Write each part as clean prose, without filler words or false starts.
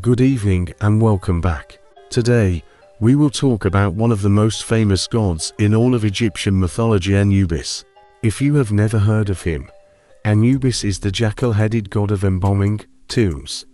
Good evening and welcome back. Today, we will talk about one of the most famous gods in all of Egyptian mythology, Anubis. If you have never heard of him, Anubis is the jackal-headed god of embalming, tombs,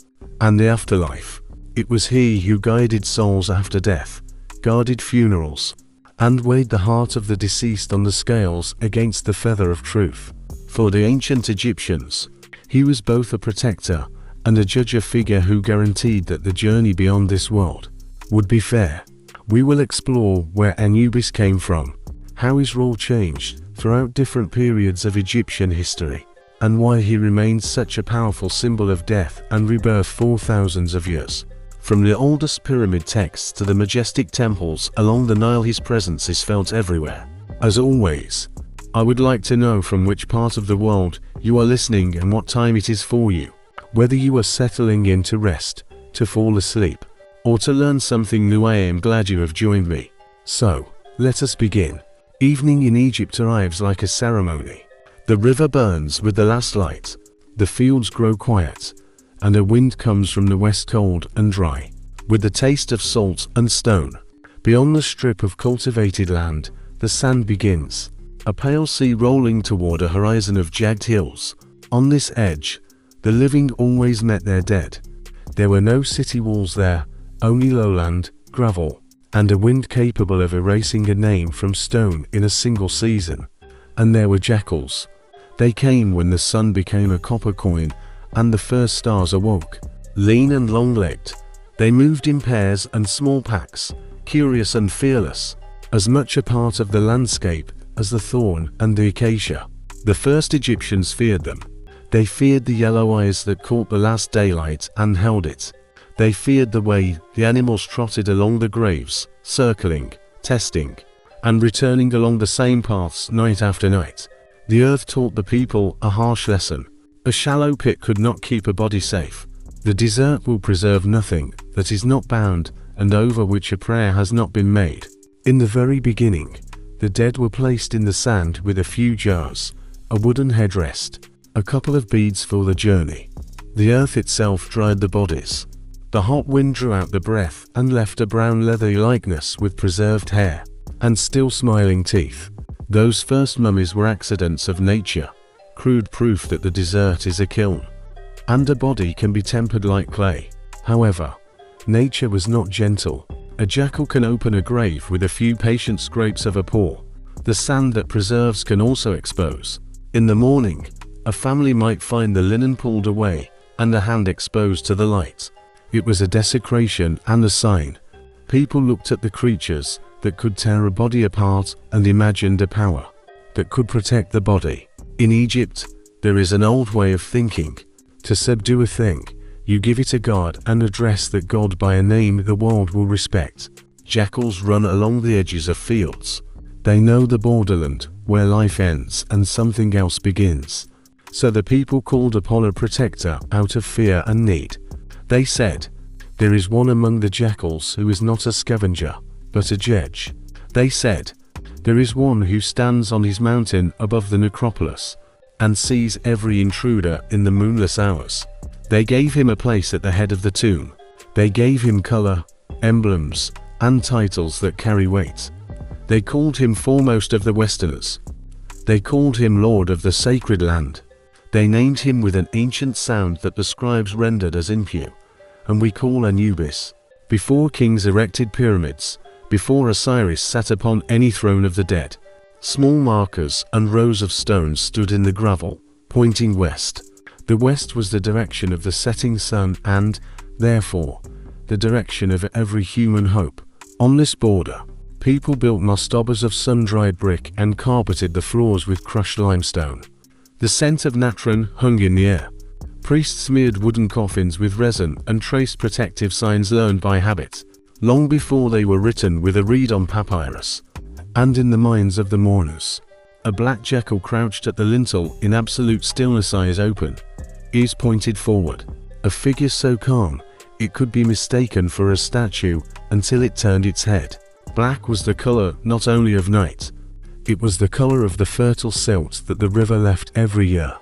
and the afterlife. It was he who guided souls after death, guarded funerals, and weighed the heart of the deceased on the scales against the feather of truth. For the ancient Egyptians, he was both a protector and a judge, a figure who guaranteed that the journey beyond this world would be fair. We will explore where Anubis came from, how his role changed throughout different periods of Egyptian history, and why he remains such a powerful symbol of death and rebirth for thousands of years. From the oldest pyramid texts to the majestic temples along the Nile, his presence is felt everywhere. As always, I would like to know from which part of the world you are listening and what time it is for you. Whether you are settling in to rest, to fall asleep, or to learn something new, I am glad you have joined me. So, let us begin. Evening in Egypt arrives like a ceremony. The river burns with the last light, the fields grow quiet, and a wind comes from the west, cold and dry, with the taste of salt and stone. Beyond the strip of cultivated land, the sand begins, a pale sea rolling toward a horizon of jagged hills. On this edge, the living always met their dead. There were no city walls there, only lowland, gravel, and a wind capable of erasing a name from stone in a single season. And there were jackals. They came when the sun became a copper coin and the first stars awoke. Lean and long-legged, they moved in pairs and small packs, curious and fearless, as much a part of the landscape as the thorn and the acacia. The first Egyptians feared them. They feared the yellow eyes that caught the last daylight and held it. They feared the way the animals trotted along the graves, circling, testing, and returning along the same paths night after night. The earth taught the people a harsh lesson. A shallow pit could not keep a body safe. The desert will preserve nothing that is not bound and over which a prayer has not been made. In the very beginning, the dead were placed in the sand with a few jars, a wooden headrest, a couple of beads for the journey. The earth itself dried the bodies. The hot wind drew out the breath and left a brown leathery likeness with preserved hair and still smiling teeth. Those first mummies were accidents of nature, crude proof that the desert is a kiln, and a body can be tempered like clay. However, nature was not gentle. A jackal can open a grave with a few patient scrapes of a paw. The sand that preserves can also expose. In the morning, a family might find the linen pulled away and a hand exposed to the light. It was a desecration and a sign. People looked at the creatures that could tear a body apart and imagined a power that could protect the body. In Egypt, there is an old way of thinking. To subdue a thing, you give it a god and address that god by a name the world will respect. Jackals run along the edges of fields. They know the borderland where life ends and something else begins. So the people called upon a protector out of fear and need. They said, "There is one among the jackals who is not a scavenger, but a judge." They said, "There is one who stands on his mountain above the Necropolis and sees every intruder in the moonless hours." They gave him a place at the head of the tomb. They gave him color, emblems, and titles that carry weight. They called him foremost of the Westerners. They called him Lord of the Sacred Land. They named him with an ancient sound that the scribes rendered as impure, and we call Anubis. Before kings erected pyramids, before Osiris sat upon any throne of the dead, small markers and rows of stones stood in the gravel, pointing west. The west was the direction of the setting sun and, therefore, the direction of every human hope. On this border, people built mastabas of sun-dried brick and carpeted the floors with crushed limestone. The scent of natron hung in the air. Priests smeared wooden coffins with resin and traced protective signs learned by habit, long before they were written with a reed on papyrus. And in the minds of the mourners, a black jackal crouched at the lintel in absolute stillness, eyes open, ears pointed forward. A figure so calm, it could be mistaken for a statue until it turned its head. Black was the color not only of night, it was the color of the fertile silt that the river left every year.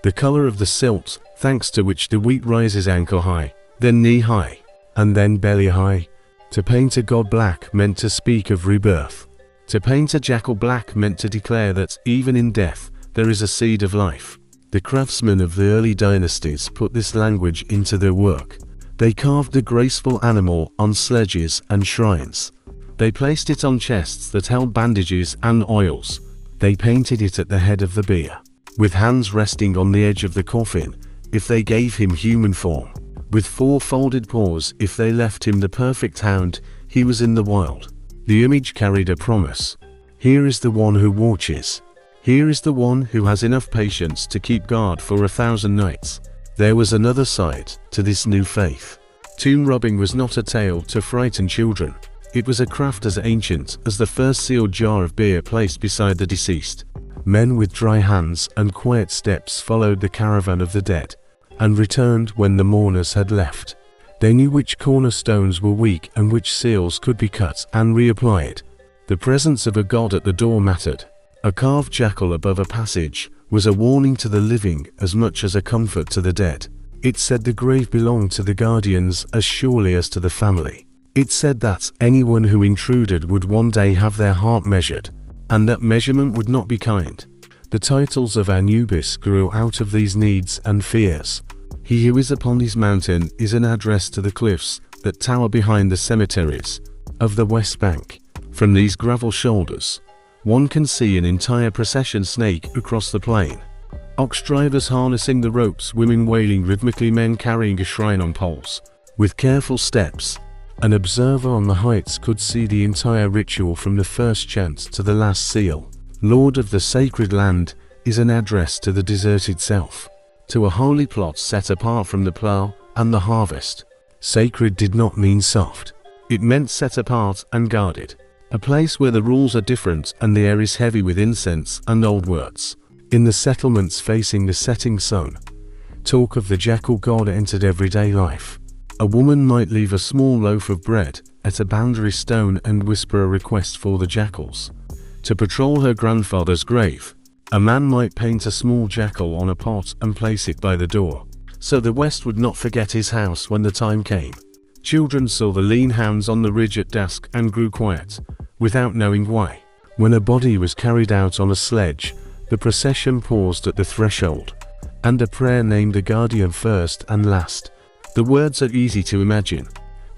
The color of the silt, thanks to which the wheat rises ankle high, then knee high. and then belly high. To paint a god black meant to speak of rebirth. To paint a jackal black meant to declare that, even in death, there is a seed of life. The craftsmen of the early dynasties put this language into their work. They carved the graceful animal on sledges and shrines. They placed it on chests that held bandages and oils. They painted it at the head of the bier, with hands resting on the edge of the coffin, if they gave him human form, with 4 folded paws if they left him the perfect hound he was in the wild. The image carried a promise. Here is the one who watches. Here is the one who has enough patience to keep guard for 1,000 nights. There was another side to this new faith. Tomb robbing was not a tale to frighten children. It was a craft as ancient as the first sealed jar of beer placed beside the deceased. Men with dry hands and quiet steps followed the caravan of the dead, and returned when the mourners had left. They knew which cornerstones were weak and which seals could be cut and reapplied. The presence of a god at the door mattered. A carved jackal above a passage was a warning to the living as much as a comfort to the dead. It said the grave belonged to the guardians as surely as to the family. It said that anyone who intruded would one day have their heart measured, and that measurement would not be kind. The titles of Anubis grew out of these needs and fears. He who is upon his mountain is an address to the cliffs that tower behind the cemeteries of the West Bank. From these gravel shoulders, one can see an entire procession snake across the plain. Ox drivers harnessing the ropes, women wailing rhythmically, men carrying a shrine on poles. With careful steps, an observer on the heights could see the entire ritual from the first chant to the last seal. Lord of the sacred land is an address to the desert itself, to a holy plot set apart from the plough and the harvest. Sacred did not mean soft. It meant set apart and guarded. A place where the rules are different and the air is heavy with incense and old words. In the settlements facing the setting sun, talk of the jackal god entered everyday life. A woman might leave a small loaf of bread at a boundary stone and whisper a request for the jackals to patrol her grandfather's grave. A man might paint a small jackal on a pot and place it by the door, so the West would not forget his house when the time came. Children saw the lean hounds on the ridge at dusk and grew quiet, without knowing why. When a body was carried out on a sledge, the procession paused at the threshold, and a prayer named the guardian first and last. The words are easy to imagine.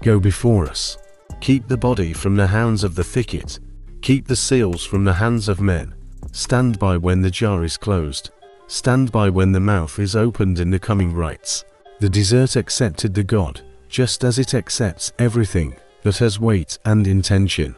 Go before us. Keep the body from the hounds of the thicket. Keep the seals from the hands of men. Stand by when the jar is closed. Stand by when the mouth is opened in the coming rites. The desert accepted the god, just as it accepts everything that has weight and intention.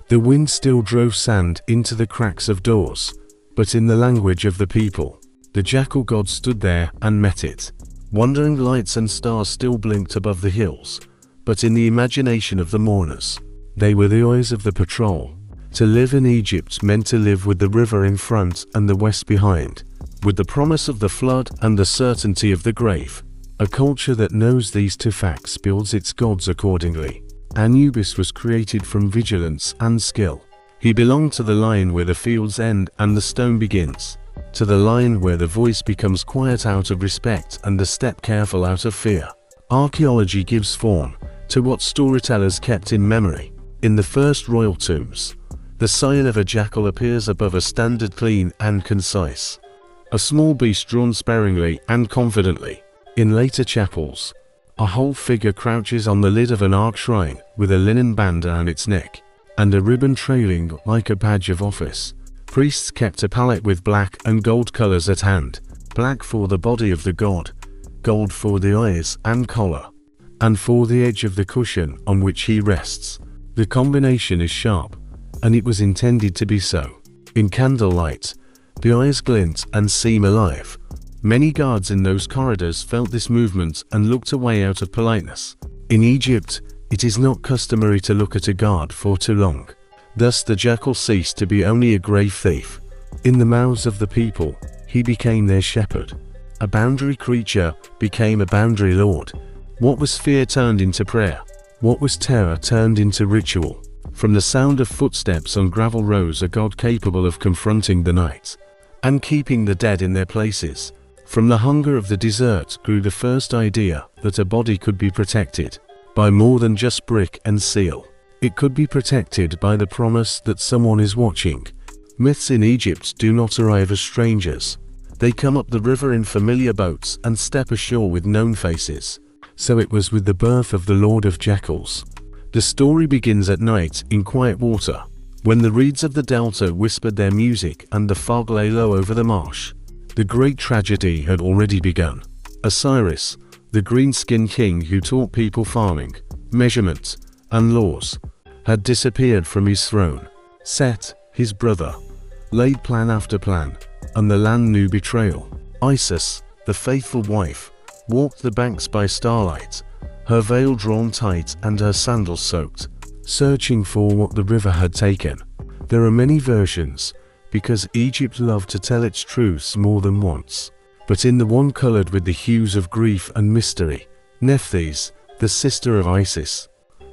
The wind still drove sand into the cracks of doors, but in the language of the people, the jackal god stood there and met it. Wandering lights and stars still blinked above the hills, but in the imagination of the mourners, they were the eyes of the patrol. To live in Egypt meant to live with the river in front and the west behind, with the promise of the flood and the certainty of the grave. A culture that knows these two facts builds its gods accordingly. Anubis was created from vigilance and skill. He belonged to the line where the fields end and the stone begins, to the line where the voice becomes quiet out of respect and the step careful out of fear. Archaeology gives form to what storytellers kept in memory. In the first royal tombs, the sign of a jackal appears above a standard, clean and concise, a small beast drawn sparingly and confidently. In later chapels, a whole figure crouches on the lid of an ark shrine with a linen band around its neck and a ribbon trailing like a badge of office. Priests kept a palette with black and gold colors at hand, black for the body of the god, gold for the eyes and collar, and for the edge of the cushion on which he rests. The combination is sharp, and it was intended to be so. In candlelight, the eyes glint and seem alive. Many guards in those corridors felt this movement and looked away out of politeness. In Egypt, it is not customary to look at a guard for too long. Thus the jackal ceased to be only a grave thief. In the mouths of the people, he became their shepherd. A boundary creature became a boundary lord. What was fear turned into prayer. What was terror turned into ritual. From the sound of footsteps on gravel rose a god capable of confronting the night and keeping the dead in their places. From the hunger of the desert grew the first idea that a body could be protected. by more than just brick and seal. It could be protected by the promise that someone is watching. Myths in Egypt do not arrive as strangers. They come up the river in familiar boats and step ashore with known faces. So it was with the birth of the Lord of Jackals. The story begins at night in quiet water, when the reeds of the delta whispered their music and the fog lay low over the marsh. The great tragedy had already begun. Osiris, the green-skinned king who taught people farming, measurement, and laws, had disappeared from his throne. Set, his brother, laid plan after plan, and the land knew betrayal. Isis, the faithful wife, walked the banks by starlight, her veil drawn tight and her sandals soaked, searching for what the river had taken. There are many versions, because Egypt loved to tell its truths more than once. But in the one colored with the hues of grief and mystery, Nephthys, the sister of Isis,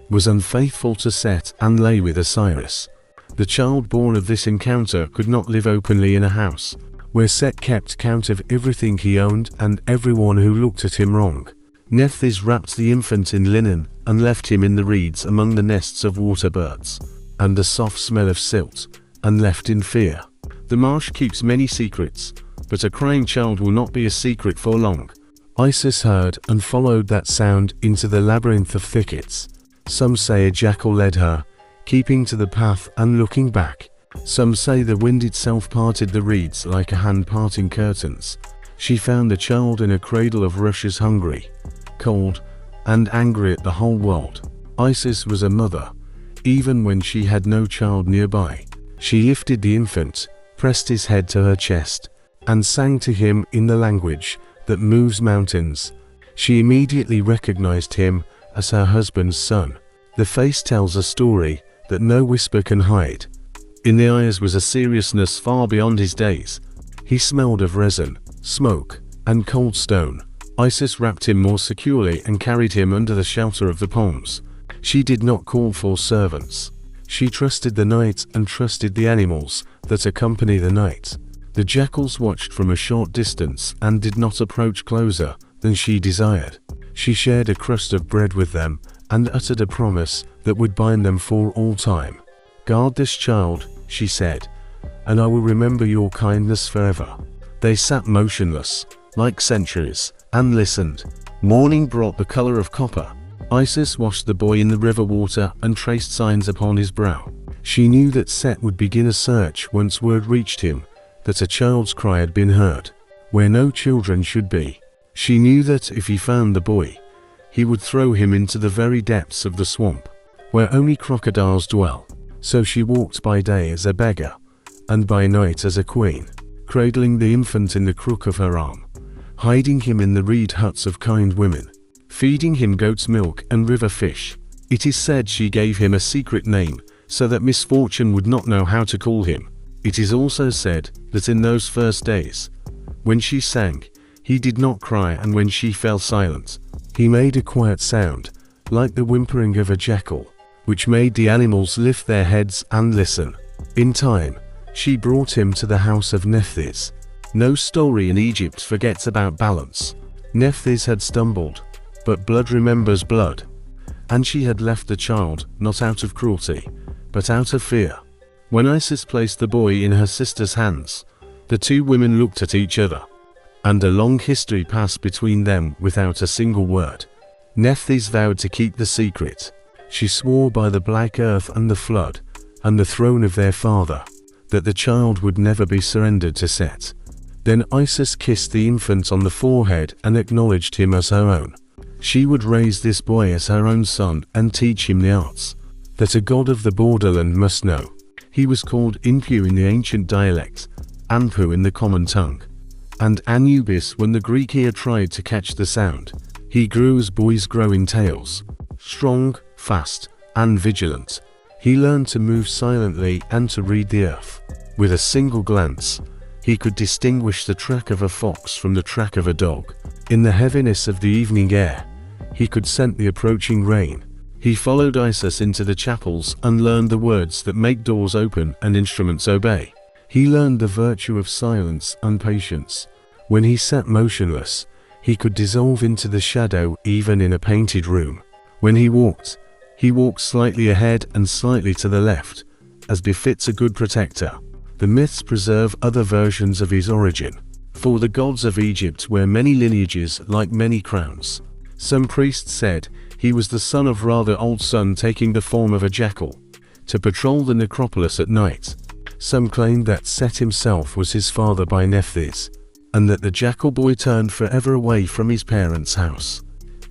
was unfaithful to Set and lay with Osiris. The child born of this encounter could not live openly in a house, where Set kept count of everything he owned and everyone who looked at him wrong. Nephthys wrapped the infant in linen and left him in the reeds among the nests of water birds, and the soft smell of silt, and left in fear. The marsh keeps many secrets, but a crying child will not be a secret for long. Isis heard and followed that sound into the labyrinth of thickets. Some say a jackal led her, keeping to the path and looking back. Some say the wind itself parted the reeds like a hand parting curtains. She found the child in a cradle of rushes, hungry, cold, and angry at the whole world. Isis was a mother, even when she had no child nearby. She lifted the infant, pressed his head to her chest, and sang to him in the language that moves mountains. She immediately recognized him as her husband's son. The face tells a story that no whisper can hide. In the eyes was a seriousness far beyond his days. He smelled of resin, smoke, and cold stone. Isis wrapped him more securely and carried him under the shelter of the palms. She did not call for servants. She trusted the night and trusted the animals that accompany the night. The jackals watched from a short distance and did not approach closer than she desired. She shared a crust of bread with them and uttered a promise that would bind them for all time. "Guard this child," she said, "and I will remember your kindness forever." They sat motionless, like sentries, and listened. Morning brought the color of copper. Isis washed the boy in the river water and traced signs upon his brow. She knew that Set would begin a search once word reached him that a child's cry had been heard, where no children should be. She knew that if he found the boy, he would throw him into the very depths of the swamp, where only crocodiles dwell. So she walked by day as a beggar, and by night as a queen, cradling the infant in the crook of her arm, hiding him in the reed huts of kind women, feeding him goat's milk and river fish. It is said she gave him a secret name, so that misfortune would not know how to call him. It is also said that in those first days, when she sang, he did not cry, and when she fell silent, he made a quiet sound, like the whimpering of a jackal, which made the animals lift their heads and listen. In time, she brought him to the house of Nephthys. No story in Egypt forgets about balance. Nephthys had stumbled, but blood remembers blood, and she had left the child not out of cruelty, but out of fear. When Isis placed the boy in her sister's hands, the two women looked at each other, and a long history passed between them without a single word. Nephthys vowed to keep the secret. She swore by the black earth and the flood, and the throne of their father, that the child would never be surrendered to Set. Then Isis kissed the infant on the forehead and acknowledged him as her own. She would raise this boy as her own son and teach him the arts that a god of the borderland must know. He was called Inpu in the ancient dialect, Anpu in the common tongue, and Anubis when the Greek ear tried to catch the sound. He grew as boys grow in tales, strong, fast, and vigilant. He learned to move silently and to read the earth. With a single glance, he could distinguish the track of a fox from the track of a dog. In the heaviness of the evening air, he could scent the approaching rain. He followed Isis into the chapels and learned the words that make doors open and instruments obey. He learned the virtue of silence and patience. When he sat motionless, he could dissolve into the shadow even in a painted room. When he walked slightly ahead and slightly to the left, as befits a good protector. The myths preserve other versions of his origin. For the gods of Egypt were many lineages like many crowns. Some priests said he was the son of Ra, the old sun, taking the form of a jackal to patrol the Necropolis at night. Some claimed that Set himself was his father by Nephthys, and that the jackal boy turned forever away from his parents' house,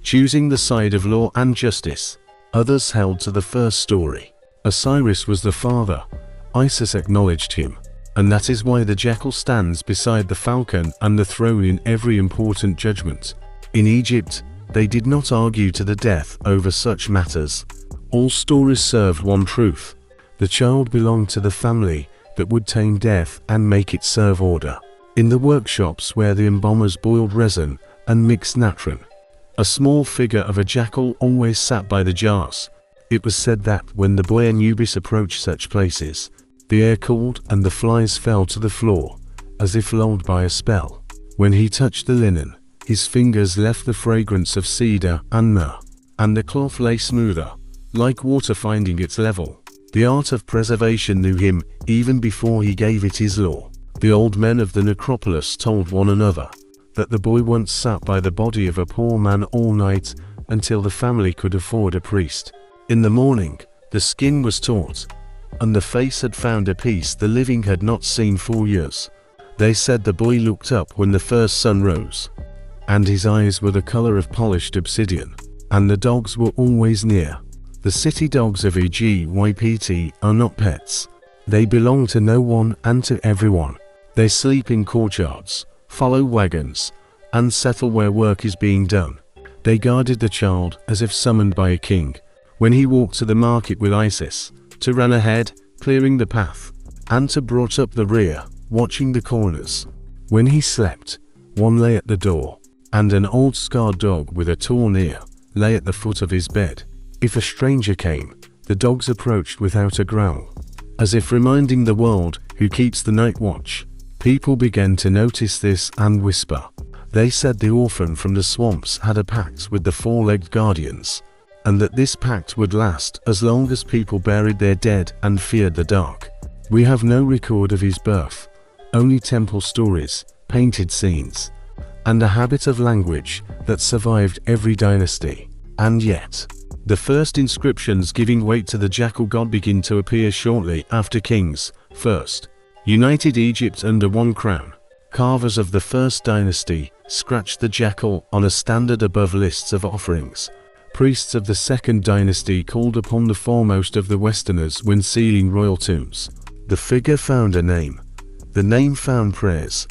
choosing the side of law and justice. Others held to the first story. Osiris was the father. Isis acknowledged him, and that is why the jackal stands beside the falcon and the throne in every important judgment. In Egypt, they did not argue to the death over such matters. All stories served one truth: the child belonged to the family that would tame death and make it serve order. In the workshops where the embalmers boiled resin and mixed natron, a small figure of a jackal always sat by the jars. It was said that when the boy Anubis approached such places, the air cooled and the flies fell to the floor, as if lulled by a spell. When he touched the linen, his fingers left the fragrance of cedar and myrrh, and the cloth lay smoother, like water finding its level. The art of preservation knew him even before he gave it his law. The old men of the Necropolis told one another that the boy once sat by the body of a poor man all night until the family could afford a priest. In the morning, the skin was taut, and the face had found a peace the living had not seen for years. They said the boy looked up when the first sun rose, and his eyes were the color of polished obsidian, and the dogs were always near. The city dogs of Egypt are not pets. They belong to no one and to everyone. They sleep in courtyards, follow wagons, and settle where work is being done. They guarded the child as if summoned by a king. When he walked to the market with Isis, to run ahead, clearing the path, and to brought up the rear, watching the corners. When he slept, one lay at the door, and an old scarred dog with a torn ear lay at the foot of his bed. If a stranger came, the dogs approached without a growl, as if reminding the world who keeps the night watch. People began to notice this and whisper. They said the orphan from the swamps had a pact with the four-legged guardians, and that this pact would last as long as people buried their dead and feared the dark. We have no record of his birth, only temple stories, painted scenes, and a habit of language that survived every dynasty. And yet, the first inscriptions giving weight to the jackal god begin to appear shortly after kings first united Egypt under one crown. Carvers of the first dynasty scratched the jackal on a standard above lists of offerings. Priests of the second dynasty called upon the foremost of the Westerners when sealing royal tombs. The figure found a name. The name found prayers,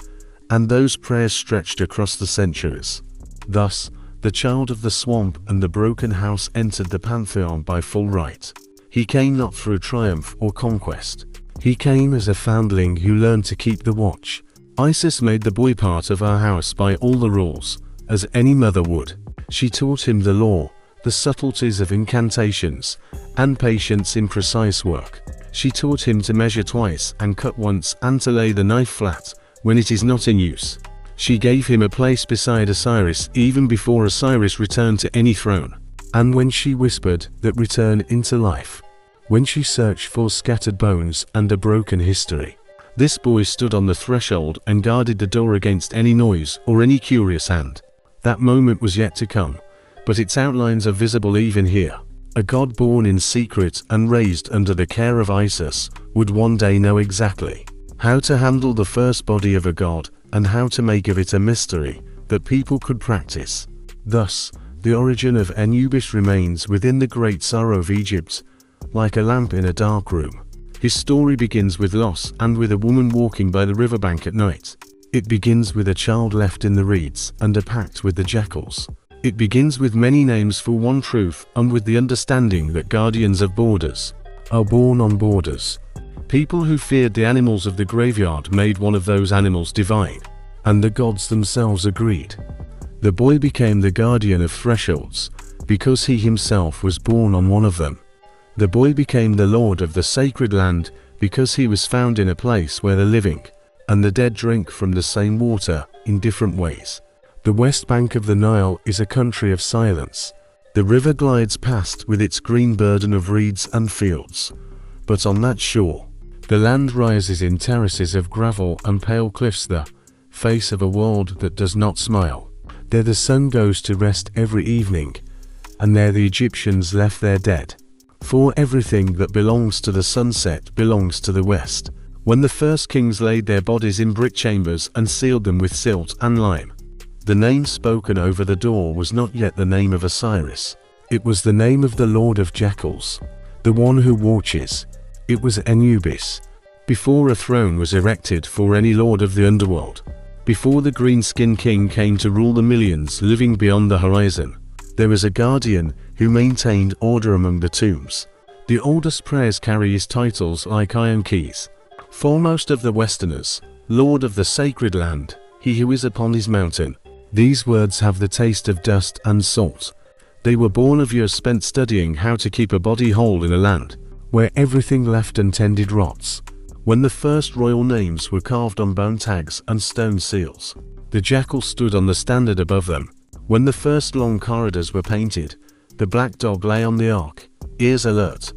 and those prayers stretched across the centuries. Thus, the child of the swamp and the broken house entered the pantheon by full right. He came not through triumph or conquest. He came as a foundling who learned to keep the watch. Isis made the boy part of our house by all the rules, as any mother would. She taught him the law, the subtleties of incantations, and patience in precise work. She taught him to measure twice and cut once, and to lay the knife flat when it is not in use. She gave him a place beside Osiris even before Osiris returned to any throne, and when she whispered that return into life, when she searched for scattered bones and a broken history. This boy stood on the threshold and guarded the door against any noise or any curious hand. That moment was yet to come, but its outlines are visible even here. A god born in secret and raised under the care of Isis would one day know exactly how to handle the first body of a god and how to make of it a mystery that people could practice. Thus, the origin of Anubis remains within the great sorrow of Egypt, like a lamp in a dark room. His story begins with loss and with a woman walking by the riverbank at night. It begins with a child left in the reeds and a pact with the jackals. It begins with many names for one truth and with the understanding that guardians of borders are born on borders. People who feared the animals of the graveyard made one of those animals divine, and the gods themselves agreed. The boy became the guardian of thresholds because he himself was born on one of them. The boy became the lord of the sacred land because he was found in a place where the living and the dead drink from the same water in different ways. The west bank of the Nile is a country of silence. The river glides past with its green burden of reeds and fields. But on that shore, the land rises in terraces of gravel and pale cliffs, the face of a world that does not smile. There the sun goes to rest every evening, and there the Egyptians left their dead. For everything that belongs to the sunset belongs to the west. When the first kings laid their bodies in brick chambers and sealed them with silt and lime, the name spoken over the door was not yet the name of Osiris. It was the name of the Lord of Jackals, the one who watches. It was Anubis. Before a throne was erected for any lord of the underworld, before the green-skinned king came to rule the millions living beyond the horizon, there was a guardian who maintained order among the tombs. The oldest prayers carry his titles like iron keys. Foremost of the Westerners, Lord of the sacred land, he who is upon his mountain. These words have the taste of dust and salt. They were born of years spent studying how to keep a body whole in a land where everything left untended rots. When the first royal names were carved on bone tags and stone seals, the jackal stood on the standard above them. When the first long corridors were painted, the black dog lay on the ark, ears alert,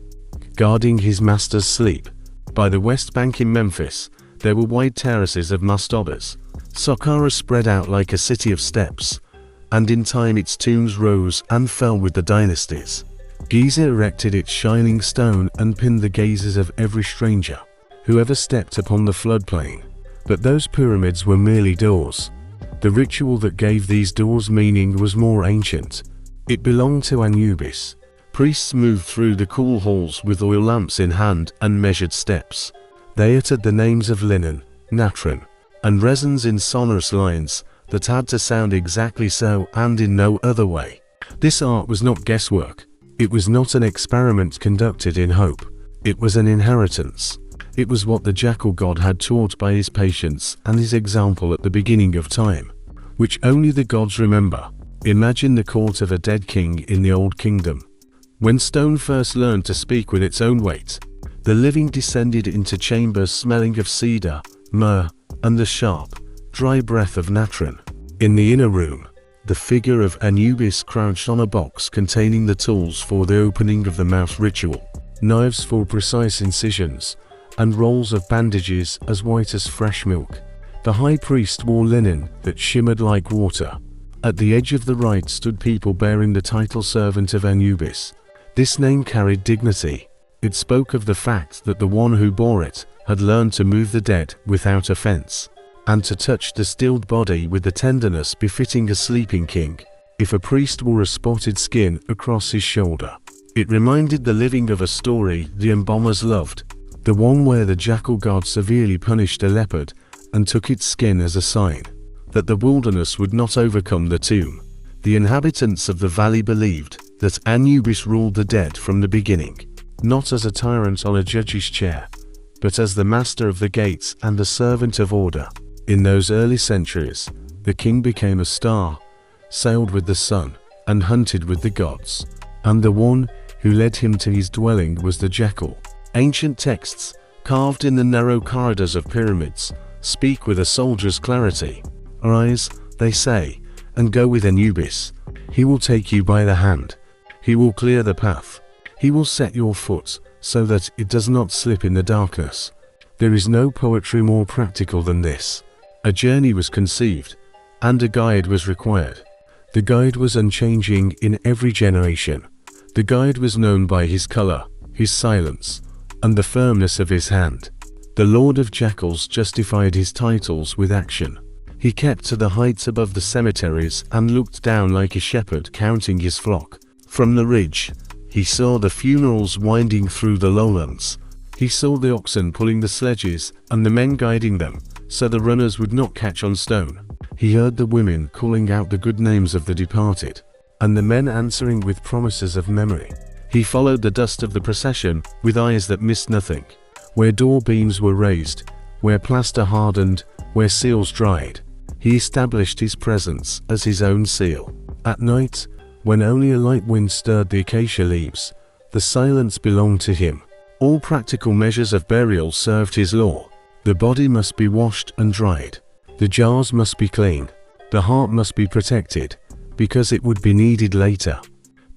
guarding his master's sleep. By the west bank in Memphis, there were wide terraces of mastobas. Saqqara spread out like a city of steps, and in time its tombs rose and fell with the dynasties. Giza erected its shining stone and pinned the gazes of every stranger who ever stepped upon the floodplain. But those pyramids were merely doors. The ritual that gave these doors meaning was more ancient. It belonged to Anubis. Priests moved through the cool halls with oil lamps in hand and measured steps. They uttered the names of linen, natron, and resins in sonorous lines that had to sound exactly so and in no other way. This art was not guesswork. It was not an experiment conducted in hope. It was an inheritance. It was what the jackal god had taught by his patience and his example at the beginning of time, which only the gods remember. Imagine the court of a dead king in the Old Kingdom. When stone first learned to speak with its own weight, the living descended into chambers smelling of cedar, myrrh, and the sharp, dry breath of natron. In the inner room, the figure of Anubis crouched on a box containing the tools for the opening of the mouth ritual, knives for precise incisions, and rolls of bandages as white as fresh milk. The high priest wore linen that shimmered like water. At the edge of the rite stood people bearing the title servant of Anubis. This name carried dignity. It spoke of the fact that the one who bore it had learned to move the dead without offense, and to touch the stilled body with the tenderness befitting a sleeping king. If a priest wore a spotted skin across his shoulder, it reminded the living of a story the embalmers loved, the one where the jackal god severely punished a leopard and took its skin as a sign that the wilderness would not overcome the tomb. The inhabitants of the valley believed that Anubis ruled the dead from the beginning, not as a tyrant on a judge's chair, but as the master of the gates and a servant of order. In those early centuries, the king became a star, sailed with the sun, and hunted with the gods, and the one who led him to his dwelling was the jackal. Ancient texts, carved in the narrow corridors of pyramids, speak with a soldier's clarity. Arise, they say, and go with Anubis. He will take you by the hand. He will clear the path. He will set your foot so that it does not slip in the darkness. There is no poetry more practical than this. A journey was conceived, and a guide was required. The guide was unchanging in every generation. The guide was known by his color, his silence, and the firmness of his hand. The Lord of Jackals justified his titles with action. He kept to the heights above the cemeteries and looked down like a shepherd counting his flock. From the ridge, he saw the funerals winding through the lowlands. He saw the oxen pulling the sledges and the men guiding them, so the runners would not catch on stone. He heard the women calling out the good names of the departed, and the men answering with promises of memory. He followed the dust of the procession with eyes that missed nothing. Where door beams were raised, where plaster hardened, where seals dried, he established his presence as his own seal. At night, when only a light wind stirred the acacia leaves, the silence belonged to him. All practical measures of burial served his law. The body must be washed and dried. The jars must be clean. The heart must be protected, because it would be needed later.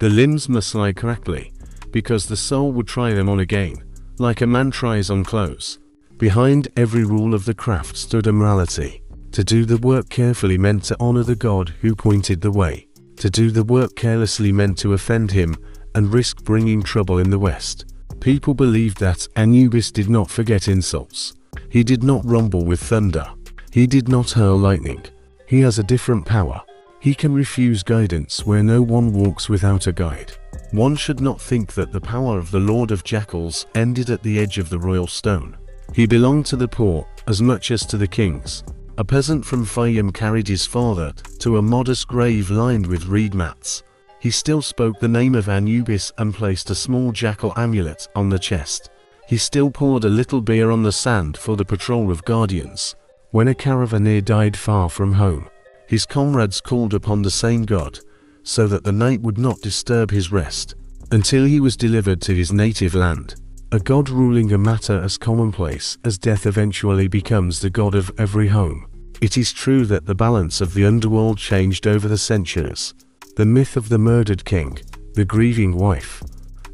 The limbs must lie correctly, because the soul would try them on again, like a man tries on clothes. Behind every rule of the craft stood a morality. To do the work carefully meant to honor the god who pointed the way. To do the work carelessly meant to offend him and risk bringing trouble in the West. People believed that Anubis did not forget insults. He did not rumble with thunder. He did not hurl lightning. He has a different power. He can refuse guidance where no one walks without a guide. One should not think that the power of the Lord of Jackals ended at the edge of the royal stone. He belonged to the poor as much as to the kings. A peasant from Fayum carried his father to a modest grave lined with reed mats. He still spoke the name of Anubis and placed a small jackal amulet on the chest. He still poured a little beer on the sand for the patrol of guardians. When a caravaneer died far from home, his comrades called upon the same god, so that the night would not disturb his rest, until he was delivered to his native land. A god ruling a matter as commonplace as death eventually becomes the god of every home. It is true that the balance of the underworld changed over the centuries. The myth of the murdered king, the grieving wife,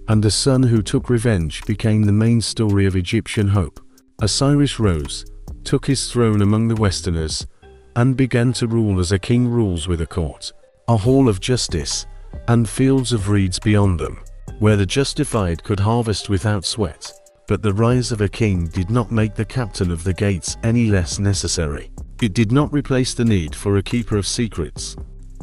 and the son who took revenge became the main story of Egyptian hope. Osiris rose, took his throne among the Westerners, and began to rule as a king rules with a court, a hall of justice, and fields of reeds beyond them, where the justified could harvest without sweat. But the rise of a king did not make the captain of the gates any less necessary. It did not replace the need for a keeper of secrets.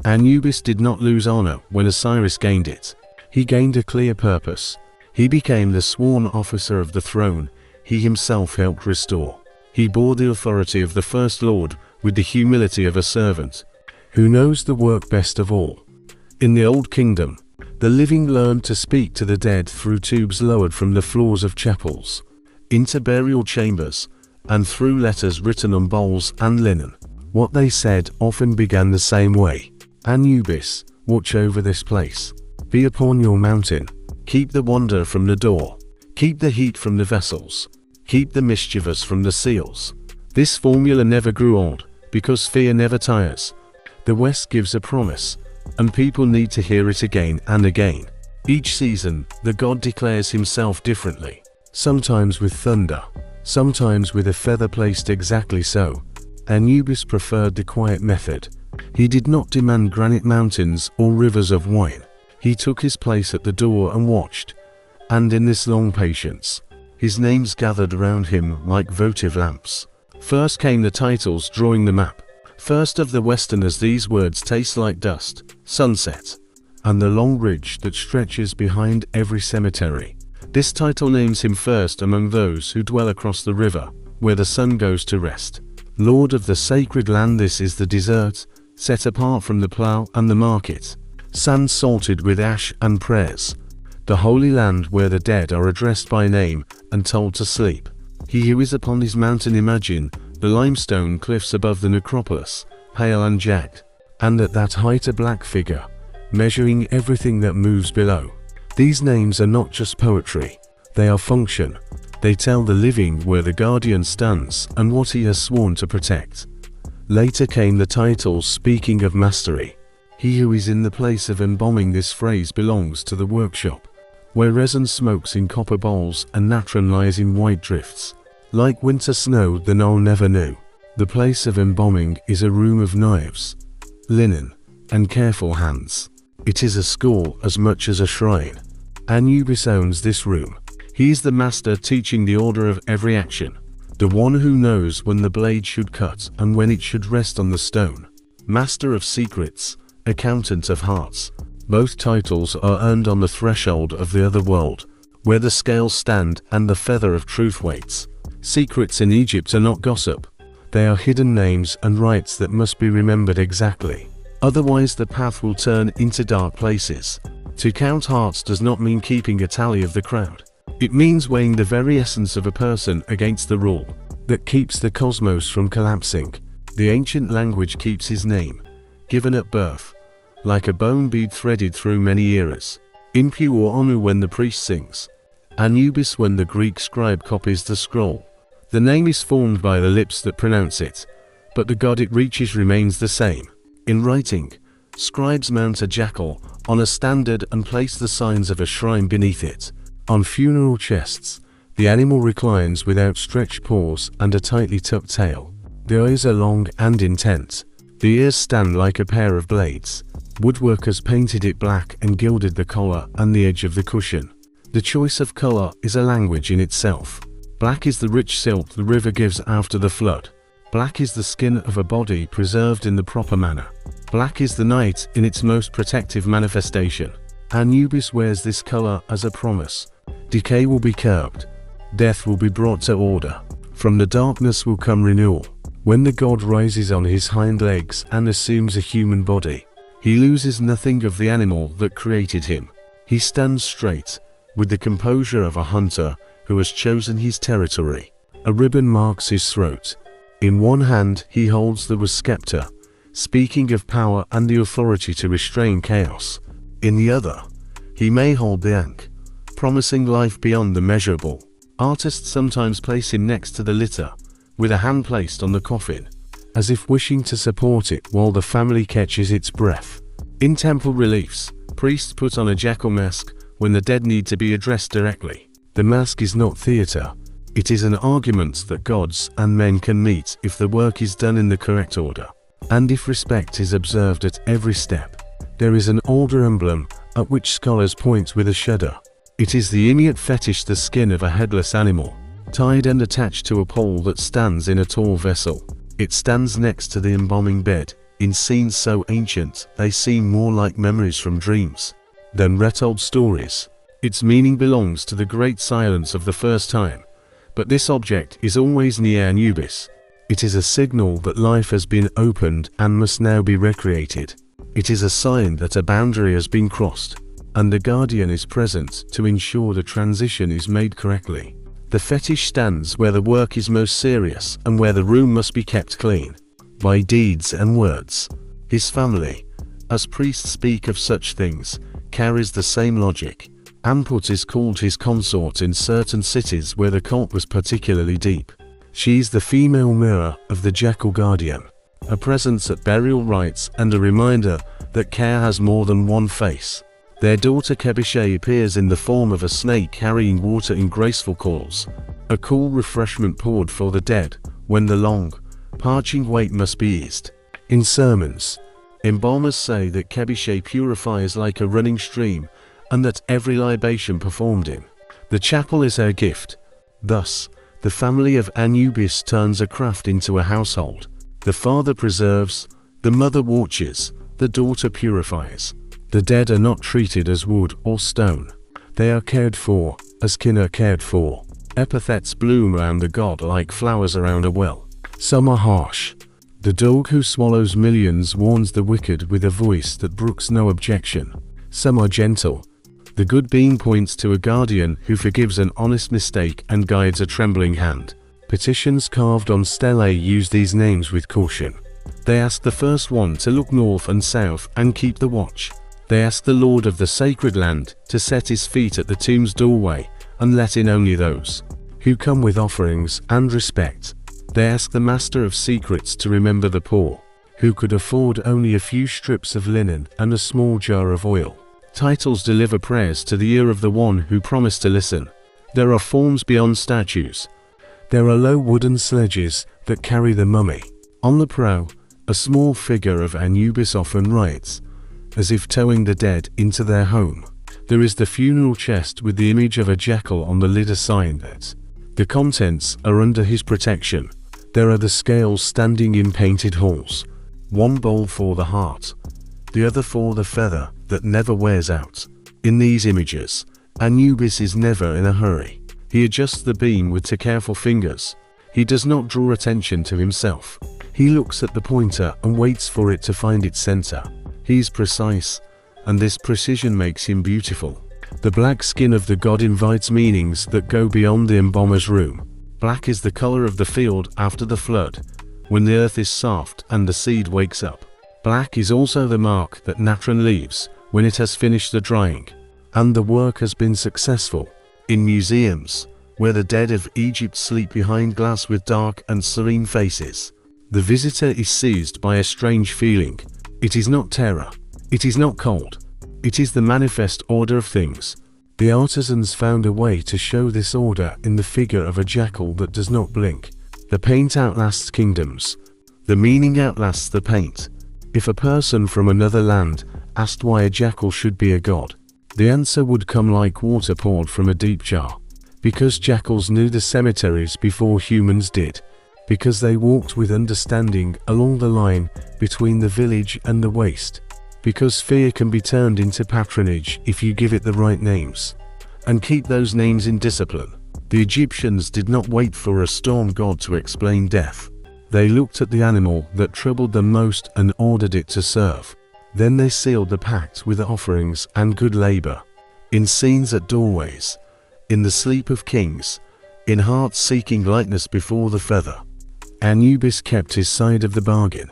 Anubis did not lose honor when Osiris gained it. He gained a clear purpose. He became the sworn officer of the throne he himself helped restore. He bore the authority of the First Lord with the humility of a servant who knows the work best of all. In the Old Kingdom, the living learned to speak to the dead through tubes lowered from the floors of chapels, into burial chambers, and through letters written on bowls and linen. What they said often began the same way. Anubis, watch over this place. Be upon your mountain. Keep the wanderer from the door. Keep the heat from the vessels. Keep the mischievous from the seals. This formula never grew old, because fear never tires. The West gives a promise, and people need to hear it again and again. Each season, the god declares himself differently, sometimes with thunder, sometimes with a feather placed exactly so. Anubis preferred the quiet method. He did not demand granite mountains or rivers of wine. He took his place at the door and watched, and in this long patience, his names gathered around him like votive lamps. First came the titles drawing the map. First of the Westerners, these words taste like dust, sunset, and the long ridge that stretches behind every cemetery. This title names him first among those who dwell across the river, where the sun goes to rest. Lord of the sacred land, this is the desert, set apart from the plough and the market, sand salted with ash and prayers. The holy land where the dead are addressed by name and told to sleep. He who is upon his mountain, imagine the limestone cliffs above the Necropolis, pale and jagged, and at that height a black figure, measuring everything that moves below. These names are not just poetry, they are function. They tell the living where the guardian stands and what he has sworn to protect. Later came the titles speaking of mastery. He who is in the place of embalming, this phrase belongs to the workshop, where resin smokes in copper bowls and natron lies in white drifts. Like winter snow, the Nile never knew. The place of embalming is a room of knives, linen, and careful hands. It is a school as much as a shrine. Anubis owns this room. He is the master, teaching the order of every action, the one who knows when the blade should cut and when it should rest on the stone. Master of secrets, accountant of hearts. Both titles are earned on the threshold of the other world, where the scales stand and the feather of truth waits. Secrets in Egypt are not gossip. They are hidden names and rites that must be remembered exactly. Otherwise the path will turn into dark places. To count hearts does not mean keeping a tally of the crowd. It means weighing the very essence of a person against the rule that keeps the cosmos from collapsing. The ancient language keeps his name, given at birth, like a bone bead threaded through many eras. Impure Anu when the priest sings, Anubis when the Greek scribe copies the scroll. The name is formed by the lips that pronounce it, but the god it reaches remains the same. In writing, scribes mount a jackal on a standard and place the signs of a shrine beneath it. On funeral chests, the animal reclines with outstretched paws and a tightly tucked tail. The eyes are long and intent. The ears stand like a pair of blades. Woodworkers painted it black and gilded the collar and the edge of the cushion. The choice of color is a language in itself. Black is the rich silt the river gives after the flood. Black is the skin of a body preserved in the proper manner. Black is the night in its most protective manifestation. Anubis wears this color as a promise. Decay will be curbed. Death will be brought to order. From the darkness will come renewal. When the god rises on his hind legs and assumes a human body, he loses nothing of the animal that created him. He stands straight, with the composure of a hunter who has chosen his territory. A ribbon marks his throat. In one hand he holds the scepter, speaking of power and the authority to restrain chaos. In the other, he may hold the ankh, promising life beyond the measurable. Artists sometimes place him next to the litter, with a hand placed on the coffin, as if wishing to support it while the family catches its breath. In temple reliefs, priests put on a jackal mask when the dead need to be addressed directly. The mask is not theatre. It is an argument that gods and men can meet if the work is done in the correct order, and if respect is observed at every step. There is an older emblem at which scholars point with a shudder. It is the Inuit fetish, the skin of a headless animal, tied and attached to a pole that stands in a tall vessel. It stands next to the embalming bed, in scenes so ancient they seem more like memories from dreams than retold stories. Its meaning belongs to the great silence of the first time, but this object is always near Anubis. It is a signal that life has been opened and must now be recreated. It is a sign that a boundary has been crossed, and the guardian is present to ensure the transition is made correctly. The fetish stands where the work is most serious and where the room must be kept clean by deeds and words. His family, as priests speak of such things, carries the same logic. Amput is called his consort in certain cities where the cult was particularly deep. She is the female mirror of the jackal guardian, a presence at burial rites and a reminder that care has more than one face. Their daughter Kebishe appears in the form of a snake carrying water in graceful calls, a cool refreshment poured for the dead when the long, parching wait must be eased. In sermons, embalmers say that Kebishe purifies like a running stream and that every libation performed in the chapel is her gift. Thus, the family of Anubis turns a craft into a household. The father preserves, the mother watches, the daughter purifies. The dead are not treated as wood or stone. They are cared for, as kin are cared for. Epithets bloom around the god like flowers around a well. Some are harsh. The dog who swallows millions warns the wicked with a voice that brooks no objection. Some are gentle. The good being points to a guardian who forgives an honest mistake and guides a trembling hand. Petitions carved on stelae use these names with caution. They ask the first one to look north and south and keep the watch. They ask the Lord of the sacred land to set his feet at the tomb's doorway and let in only those who come with offerings and respect. They ask the Master of Secrets to remember the poor, who could afford only a few strips of linen and a small jar of oil. Titles deliver prayers to the ear of the one who promised to listen. There are forms beyond statues. There are low wooden sledges that carry the mummy. On the prow, a small figure of Anubis often rides, as if towing the dead into their home. There is the funeral chest with the image of a jackal on the lid, a sign that the contents are under his protection. There are the scales standing in painted halls, one bowl for the heart, the other for the feather that never wears out. In these images, Anubis is never in a hurry. He adjusts the beam with careful fingers. He does not draw attention to himself. He looks at the pointer and waits for it to find its center. He is precise, and this precision makes him beautiful. The black skin of the god invites meanings that go beyond the embalmer's room. Black is the color of the field after the flood, when the earth is soft and the seed wakes up. Black is also the mark that natron leaves when it has finished the drying, and the work has been successful. In museums, where the dead of Egypt sleep behind glass with dark and serene faces, the visitor is seized by a strange feeling. It is not terror. It is not cold. It is the manifest order of things. The artisans found a way to show this order in the figure of a jackal that does not blink. The paint outlasts kingdoms. The meaning outlasts the paint. If a person from another land asked why a jackal should be a god, the answer would come like water poured from a deep jar. Because jackals knew the cemeteries before humans did. Because they walked with understanding along the line between the village and the waste. Because fear can be turned into patronage if you give it the right names. And keep those names in discipline. The Egyptians did not wait for a storm god to explain death. They looked at the animal that troubled them most and ordered it to serve. Then they sealed the pact with offerings and good labor. In scenes at doorways. In the sleep of kings. In hearts seeking lightness before the feather. Anubis kept his side of the bargain.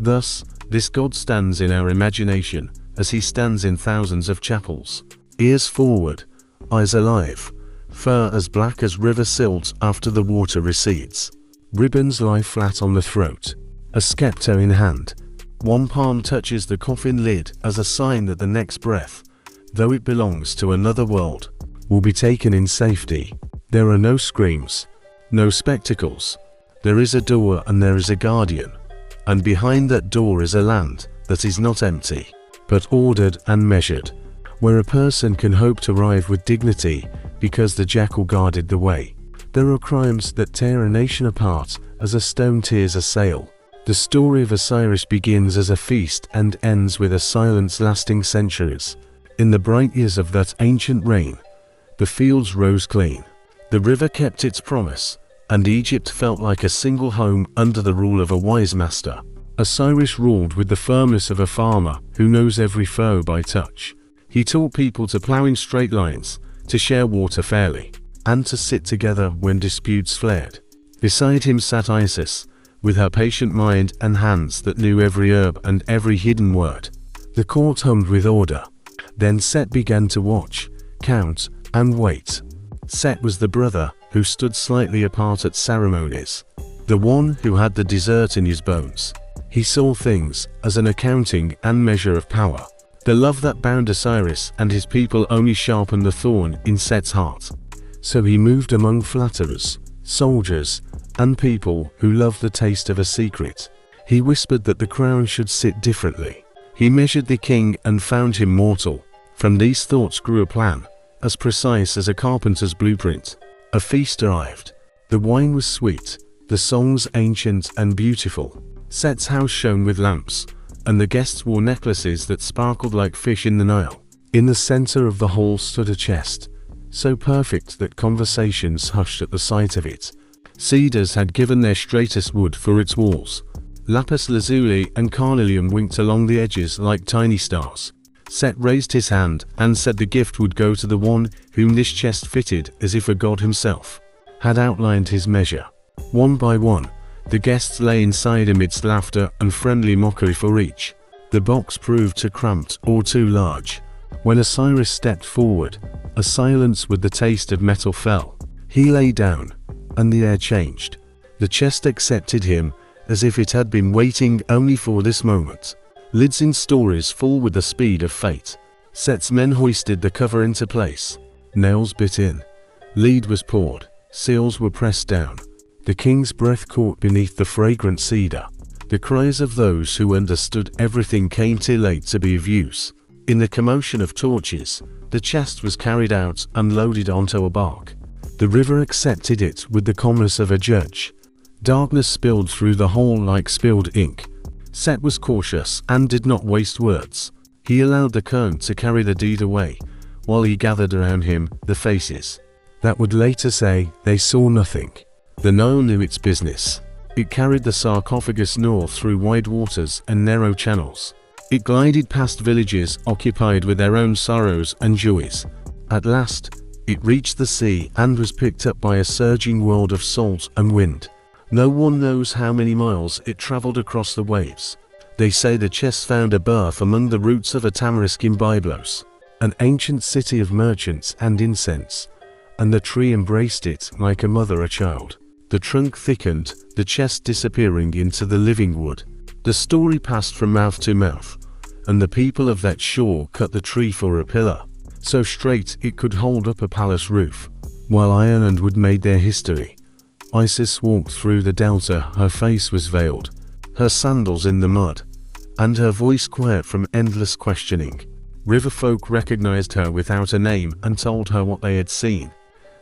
Thus, this god stands in our imagination, as he stands in thousands of chapels. Ears forward, eyes alive, fur as black as river silt after the water recedes. Ribbons lie flat on the throat, a scepter in hand. One palm touches the coffin lid as a sign that the next breath, though it belongs to another world, will be taken in safety. There are no screams, no spectacles. There is a door and there is a guardian. And behind that door is a land that is not empty, but ordered and measured, where a person can hope to arrive with dignity because the jackal guarded the way. There are crimes that tear a nation apart as a stone tears a sail. The story of Osiris begins as a feast and ends with a silence lasting centuries. In the bright years of that ancient reign, the fields rose clean. The river kept its promise, and Egypt felt like a single home under the rule of a wise master. Osiris ruled with the firmness of a farmer who knows every foe by touch. He taught people to plow in straight lines, to share water fairly, and to sit together when disputes flared. Beside him sat Isis, with her patient mind and hands that knew every herb and every hidden word. The court hummed with order. Then Set began to watch, count, and wait. Set was the brother who stood slightly apart at ceremonies, the one who had the dessert in his bones. He saw things as an accounting and measure of power. The love that bound Osiris and his people only sharpened the thorn in Set's heart. So he moved among flatterers, soldiers, and people who loved the taste of a secret. He whispered that the crown should sit differently. He measured the king and found him mortal. From these thoughts grew a plan, as precise as a carpenter's blueprint. A feast arrived. The wine was sweet, the songs ancient and beautiful. Set's house shone with lamps, and the guests wore necklaces that sparkled like fish in the Nile. In the center of the hall stood a chest, so perfect that conversations hushed at the sight of it. Cedars had given their straightest wood for its walls. Lapis lazuli and carnelian winked along the edges like tiny stars. Set raised his hand and said the gift would go to the one whom this chest fitted, as if a god himself had outlined his measure. One by one, the guests lay inside amidst laughter and friendly mockery for each. The box proved too cramped or too large. When Osiris stepped forward, a silence with the taste of metal fell. He lay down, and the air changed. The chest accepted him, as if it had been waiting only for this moment. Lids in stories full with the speed of fate. Set's men hoisted the cover into place. Nails bit in. Lead was poured. Seals were pressed down. The king's breath caught beneath the fragrant cedar. The cries of those who understood everything came too late to be of use. In the commotion of torches, the chest was carried out and loaded onto a bark. The river accepted it with the calmness of a judge. Darkness spilled through the hall like spilled ink. Set was cautious and did not waste words. He allowed the current to carry the deed away, while he gathered around him the faces that would later say they saw nothing. The Nile knew its business. It carried the sarcophagus north through wide waters and narrow channels. It glided past villages occupied with their own sorrows and joys. At last, it reached the sea and was picked up by a surging world of salt and wind. No one knows how many miles it traveled across the waves. They say the chest found a berth among the roots of a tamarisk in Byblos, an ancient city of merchants and incense, and the tree embraced it like a mother a child. The trunk thickened, the chest disappearing into the living wood. The story passed from mouth to mouth, and the people of that shore cut the tree for a pillar, so straight it could hold up a palace roof. While iron and wood made their history, Isis walked through the delta. Her face was veiled, her sandals in the mud, and her voice quiet from endless questioning. River folk recognized her without a name and told her what they had seen.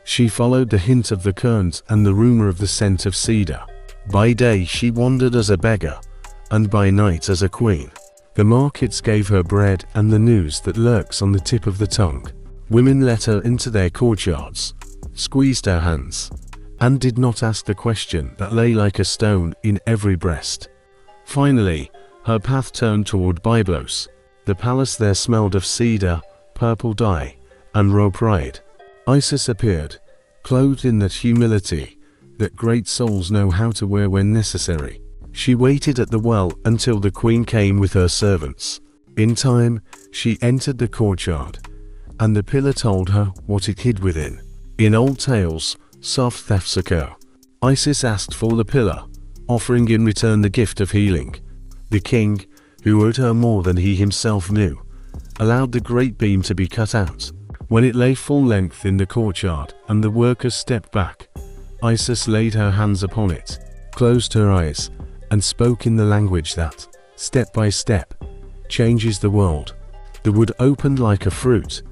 She followed the hint of the current and the rumor of the scent of cedar. By day she wandered as a beggar, and by night as a queen. The markets gave her bread and the news that lurks on the tip of the tongue. Women let her into their courtyards, squeezed her hands, and did not ask the question that lay like a stone in every breast. Finally, her path turned toward Byblos. The palace there smelled of cedar, purple dye, and raw pride. Isis appeared, clothed in that humility that great souls know how to wear when necessary. She waited at the well until the queen came with her servants. In time, she entered the courtyard, and the pillar told her what it hid within. In old tales, soft thefts occur. Isis asked for the pillar, offering in return the gift of healing. The king, who owed her more than he himself knew, allowed the great beam to be cut out. When it lay full length in the courtyard and the workers stepped back, Isis laid her hands upon it, closed her eyes, and spoke in the language that, step by step, changes the world. The wood opened like a fruit,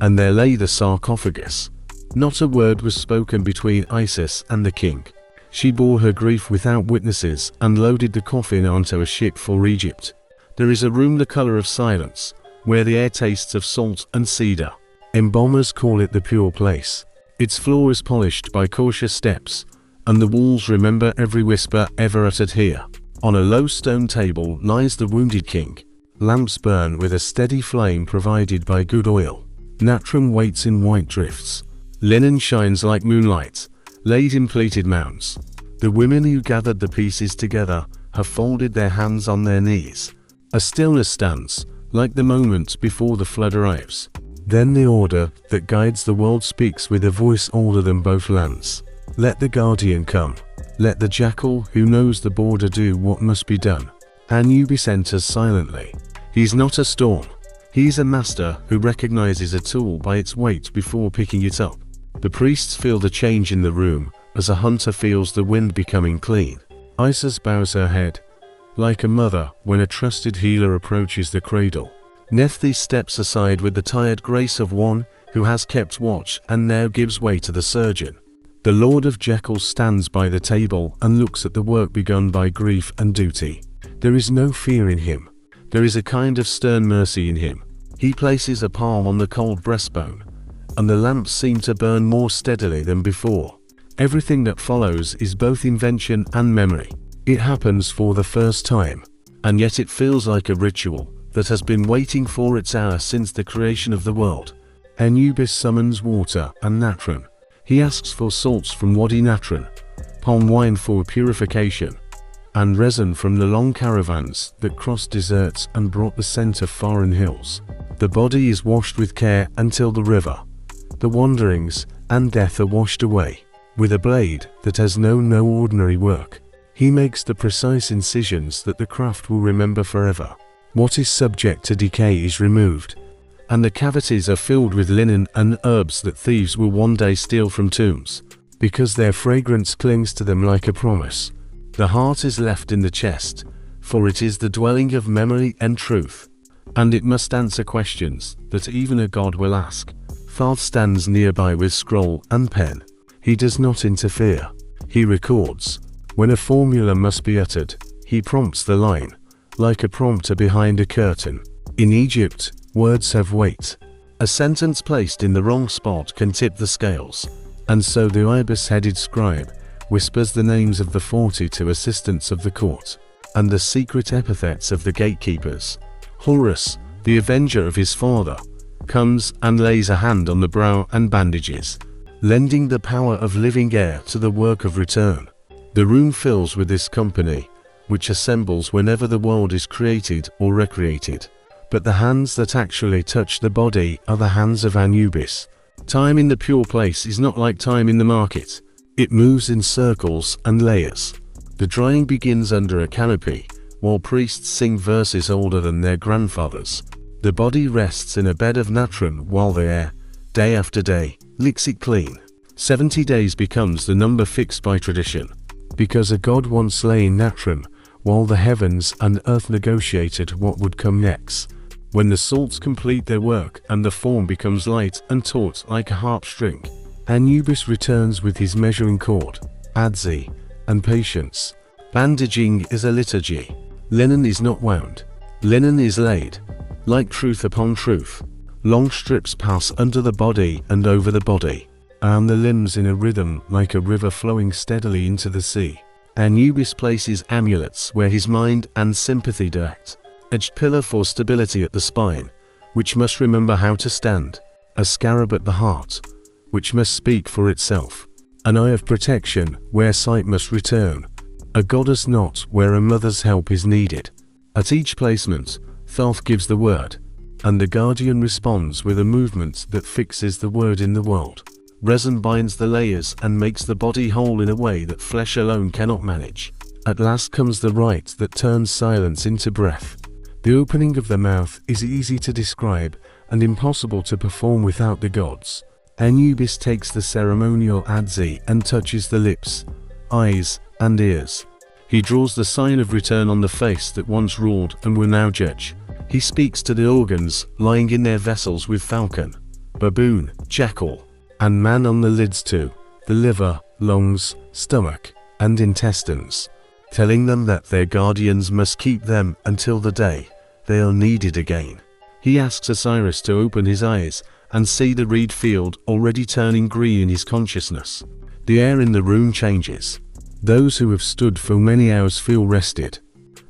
and there lay the sarcophagus. Not a word was spoken between Isis and the king. She bore her grief without witnesses and loaded the coffin onto a ship for Egypt. There is a room the color of silence, where the air tastes of salt and cedar. Embalmers call it the pure place. Its floor is polished by cautious steps, and the walls remember every whisper ever uttered here. On a low stone table lies the wounded king. Lamps burn with a steady flame provided by good oil. Natrum waits in white drifts. Linen shines like moonlight, laid in pleated mounds. The women who gathered the pieces together have folded their hands on their knees. A stillness stands, like the moment before the flood arrives. Then the order that guides the world speaks with a voice older than both lands. Let the guardian come. Let the jackal who knows the border do what must be done. Anubis enters silently. He's not a storm. He's a master who recognizes a tool by its weight before picking it up. The priests feel the change in the room, as a hunter feels the wind becoming clean. Isis bows her head, like a mother when a trusted healer approaches the cradle. Nephthys steps aside with the tired grace of one who has kept watch and now gives way to the surgeon. The Lord of Jackals stands by the table and looks at the work begun by grief and duty. There is no fear in him. There is a kind of stern mercy in him. He places a palm on the cold breastbone, and the lamps seem to burn more steadily than before. Everything that follows is both invention and memory. It happens for the first time, and yet it feels like a ritual that has been waiting for its hour since the creation of the world. Anubis summons water and natron. He asks for salts from Wadi Natron, palm wine for purification, and resin from the long caravans that crossed deserts and brought the scent of foreign hills. The body is washed with care until the river, the wanderings, and death are washed away. With a blade that has known no ordinary work, he makes the precise incisions that the craft will remember forever. What is subject to decay is removed, and the cavities are filled with linen and herbs that thieves will one day steal from tombs, because their fragrance clings to them like a promise. The heart is left in the chest, for it is the dwelling of memory and truth, and it must answer questions that even a god will ask. Thoth stands nearby with scroll and pen. He does not interfere. He records. When a formula must be uttered, he prompts the line, like a prompter behind a curtain. In Egypt, words have weight. A sentence placed in the wrong spot can tip the scales, and so the ibis-headed scribe whispers the names of the 42 assistants of the court, and the secret epithets of the gatekeepers. Horus, the avenger of his father, comes and lays a hand on the brow and bandages, lending the power of living air to the work of return. The room fills with this company, which assembles whenever the world is created or recreated. But the hands that actually touch the body are the hands of Anubis. Time in the pure place is not like time in the market. It moves in circles and layers. The drying begins under a canopy, while priests sing verses older than their grandfathers. The body rests in a bed of natron while the air, day after day, licks it clean. 70 days becomes the number fixed by tradition, because a god once lay in natron, while the heavens and earth negotiated what would come next. When the salts complete their work and the form becomes light and taut like a harp string, Anubis returns with his measuring cord, adze, and patience. Bandaging is a liturgy. Linen is not wound. Linen is laid, like truth upon truth. Long strips pass under the body and over the body, and the limbs in a rhythm like a river flowing steadily into the sea. Anubis places amulets where his mind and sympathy act. Edged pillar for stability at the spine, which must remember how to stand. A scarab at the heart, which must speak for itself. An eye of protection where sight must return. A goddess knot where a mother's help is needed. At each placement, Thoth gives the word, and the guardian responds with a movement that fixes the word in the world. Resin binds the layers and makes the body whole in a way that flesh alone cannot manage. At last comes the rite that turns silence into breath. The opening of the mouth is easy to describe and impossible to perform without the gods. Anubis takes the ceremonial adze and touches the lips, eyes, and ears. He draws the sign of return on the face that once ruled and will now judge. He speaks to the organs lying in their vessels with falcon, baboon, jackal, and man on the lids too, the liver, lungs, stomach, and intestines, telling them that their guardians must keep them until the day they are needed again. He asks Osiris to open his eyes and see the reed field already turning green in his consciousness. The air in the room changes. Those who have stood for many hours feel rested.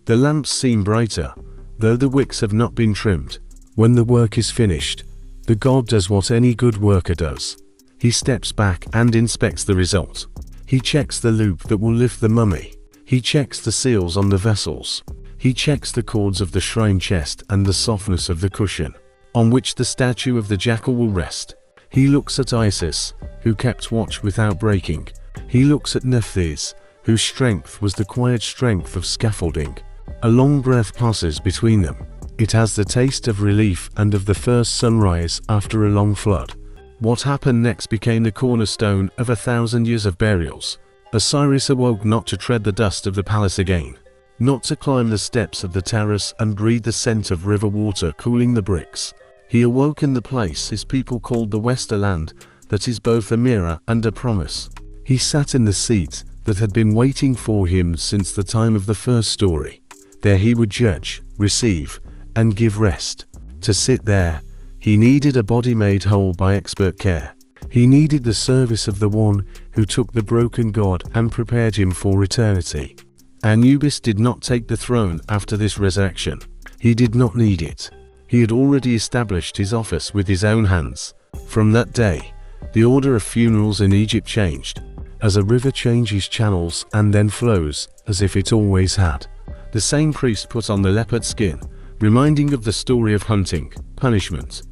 The lamps seem brighter, though the wicks have not been trimmed. When the work is finished, the god does what any good worker does. He steps back and inspects the result. He checks the loop that will lift the mummy. He checks the seals on the vessels. He checks the cords of the shrine chest and the softness of the cushion, on which the statue of the jackal will rest. He looks at Isis, who kept watch without breaking. He looks at Nephthys, whose strength was the quiet strength of scaffolding. A long breath passes between them. It has the taste of relief and of the first sunrise after a long flood. What happened next became the cornerstone of 1,000 years of burials. Osiris awoke not to tread the dust of the palace again, not to climb the steps of the terrace and breathe the scent of river water cooling the bricks. He awoke in the place his people called the Westerland, that is both a mirror and a promise. He sat in the seat that had been waiting for him since the time of the first story. There he would judge, receive, and give rest. To sit there, he needed a body made whole by expert care. He needed the service of the one who took the broken god and prepared him for eternity. Anubis did not take the throne after this resurrection. He did not need it. He had already established his office with his own hands. From that day, the order of funerals in Egypt changed, as a river changes channels and then flows, as if it always had. The same priest put on the leopard skin, reminding of the story of hunting, punishment,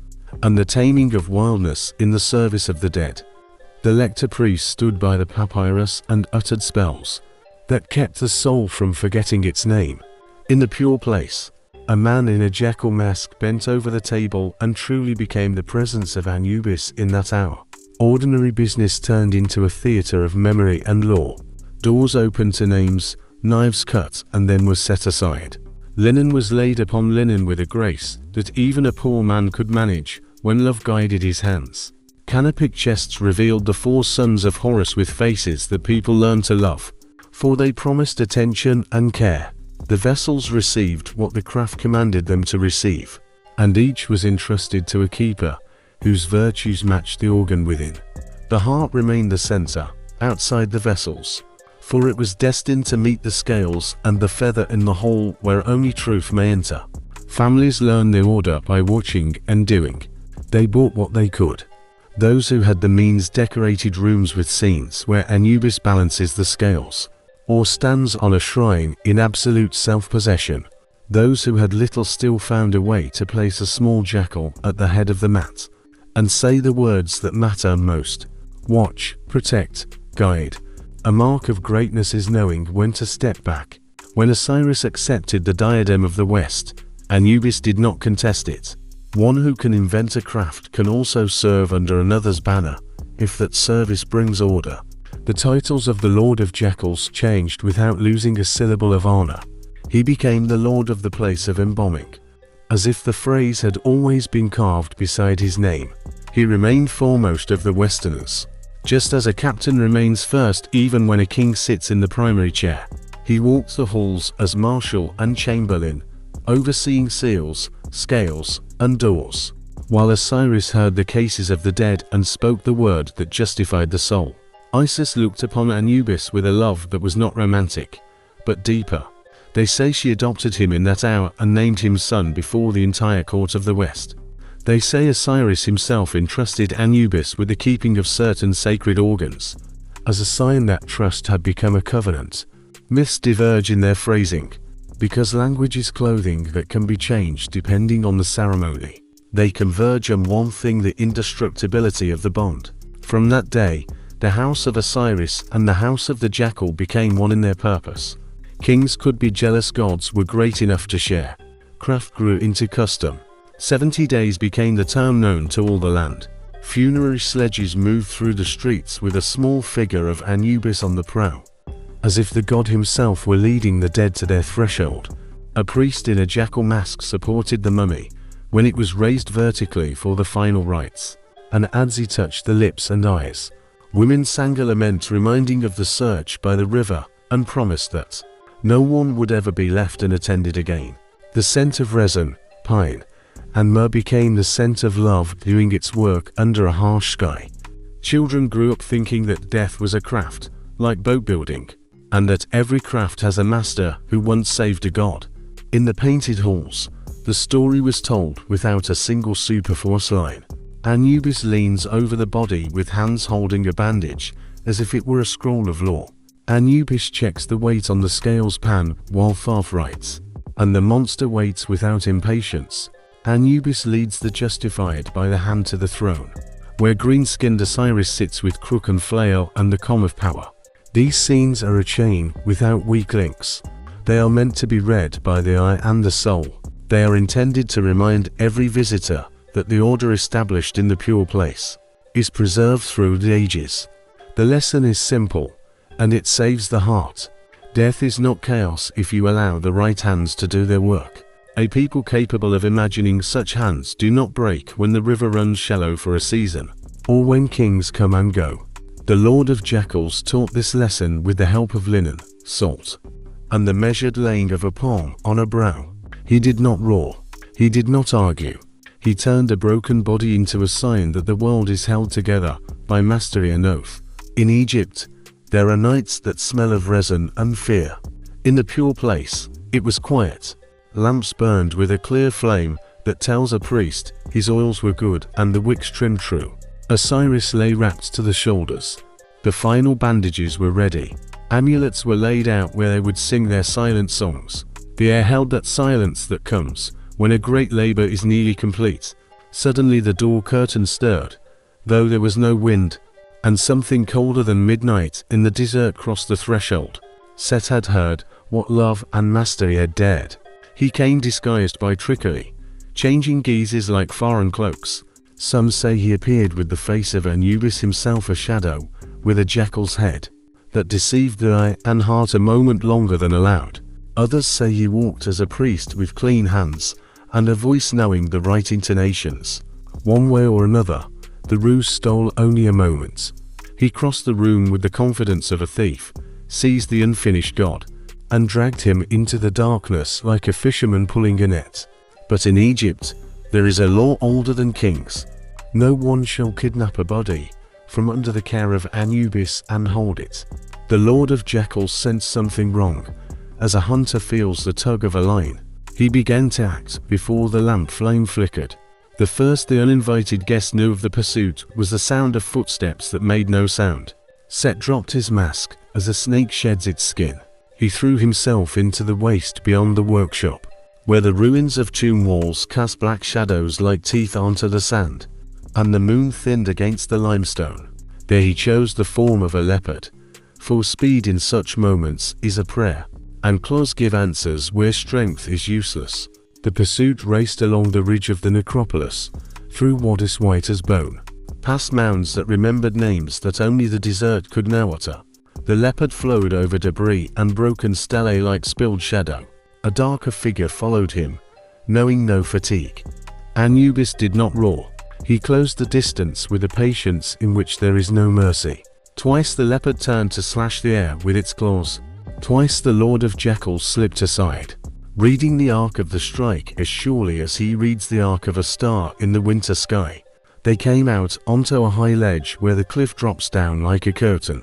and the taming of wildness in the service of the dead. The lector priest stood by the papyrus and uttered spells that kept the soul from forgetting its name. In the pure place, a man in a jackal mask bent over the table and truly became the presence of Anubis in that hour. Ordinary business turned into a theater of memory and law. Doors opened to names, knives cut and then was set aside. Linen was laid upon linen with a grace that even a poor man could manage when love guided his hands. Canopic chests revealed the 4 sons of Horus with faces that people learned to love, for they promised attention and care. The vessels received what the craft commanded them to receive, and each was entrusted to a keeper whose virtues matched the organ within. The heart remained the center, outside the vessels, for it was destined to meet the scales and the feather in the hole where only truth may enter. Families learned their order by watching and doing. They bought what they could. Those who had the means decorated rooms with scenes where Anubis balances the scales, or stands on a shrine in absolute self-possession. Those who had little still found a way to place a small jackal at the head of the mat, and say the words that matter most. Watch, protect, guide. A mark of greatness is knowing when to step back, When Osiris accepted the diadem of the West, Anubis did not contest it. One who can invent a craft can also serve under another's banner, if that service brings order. The titles of the Lord of Jackals changed without losing a syllable of honor. He became the Lord of the place of embalming, as if the phrase had always been carved beside his name. He remained foremost of the Westerners. Just as a captain remains first even when a king sits in the primary chair, he walked the halls as marshal and chamberlain, overseeing seals, scales, and doors, while Osiris heard the cases of the dead and spoke the word that justified the soul. Isis looked upon Anubis with a love that was not romantic, but deeper. They say she adopted him in that hour and named him son before the entire court of the West. They say Osiris himself entrusted Anubis with the keeping of certain sacred organs, as a sign that trust had become a covenant. Myths diverge in their phrasing, because language is clothing that can be changed depending on the ceremony. They converge on one thing: the indestructibility of the bond. From that day, the house of Osiris and the house of the jackal became one in their purpose. Kings could be jealous, gods were great enough to share. Craft grew into custom. 70 days became the term known to all the land. Funerary sledges moved through the streets with a small figure of Anubis on the prow, as if the god himself were leading the dead to their threshold. A priest in a jackal mask supported the mummy when it was raised vertically for the final rites. An adze touched the lips and eyes. Women sang a lament reminding of the search by the river and promised that no one would ever be left unattended again. The scent of resin, pine, and myrrh became the scent of love doing its work under a harsh sky. Children grew up thinking that death was a craft, like boat building, and that every craft has a master who once saved a god. In the painted halls, the story was told without a single superfluous line. Anubis leans over the body with hands holding a bandage, as if it were a scroll of law. Anubis checks the weight on the scales pan while Thoth writes, and the monster waits without impatience. Anubis leads the justified by the hand to the throne, where green-skinned Osiris sits with crook and flail and the comb of power. These scenes are a chain without weak links. They are meant to be read by the eye and the soul. They are intended to remind every visitor that the order established in the pure place is preserved through the ages. The lesson is simple, and it saves the heart. Death is not chaos if you allow the right hands to do their work. A people capable of imagining such hands do not break when the river runs shallow for a season, or when kings come and go. The Lord of Jackals taught this lesson with the help of linen, salt, and the measured laying of a palm on a brow. He did not roar. He did not argue. He turned a broken body into a sign that the world is held together by mastery and oath. In Egypt, there are nights that smell of resin and fear. In the pure place, it was quiet. Lamps burned with a clear flame that tells a priest his oils were good and the wicks trimmed true. Osiris lay wrapped to the shoulders. The final bandages were ready. Amulets were laid out where they would sing their silent songs. The air held that silence that comes when a great labor is nearly complete. Suddenly the door curtain stirred, though there was no wind, and something colder than midnight in the desert crossed the threshold. Set had heard what love and mastery had dared. He came disguised by trickery, changing guises like foreign cloaks. Some say he appeared with the face of Anubis himself, a shadow with a jackal's head that deceived the eye and heart a moment longer than allowed. Others say he walked as a priest with clean hands and a voice knowing the right intonations. One way or another, the ruse stole only a moment. He crossed the room with the confidence of a thief, seized the unfinished god, and dragged him into the darkness like a fisherman pulling a net. But in Egypt, there is a law older than kings. No one shall kidnap a body from under the care of Anubis and hold it. The Lord of Jackals sensed something wrong, as a hunter feels the tug of a line. He began to act before the lamp flame flickered. The first the uninvited guest knew of the pursuit was the sound of footsteps that made no sound. Set dropped his mask as a snake sheds its skin. He threw himself into the waste beyond the workshop, where the ruins of tomb walls cast black shadows like teeth onto the sand, and the moon thinned against the limestone. There he chose the form of a leopard, for speed in such moments is a prayer. and claws give answers where strength is useless. The pursuit raced along the ridge of the Necropolis, through waters white as bone, past mounds that remembered names that only the desert could now utter. The leopard flowed over debris and broken stelae like spilled shadow. A darker figure followed him, knowing no fatigue. Anubis did not roar. He closed the distance with a patience in which there is no mercy. Twice the leopard turned to slash the air with its claws. Twice the lord of jackals slipped aside, reading the arc of the strike as surely as he reads the arc of a star in the winter sky. They came out onto a high ledge where the cliff drops down like a curtain.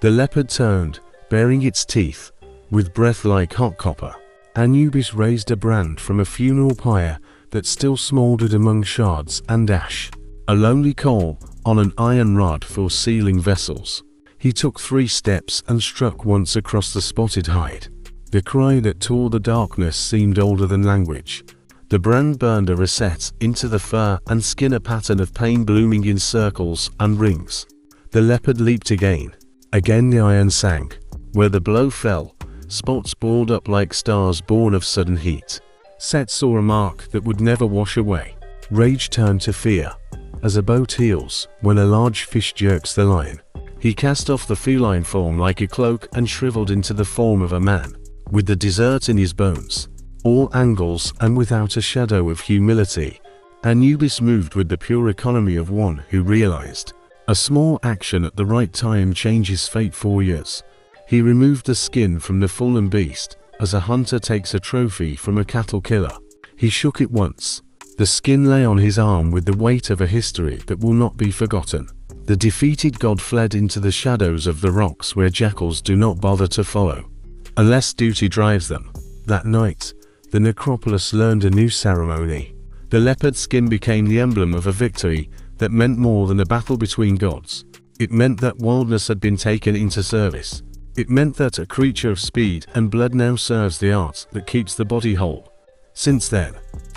The leopard turned, baring its teeth, with breath like hot copper. Anubis raised a brand from a funeral pyre that still smoldered among shards and ash. A lonely coal on an iron rod for sealing vessels. He took 3 steps and struck once across the spotted hide. The cry that tore the darkness seemed older than language. The brand burned a reset into the fur and skin, a pattern of pain blooming in circles and rings. The leopard leaped again. Again the iron sank. Where the blow fell, spots balled up like stars born of sudden heat. Set saw a mark that would never wash away. Rage turned to fear, as a boat heels when a large fish jerks the line. He cast off the feline form like a cloak and shriveled into the form of a man, with the desert in his bones. All angles and without a shadow of humility, Anubis moved with the pure economy of one who realized a small action at the right time changes fate for years. He removed the skin from the fallen beast, as a hunter takes a trophy from a cattle killer. He shook it once. The skin lay on his arm with the weight of a history that will not be forgotten. The defeated god fled into the shadows of the rocks where jackals do not bother to follow, unless duty drives them. That night, the Necropolis learned a new ceremony. The leopard skin became the emblem of a victory that meant more than a battle between gods. It meant that wildness had been taken into service. It meant that a creature of speed and blood now serves the art that keeps the body whole. Since then,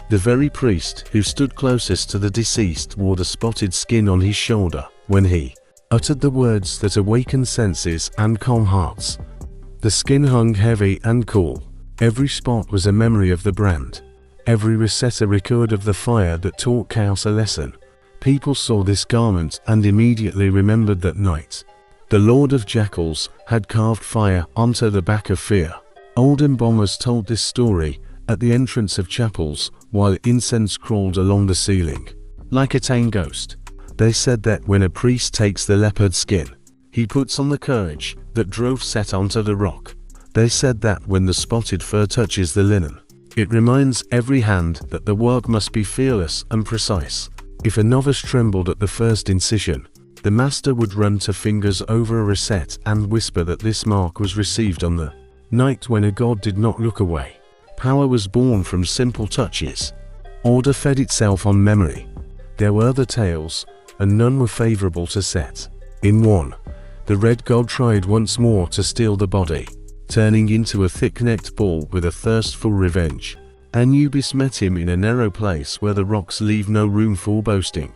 the very priest who stood closest to the deceased wore the spotted skin on his shoulder when he uttered the words that awakened senses and calm hearts. The skin hung heavy and cool. Every spot was a memory of the brand. Every recess a record of the fire that taught chaos a lesson. People saw this garment and immediately remembered that night. The Lord of Jackals had carved fire onto the back of fear. Old embalmers told this story at the entrance of chapels while incense crawled along the ceiling. Like a tame ghost, they said that when a priest takes the leopard skin, he puts on the courage that drove Set onto the rock. They said that when the spotted fur touches the linen, it reminds every hand that the work must be fearless and precise. If a novice trembled at the first incision, the master would run to fingers over a reset and whisper that this mark was received on the night when a god did not look away. Power was born from simple touches. Order fed itself on memory. There were other tales, and none were favorable to Set. In one, the red god tried once more to steal the body, turning into a thick-necked bull with a thirst for revenge. Anubis met him in a narrow place where the rocks leave no room for boasting,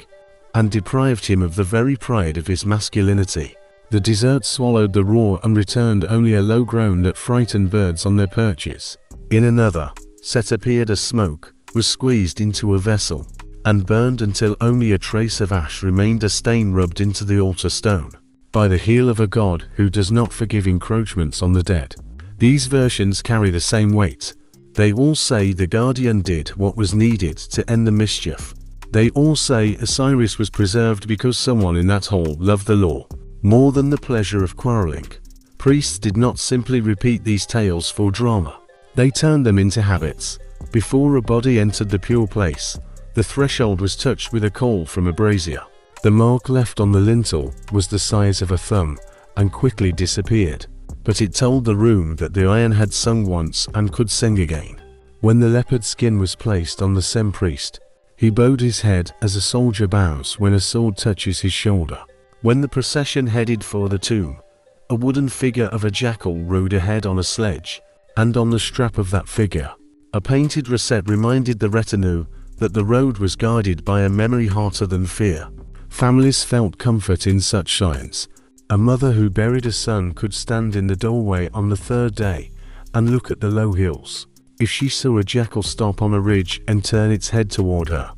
and deprived him of the very pride of his masculinity. The desert swallowed the roar and returned only a low groan that frightened birds on their perches. In another, Set appeared as smoke, was squeezed into a vessel, and burned until only a trace of ash remained, a stain rubbed into the altar stone. By the heel of a god who does not forgive encroachments on the dead. These versions carry the same weight. They all say the guardian did what was needed to end the mischief. They all say Osiris was preserved because someone in that hall loved the law more than the pleasure of quarreling. Priests did not simply repeat these tales for drama. They turned them into habits. Before a body entered the pure place, the threshold was touched with a coal from a brazier. The mark left on the lintel was the size of a thumb and quickly disappeared, but it told the room that the iron had sung once and could sing again. When the leopard skin was placed on the Sem priest, he bowed his head as a soldier bows when a sword touches his shoulder. When the procession headed for the tomb, a wooden figure of a jackal rode ahead on a sledge, and on the strap of that figure, a painted reset reminded the retinue that the road was guarded by a memory hotter than fear. Families felt comfort in such signs. A mother who buried a son could stand in the doorway on the third day and look at the low hills. If she saw a jackal stop on a ridge and turn its head toward her,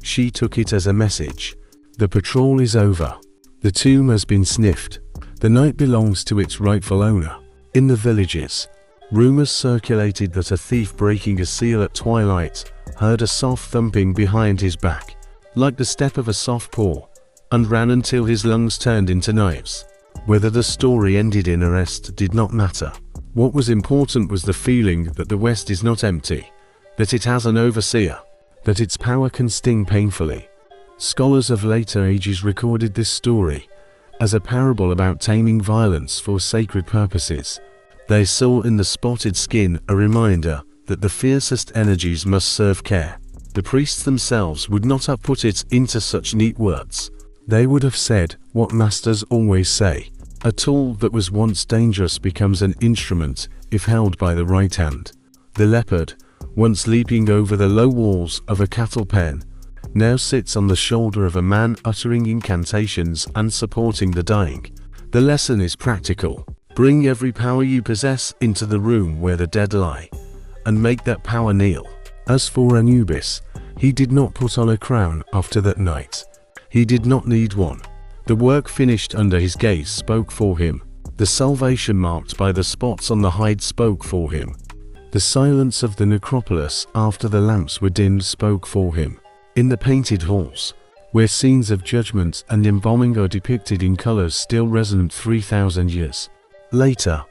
she took it as a message. The patrol is over. The tomb has been sniffed. The night belongs to its rightful owner. In the villages, rumors circulated that a thief breaking a seal at twilight heard a soft thumping behind his back, like the step of a soft paw, and ran until his lungs turned into knives. Whether the story ended in arrest did not matter. What was important was the feeling that the West is not empty, that it has an overseer, that its power can sting painfully. Scholars of later ages recorded this story as a parable about taming violence for sacred purposes. They saw in the spotted skin a reminder that the fiercest energies must serve care. The priests themselves would not have put it into such neat words. They would have said what masters always say: a tool that was once dangerous becomes an instrument if held by the right hand. The leopard, once leaping over the low walls of a cattle pen, now sits on the shoulder of a man uttering incantations and supporting the dying. The lesson is practical. Bring every power you possess into the room where the dead lie, and make that power kneel. As for Anubis, he did not put on a crown after that night. He did not need one. The work finished under his gaze spoke for him. The salvation marked by the spots on the hide spoke for him. The silence of the necropolis after the lamps were dimmed spoke for him. In the painted halls, where scenes of judgment and embalming are depicted in colors still resonant 3,000 years later,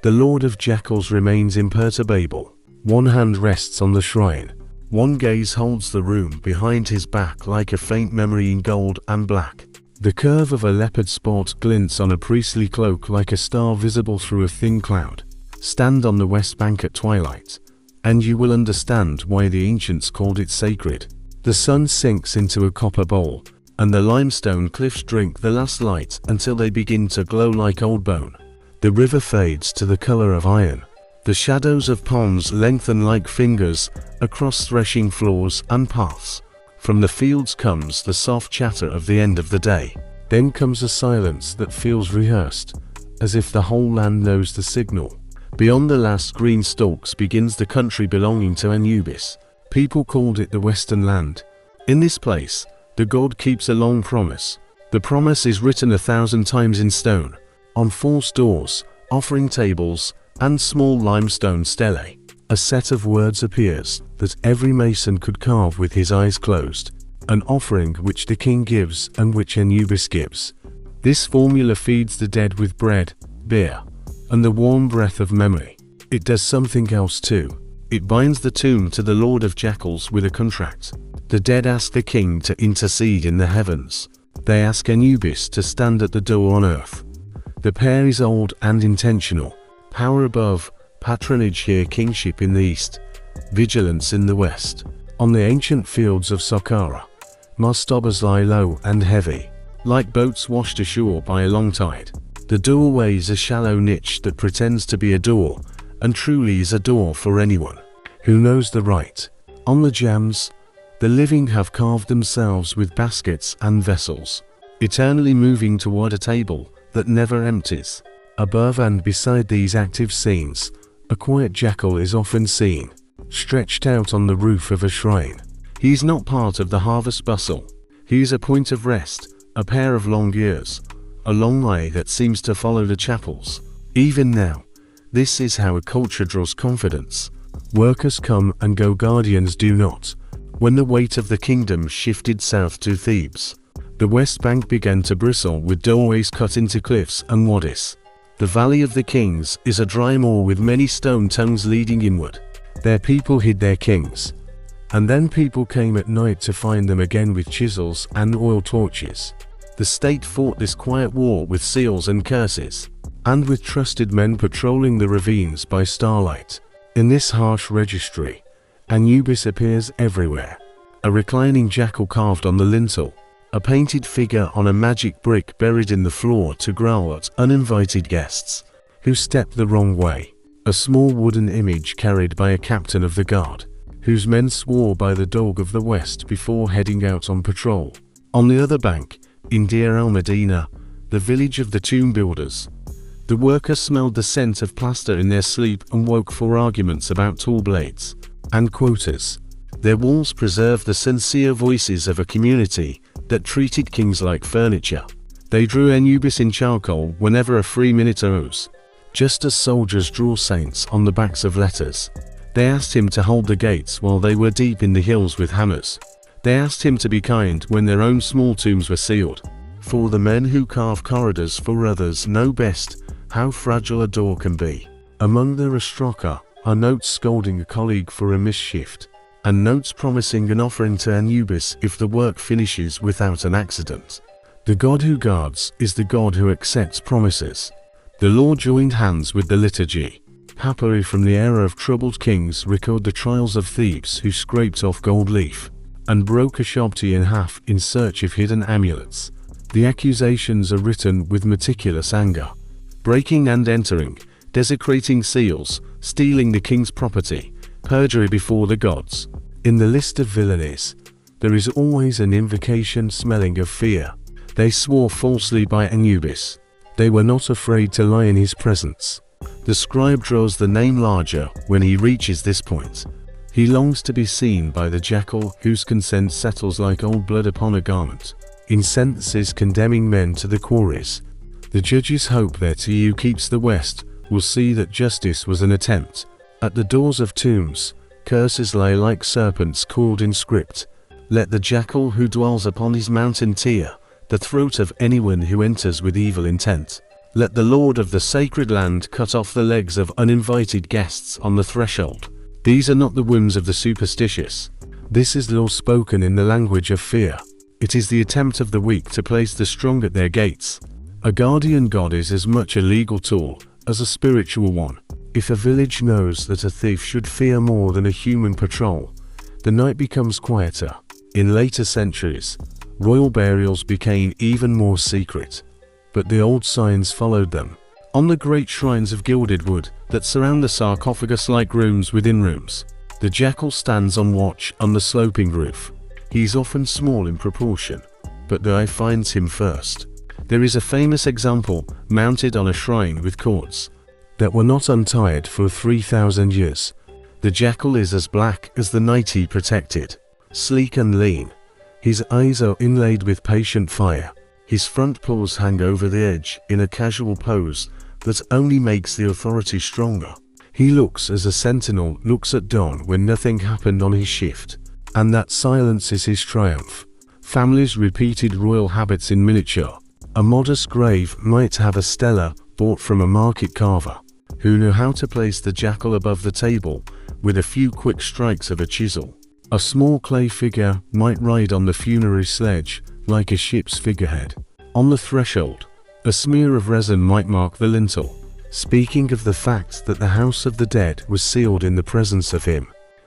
the Lord of Jackals remains imperturbable. One hand rests on the shrine. One gaze holds the room behind his back like a faint memory in gold and black. The curve of a leopard spot glints on a priestly cloak like a star visible through a thin cloud. Stand on the west bank at twilight, and you will understand why the ancients called it sacred. The sun sinks into a copper bowl, and the limestone cliffs drink the last light until they begin to glow like old bone. The river fades to the color of iron. The shadows of palms lengthen like fingers across threshing floors and paths. From the fields comes the soft chatter of the end of the day. Then comes a silence that feels rehearsed, as if the whole land knows the signal. Beyond the last green stalks begins the country belonging to Anubis. People called it the Western Land. In this place, the god keeps a long promise. The promise is written 1,000 times in stone, on false doors, offering tables, and small limestone stelae. A set of words appears that every mason could carve with his eyes closed, an offering which the king gives and which Anubis gives. This formula feeds the dead with bread, beer, and the warm breath of memory. It does something else too. It binds the tomb to the Lord of Jackals with a contract. The dead ask the king to intercede in the heavens. They ask Anubis to stand at the door on earth. The pair is old and intentional. Power above, patronage here, kingship in the east, vigilance in the west. On the ancient fields of Saqqara, mastabas lie low and heavy, like boats washed ashore by a long tide. The doorway is a shallow niche that pretends to be a door, and truly is a door for anyone who knows the right. On the jams, the living have carved themselves with baskets and vessels, eternally moving toward a table that never empties. Above and beside these active scenes, a quiet jackal is often seen, stretched out on the roof of a shrine. He is not part of the harvest bustle. He is a point of rest, a pair of long ears, a long eye that seems to follow the chapels. Even now, this is how a culture draws confidence. Workers come and go, guardians do not. When the weight of the kingdom shifted south to Thebes, the west bank began to bristle with doorways cut into cliffs and wadis. The Valley of the Kings is a dry moor with many stone tongues leading inward. There people hid their kings, and then people came at night to find them again with chisels and oil torches. The state fought this quiet war with seals and curses, and with trusted men patrolling the ravines by starlight. In this harsh registry, Anubis appears everywhere. A reclining jackal carved on the lintel, a painted figure on a magic brick buried in the floor to growl at uninvited guests who step the wrong way, a small wooden image carried by a captain of the guard, whose men swore by the dog of the west before heading out on patrol. On the other bank, in Deir el-Medina, the village of the tomb builders, The workers smelled the scent of plaster in their sleep and woke for arguments about tool blades and quotas. Their walls preserved the sincere voices of a community that treated kings like furniture. They drew Anubis in charcoal whenever a free minute arose, just as soldiers draw saints on the backs of letters. They asked him to hold the gates while they were deep in the hills with hammers. They asked him to be kind when their own small tombs were sealed. For the men who carve corridors for others know best how fragile a door can be. Among the Rastroka are notes scolding a colleague for a misshift, and notes promising an offering to Anubis if the work finishes without an accident. The god who guards is the god who accepts promises. The law joined hands with the liturgy. Papyri from the era of troubled kings record the trials of thieves who scraped off gold leaf and broke a shabti in half in search of hidden amulets. The accusations are written with meticulous anger. Breaking and entering, desecrating seals, stealing the king's property, perjury before the gods. In the list of villainies, there is always an invocation smelling of fear. They swore falsely by Anubis. They were not afraid to lie in his presence. The scribe draws the name larger when he reaches this point. He longs to be seen by the jackal whose consent settles like old blood upon a garment. In sentences condemning men to the quarries, the judges hope that he who keeps the West will see that justice was an attempt. At the doors of tombs, curses lay like serpents coiled in script. Let the jackal who dwells upon his mountain tear the throat of anyone who enters with evil intent. Let the lord of the sacred land cut off the legs of uninvited guests on the threshold. These are not the whims of the superstitious. This is law spoken in the language of fear. It is the attempt of the weak to place the strong at their gates. A guardian god is as much a legal tool as a spiritual one. If a village knows that a thief should fear more than a human patrol, the night becomes quieter. In later centuries, royal burials became even more secret, but the old signs followed them. On the great shrines of gilded wood that surround the sarcophagus like rooms within rooms, the jackal stands on watch on the sloping roof. He is often small in proportion, but the eye finds him first. There is a famous example mounted on a shrine with cords that were not untied for 3,000 years. The jackal is as black as the night he protected, sleek and lean. His eyes are inlaid with patient fire. His front paws hang over the edge in a casual pose that only makes the authority stronger. He looks as a sentinel looks at dawn when nothing happened on his shift, and that silence is his triumph. Families repeated royal habits in miniature. A modest grave might have a stela bought from a market carver, who knew how to place the jackal above the table with a few quick strikes of a chisel. A small clay figure might ride on the funerary sledge like a ship's figurehead. On the threshold, a smear of resin might mark the lintel, speaking of the fact that the house of the dead was sealed in the presence of him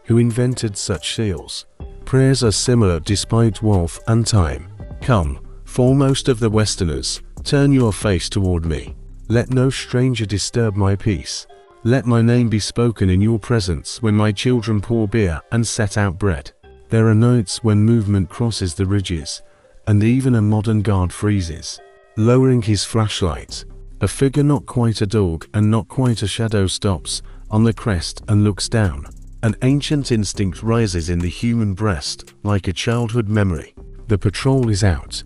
who invented such seals. Prayers are similar despite wealth and time. Come, foremost of the Westerners, turn your face toward me. Let no stranger disturb my peace. Let my name be spoken in your presence when my children pour beer and set out bread. There are nights when movement crosses the ridges, and even a modern guard freezes, lowering his flashlight. A figure not quite a dog and not quite a shadow stops on the crest and looks down. An ancient instinct rises in the human breast like a childhood memory. The patrol is out.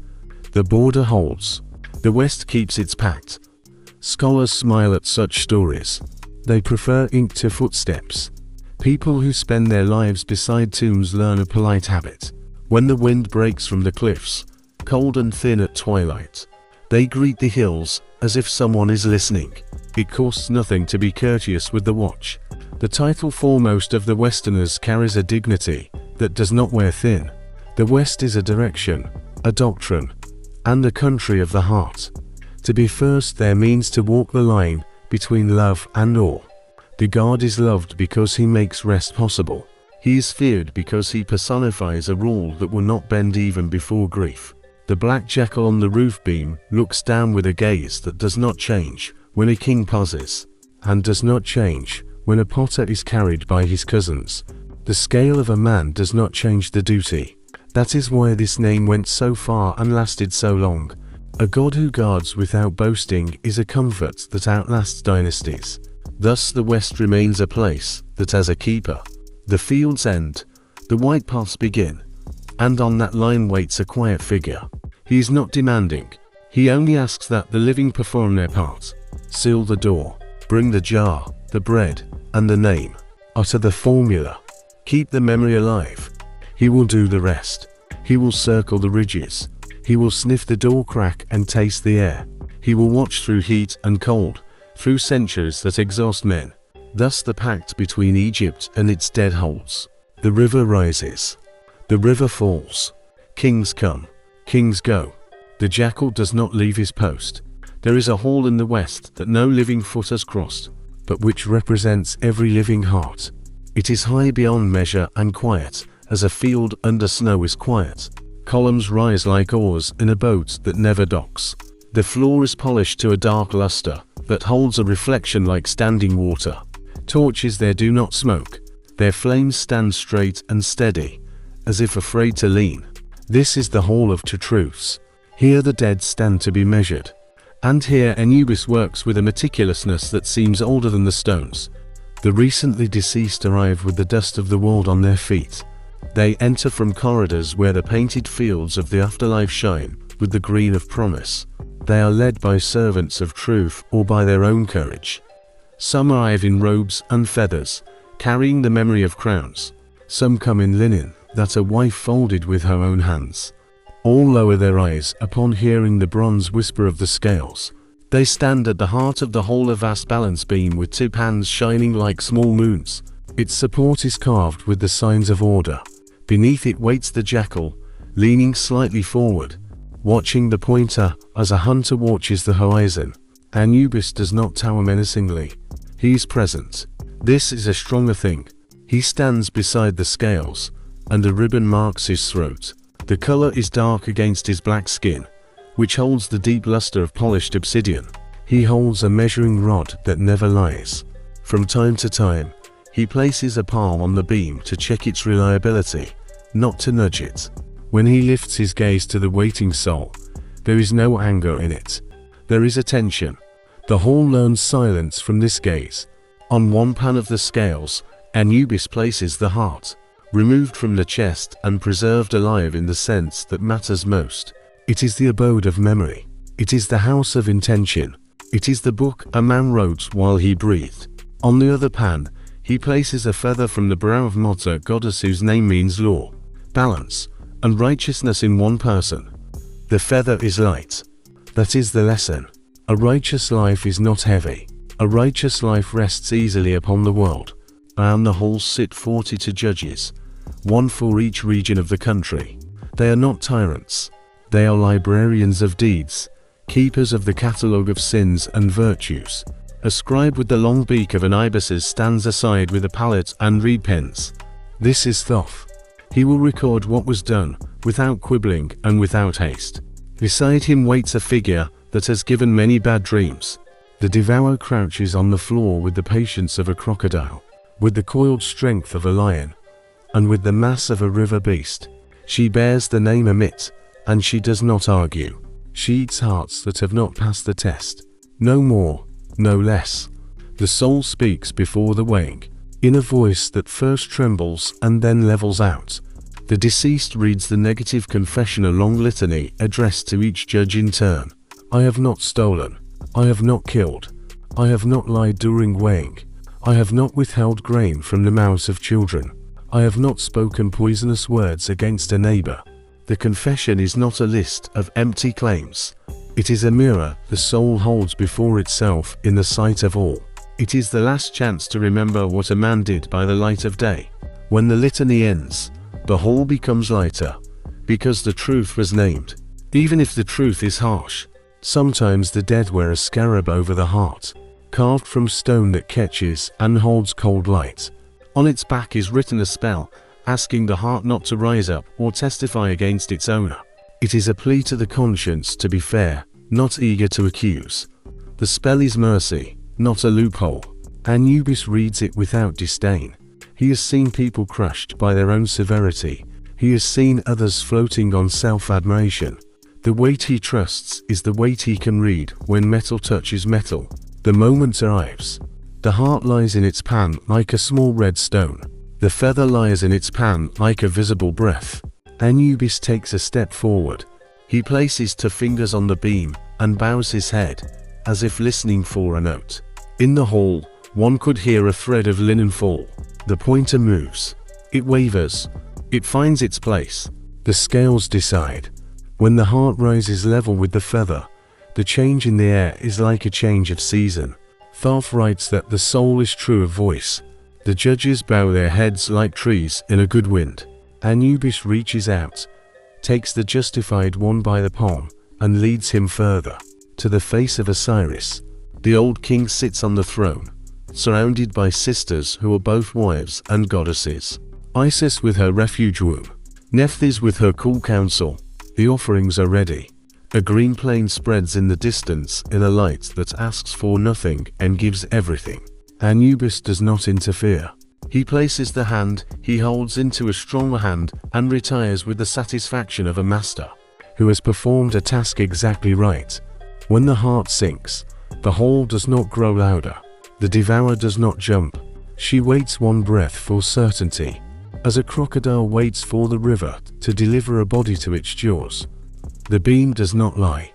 The border holds. The West keeps its pact. Scholars smile at such stories. They prefer ink to footsteps. People who spend their lives beside tombs learn a polite habit. When the wind breaks from the cliffs, cold and thin at twilight, they greet the hills as if someone is listening. It costs nothing to be courteous with the watch. The title foremost of the Westerners carries a dignity that does not wear thin. The West is a direction, a doctrine, and a country of the heart. To be first there means to walk the line between love and awe. The god is loved because he makes rest possible. He is feared because he personifies a rule that will not bend even before grief. The black jackal on the roof beam looks down with a gaze that does not change when a king pauses, and does not change when a potter is carried by his cousins. The scale of a man does not change the duty. That is why this name went so far and lasted so long. A god who guards without boasting is a comfort that outlasts dynasties. Thus the West remains a place that has a keeper. The fields end, the white paths begin, and on that line waits a quiet figure. He is not demanding. He only asks that the living perform their part. Seal the door, bring the jar, the bread, and the name. Utter the formula. Keep the memory alive. He will do the rest. He will circle the ridges. He will sniff the door crack and taste the air. He will watch through heat and cold, through centuries that exhaust men. Thus the pact between Egypt and its dead holds. The river rises. The river falls. Kings come. Kings go. The jackal does not leave his post. There is a hall in the west that no living foot has crossed, but which represents every living heart. It is high beyond measure and quiet, as a field under snow is quiet. Columns rise like oars in a boat that never docks. The floor is polished to a dark luster that holds a reflection like standing water. Torches there do not smoke. Their flames stand straight and steady, as if afraid to lean. This is the hall of two truths. Here the dead stand to be measured. And here Anubis works with a meticulousness that seems older than the stones. The recently deceased arrive with the dust of the world on their feet. They enter from corridors where the painted fields of the afterlife shine with the green of promise. They are led by servants of truth or by their own courage. Some arrive in robes and feathers, carrying the memory of crowns. Some come in linen that a wife folded with her own hands. All lower their eyes upon hearing the bronze whisper of the scales. They stand at the heart of the whole, a vast balance beam with two pans shining like small moons. Its support is carved with the signs of order. Beneath it waits the jackal, leaning slightly forward, watching the pointer as a hunter watches the horizon. Anubis does not tower menacingly. He is present. This is a stronger thing. He stands beside the scales, and a ribbon marks his throat. The color is dark against his black skin, which holds the deep luster of polished obsidian. He holds a measuring rod that never lies. From time to time, he places a palm on the beam to check its reliability, not to nudge it. When he lifts his gaze to the waiting soul, there is no anger in it. There is attention. The hall learns silence from this gaze. On one pan of the scales, Anubis places the heart, removed from the chest and preserved alive in the sense that matters most. It is the abode of memory. It is the house of intention. It is the book a man wrote while he breathed. On the other pan, he places a feather from the brow of Mother, goddess whose name means law, balance, and righteousness in one person. The feather is light. That is the lesson. A righteous life is not heavy. A righteous life rests easily upon the world. Around the halls sit 42 judges, one for each region of the country. They are not tyrants. They are librarians of deeds, keepers of the catalogue of sins and virtues. A scribe with the long beak of an ibis stands aside with a palette and reed pens. This is Thoth. He will record what was done, without quibbling and without haste. Beside him waits a figure that has given many bad dreams. The devourer crouches on the floor with the patience of a crocodile, with the coiled strength of a lion, and with the mass of a river beast. She bears the name Amit, and she does not argue. She eats hearts that have not passed the test. No more, no less. The soul speaks before the weighing, in a voice that first trembles and then levels out. The deceased reads the negative confession, a long litany addressed to each judge in turn. I have not stolen. I have not killed. I have not lied during weighing. I have not withheld grain from the mouths of children. I have not spoken poisonous words against a neighbor. The confession is not a list of empty claims. It is a mirror the soul holds before itself in the sight of all. It is the last chance to remember what a man did by the light of day. When the litany ends, the hall becomes lighter, because the truth was named. Even if the truth is harsh, sometimes the dead wear a scarab over the heart, carved from stone that catches and holds cold light. On its back is written a spell, asking the heart not to rise up or testify against its owner. It is a plea to the conscience to be fair, not eager to accuse. The spell is mercy, not a loophole. Anubis reads it without disdain. He has seen people crushed by their own severity. He has seen others floating on self-admiration. The weight he trusts is the weight he can read when metal touches metal. The moment arrives. The heart lies in its pan like a small red stone. The feather lies in its pan like a visible breath. Anubis takes a step forward. He places 2 fingers on the beam and bows his head, as if listening for a note. In the hall, one could hear a thread of linen fall. The pointer moves. It wavers. It finds its place. The scales decide. When the heart rises level with the feather, the change in the air is like a change of season. Thoth writes that the soul is true of voice. The judges bow their heads like trees in a good wind. Anubis reaches out, takes the justified one by the palm, and leads him further, to the face of Osiris. The old king sits on the throne, surrounded by sisters who are both wives and goddesses. Isis with her refuge womb. Nephthys with her cool counsel. The offerings are ready. A green plain spreads in the distance in a light that asks for nothing and gives everything. Anubis does not interfere. He places the hand he holds into a stronger hand and retires with the satisfaction of a master who has performed a task exactly right. When the heart sinks, the hole does not grow louder. The devourer does not jump. She waits one breath for certainty, as a crocodile waits for the river to deliver a body to its jaws. The beam does not lie.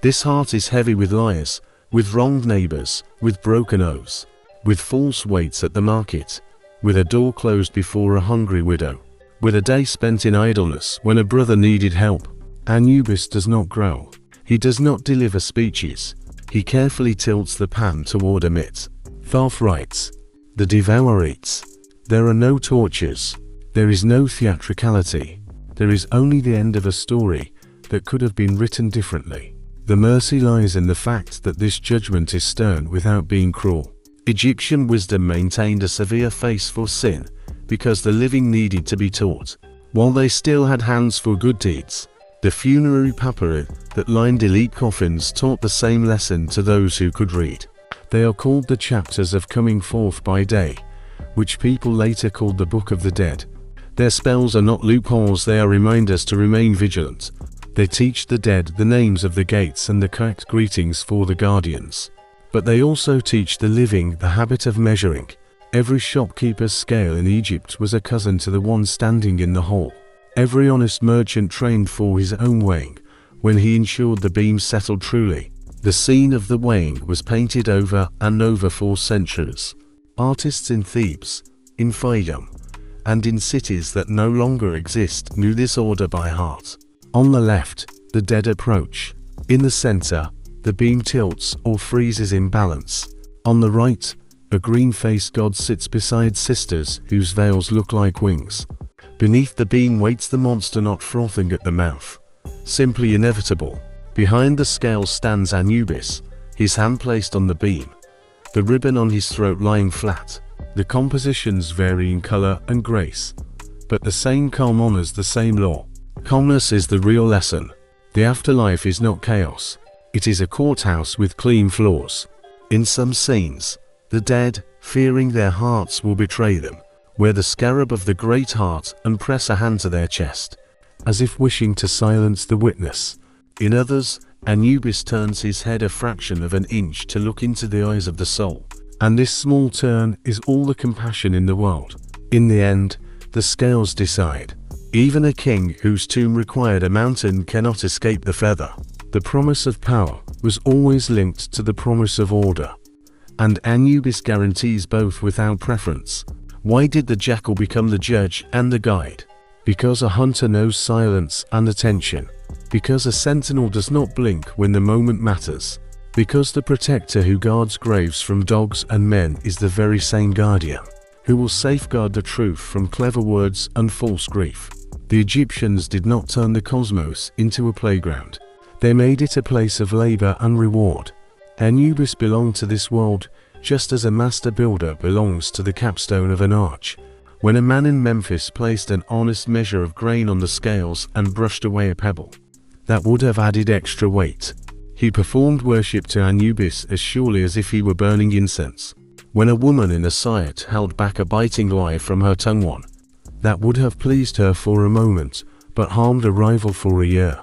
This heart is heavy with liars, with wronged neighbors, with broken oaths, with false waits at the market, with a door closed before a hungry widow, with a day spent in idleness when a brother needed help. Anubis does not growl. He does not deliver speeches. He carefully tilts the pan toward a mitt. Thoth writes, the devourer eats. There are no tortures. There is no theatricality. There is only the end of a story that could have been written differently. The mercy lies in the fact that this judgment is stern without being cruel. Egyptian wisdom maintained a severe face for sin because the living needed to be taught, while they still had hands for good deeds. The funerary papyri that lined elite coffins taught the same lesson to those who could read. They are called the chapters of coming forth by day, which people later called the Book of the Dead. Their spells are not loopholes, they are reminders to remain vigilant. They teach the dead the names of the gates and the correct greetings for the guardians. But they also teach the living the habit of measuring. Every shopkeeper's scale in Egypt was a cousin to the one standing in the hall. Every honest merchant trained for his own weighing when he ensured the beams settled truly. The scene of the weighing was painted over and over for centuries. Artists in Thebes, in Phaidum, and in cities that no longer exist knew this order by heart. On the left, the dead approach. In the center, the beam tilts or freezes in balance. On the right, a green-faced god sits beside sisters whose veils look like wings. Beneath the beam waits the monster, not frothing at the mouth, simply inevitable. Behind the scale stands Anubis, his hand placed on the beam, the ribbon on his throat lying flat. The compositions vary in color and grace, but the same calm honors the same law. Calmness is the real lesson. The afterlife is not chaos. It is a courthouse with clean floors. In some scenes, the dead, fearing their hearts will betray them, wear the scarab of the great heart and press a hand to their chest, as if wishing to silence the witness. In others, Anubis turns his head a fraction of an inch to look into the eyes of the soul, and this small turn is all the compassion in the world. In the end, the scales decide. Even a king whose tomb required a mountain cannot escape the feather. The promise of power was always linked to the promise of order, and Anubis guarantees both without preference. Why did the jackal become the judge and the guide? Because a hunter knows silence and attention. Because a sentinel does not blink when the moment matters. Because the protector who guards graves from dogs and men is the very same guardian who will safeguard the truth from clever words and false grief. The Egyptians did not turn the cosmos into a playground. They made it a place of labor and reward. Anubis belonged to this world just as a master builder belongs to the capstone of an arch. When a man in Memphis placed an honest measure of grain on the scales and brushed away a pebble that would have added extra weight, he performed worship to Anubis as surely as if he were burning incense. When a woman in a Siat held back a biting lie from her tongue, one that would have pleased her for a moment but harmed a rival for a year,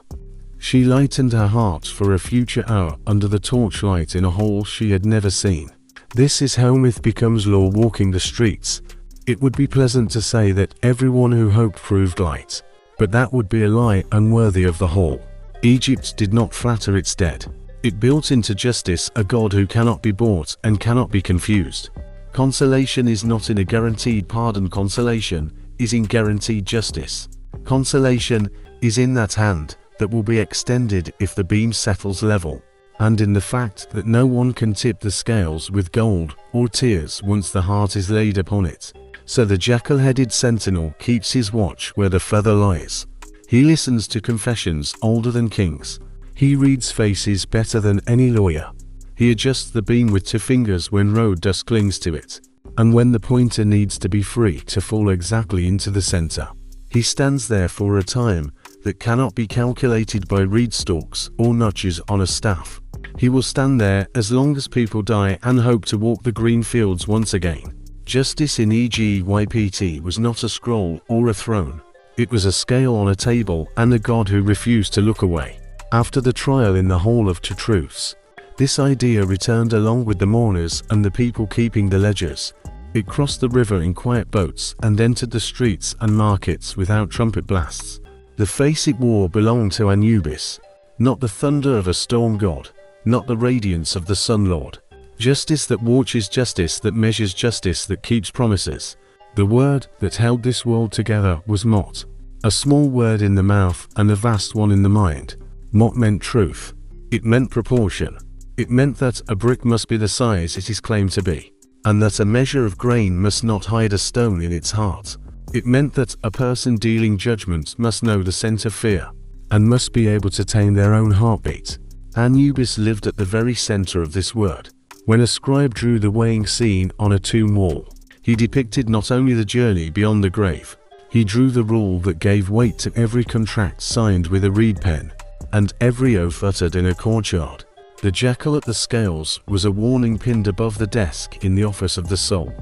She lightened her heart for a future hour under the torchlight in a hall she had never seen. This is how myth becomes law walking the streets. It would be pleasant to say that everyone who hoped proved light, but that would be a lie unworthy of the whole. Egypt did not flatter its dead. It built into justice a God who cannot be bought and cannot be confused. Consolation is not in a guaranteed pardon. Consolation is in guaranteed justice. Consolation is in that hand that will be extended if the beam settles level, and in the fact that no one can tip the scales with gold or tears once the heart is laid upon it. So the jackal-headed sentinel keeps his watch where the feather lies. He listens to confessions older than kings. He reads faces better than any lawyer. He adjusts the beam with 2 fingers when road dust clings to it, and when the pointer needs to be free to fall exactly into the center. He stands there for a time that cannot be calculated by reed stalks or notches on a staff. He will stand there as long as people die and hope to walk the green fields once again. Justice in Egypt was not a scroll or a throne. It was a scale on a table and a God who refused to look away. After the trial in the Hall of Two Truths, this idea returned along with the mourners and the people keeping the ledgers. It crossed the river in quiet boats and entered the streets and markets without trumpet blasts. The face it wore belonged to Anubis, not the thunder of a storm god, not the radiance of the Sun Lord. Justice that watches, justice that measures, justice that keeps promises. The word that held this world together was Mot, a small word in the mouth and a vast one in the mind. Mot meant truth. It meant proportion. It meant that a brick must be the size it is claimed to be, and that a measure of grain must not hide a stone in its heart. It meant that a person dealing judgment must know the scent of fear, and must be able to tame their own heartbeat. Anubis lived at the very center of this word. When a scribe drew the weighing scene on a tomb wall, he depicted not only the journey beyond the grave, he drew the rule that gave weight to every contract signed with a reed pen, and every oath uttered in a courtyard. The jackal at the scales was a warning pinned above the desk in the office of the soul.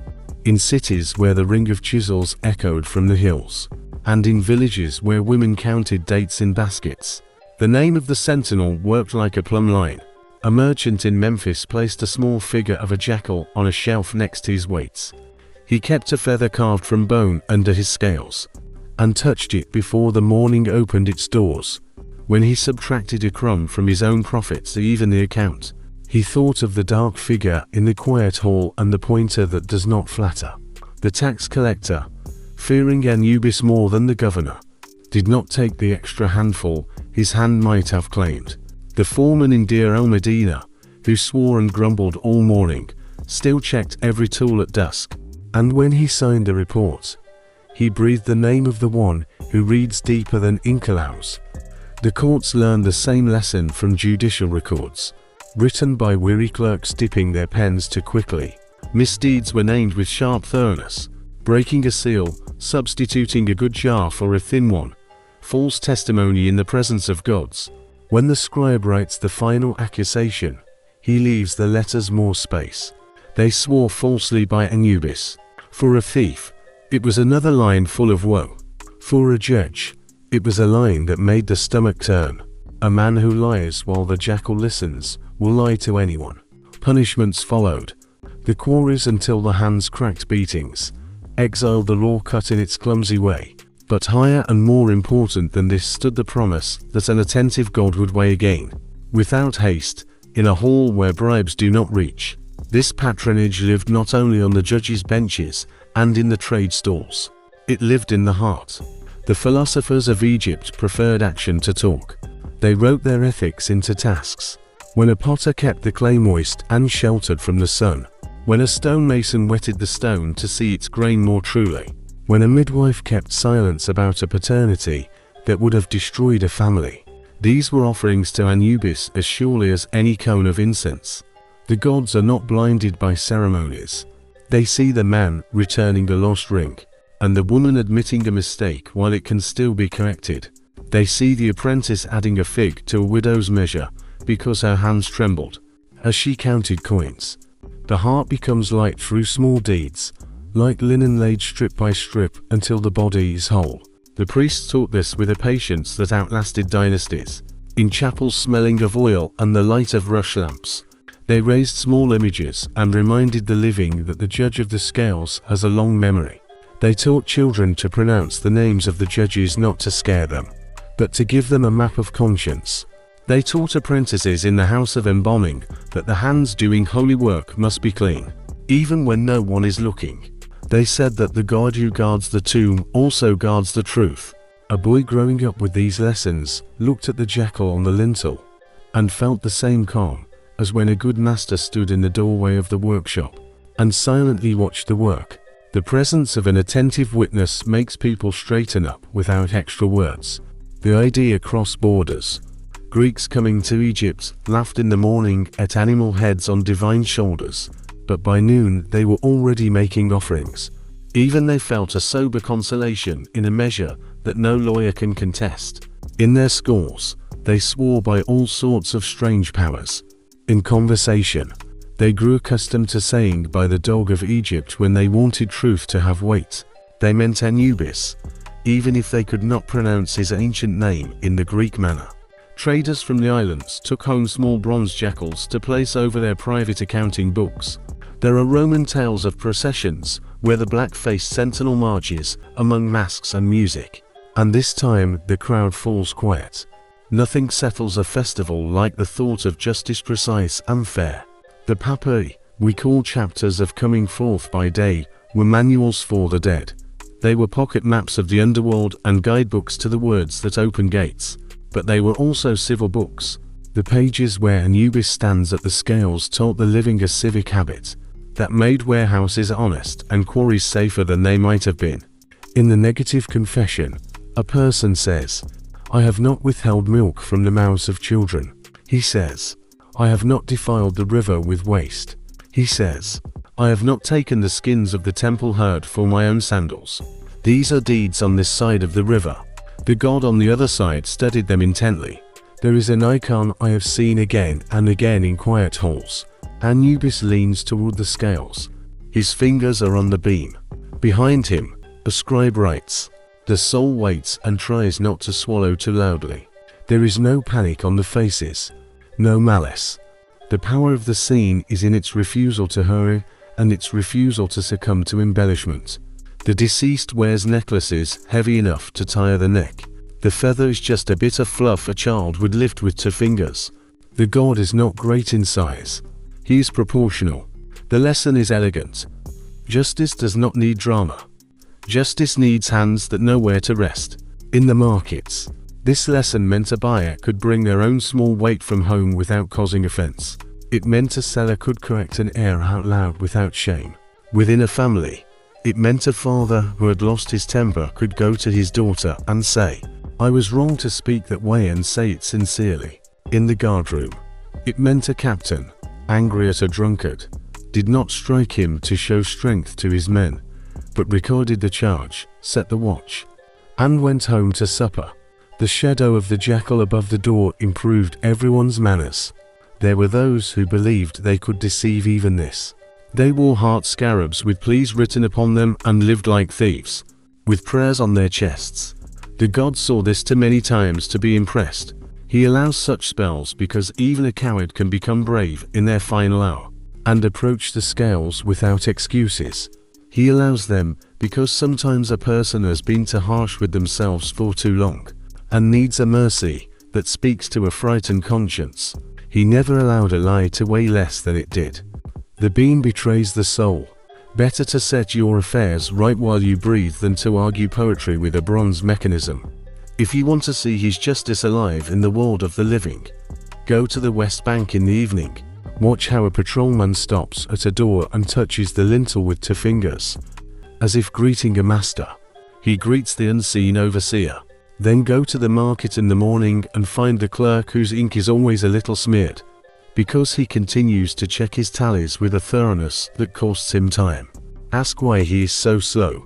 In cities where the ring of chisels echoed from the hills, and in villages where women counted dates in baskets, the name of the sentinel worked like a plumb line. A merchant in Memphis placed a small figure of a jackal on a shelf next to his weights. He kept a feather carved from bone under his scales, and touched it before the morning opened its doors. When he subtracted a crumb from his own profits, even the account, he thought of the dark figure in the quiet hall and the pointer that does not flatter. The tax collector, fearing Anubis more than the governor, did not take the extra handful his hand might have claimed. The foreman in Deir el-Medina, who swore and grumbled all morning, still checked every tool at dusk, and when he signed the report, he breathed the name of the one who reads deeper than ink allows. The courts learned the same lesson from judicial records, written by weary clerks dipping their pens too quickly. Misdeeds were named with sharp thoroughness, breaking a seal, substituting a good jar for a thin one, false testimony in the presence of gods. When the scribe writes the final accusation, he leaves the letters more space. They swore falsely by Anubis. For a thief, it was another line full of woe. For a judge, it was a line that made the stomach turn. A man who lies while the jackal listens will lie to anyone. Punishments followed. The quarries until the hands cracked beatings. Exile the law cut in its clumsy way. But higher and more important than this stood the promise that an attentive God would weigh again, without haste, in a hall where bribes do not reach. This patronage lived not only on the judges' benches and in the trade stalls. It lived in the heart. The philosophers of Egypt preferred action to talk. They wrote their ethics into tasks. When a potter kept the clay moist and sheltered from the sun. When a stonemason wetted the stone to see its grain more truly. When a midwife kept silence about a paternity that would have destroyed a family. These were offerings to Anubis as surely as any cone of incense. The gods are not blinded by ceremonies. They see the man returning the lost ring, and the woman admitting a mistake while it can still be corrected. They see the apprentice adding a fig to a widow's measure because her hands trembled as she counted coins. The heart becomes light through small deeds, like linen laid strip by strip until the body is whole. The priests taught this with a patience that outlasted dynasties. in chapels smelling of oil and the light of rush lamps. They raised small images and reminded the living that the judge of the scales has a long memory. They taught children to pronounce the names of the judges, not to scare them, but to give them a map of conscience. They taught apprentices in the house of embalming that the hands doing holy work must be clean, even when no one is looking. They said that the God who guards the tomb also guards the truth. A boy growing up with these lessons looked at the jackal on the lintel and felt the same calm as when a good master stood in the doorway of the workshop and silently watched the work. The presence of an attentive witness makes people straighten up without extra words. The idea crossed borders. Greeks coming to Egypt laughed in the morning at animal heads on divine shoulders, but by noon they were already making offerings. Even they felt a sober consolation in a measure that no lawyer can contest. In their scores, they swore by all sorts of strange powers. In conversation, they grew accustomed to saying by the dog of Egypt when they wanted truth to have weight. They meant Anubis, even if they could not pronounce his ancient name in the Greek manner. Traders from the islands took home small bronze jackals to place over their private accounting books. There are Roman tales of processions where the black-faced sentinel marches among masks and music, and this time the crowd falls quiet. Nothing settles a festival like the thought of justice precise and fair. The papyri, we call chapters of coming forth by day, were manuals for the dead. They were pocket maps of the underworld and guidebooks to the words that open gates, but they were also civil books. The pages where Anubis stands at the scales taught the living a civic habit that made warehouses honest and quarries safer than they might have been. In the negative confession, a person says, "I have not withheld milk from the mouths of children." He says, "I have not defiled the river with waste." He says, "I have not taken the skins of the temple herd for my own sandals." These are deeds on this side of the river. The god on the other side studied them intently. There is an icon I have seen again and again in quiet halls. Anubis leans toward the scales. His fingers are on the beam. Behind him, a scribe writes. The soul waits and tries not to swallow too loudly. There is no panic on the faces, no malice. The power of the scene is in its refusal to hurry and its refusal to succumb to embellishment. The deceased wears necklaces heavy enough to tire the neck. The feather is just a bit of fluff a child would lift with 2 fingers. The god is not great in size. He is proportional. The lesson is elegant. Justice does not need drama. Justice needs hands that know where to rest. In the markets, this lesson meant a buyer could bring their own small weight from home without causing offense. It meant a seller could correct an error out loud without shame. Within a family, it meant a father who had lost his temper could go to his daughter and say, "I was wrong to speak that way," and say it sincerely. In the guardroom, it meant a captain, angry at a drunkard, did not strike him to show strength to his men, but recorded the charge, set the watch, and went home to supper. The shadow of the jackal above the door improved everyone's manners. There were those who believed they could deceive even this. They wore heart scarabs with pleas written upon them and lived like thieves, with prayers on their chests. The god saw this too many times to be impressed. He allows such spells because even a coward can become brave in their final hour and approach the scales without excuses. He allows them because sometimes a person has been too harsh with themselves for too long and needs a mercy that speaks to a frightened conscience. He never allowed a lie to weigh less than it did. The beam betrays the soul. Better to set your affairs right while you breathe than to argue poetry with a bronze mechanism. If you want to see his justice alive in the world of the living, go to the West Bank in the evening. Watch how a patrolman stops at a door and touches the lintel with 2 fingers, as if greeting a master. He greets the unseen overseer. Then go to the market in the morning and find the clerk whose ink is always a little smeared, because he continues to check his tallies with a thoroughness that costs him time. Ask why he is so slow,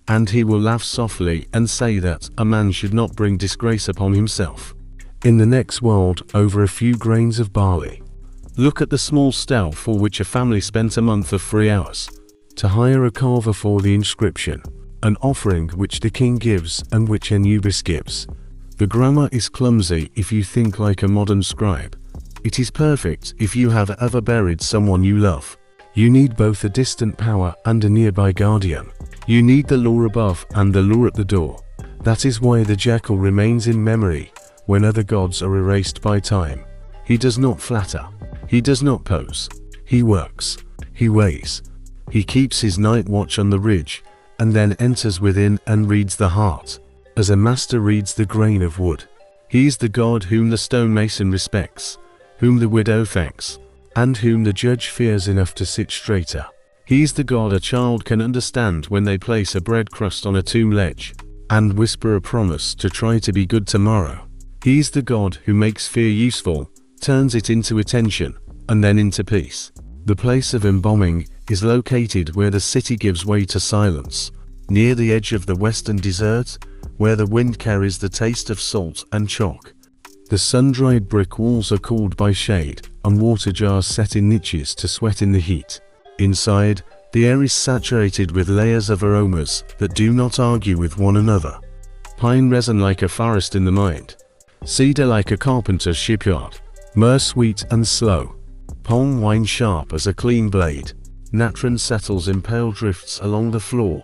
and he will laugh softly and say that a man should not bring disgrace upon himself. In the next world, over a few grains of barley. Look at the small stele for which a family spent a month of free hours to hire a carver for the inscription, an offering which the king gives and which Anubis gives. The grammar is clumsy if you think like a modern scribe. It is perfect if you have ever buried someone you love. You need both a distant power and a nearby guardian. You need the law above and the law at the door. That is why the jackal remains in memory when other gods are erased by time. He does not flatter. He does not pose. He works. He weighs. He keeps his night watch on the ridge, and then enters within and reads the heart, as a master reads the grain of wood. He is the god whom the stonemason respects, whom the widow thanks, and whom the judge fears enough to sit straighter. He is the god a child can understand when they place a bread crust on a tomb ledge, and whisper a promise to try to be good tomorrow. He is the god who makes fear useful, turns it into attention, and then into peace. The place of embalming is located where the city gives way to silence, near the edge of the western desert, where the wind carries the taste of salt and chalk. The sun-dried brick walls are cooled by shade, and water jars set in niches to sweat in the heat. Inside, the air is saturated with layers of aromas that do not argue with one another. Pine resin like a forest in the mind. Cedar like a carpenter's shipyard. Myrrh sweet and slow. Palm wine sharp as a clean blade. Natron settles in pale drifts along the floor,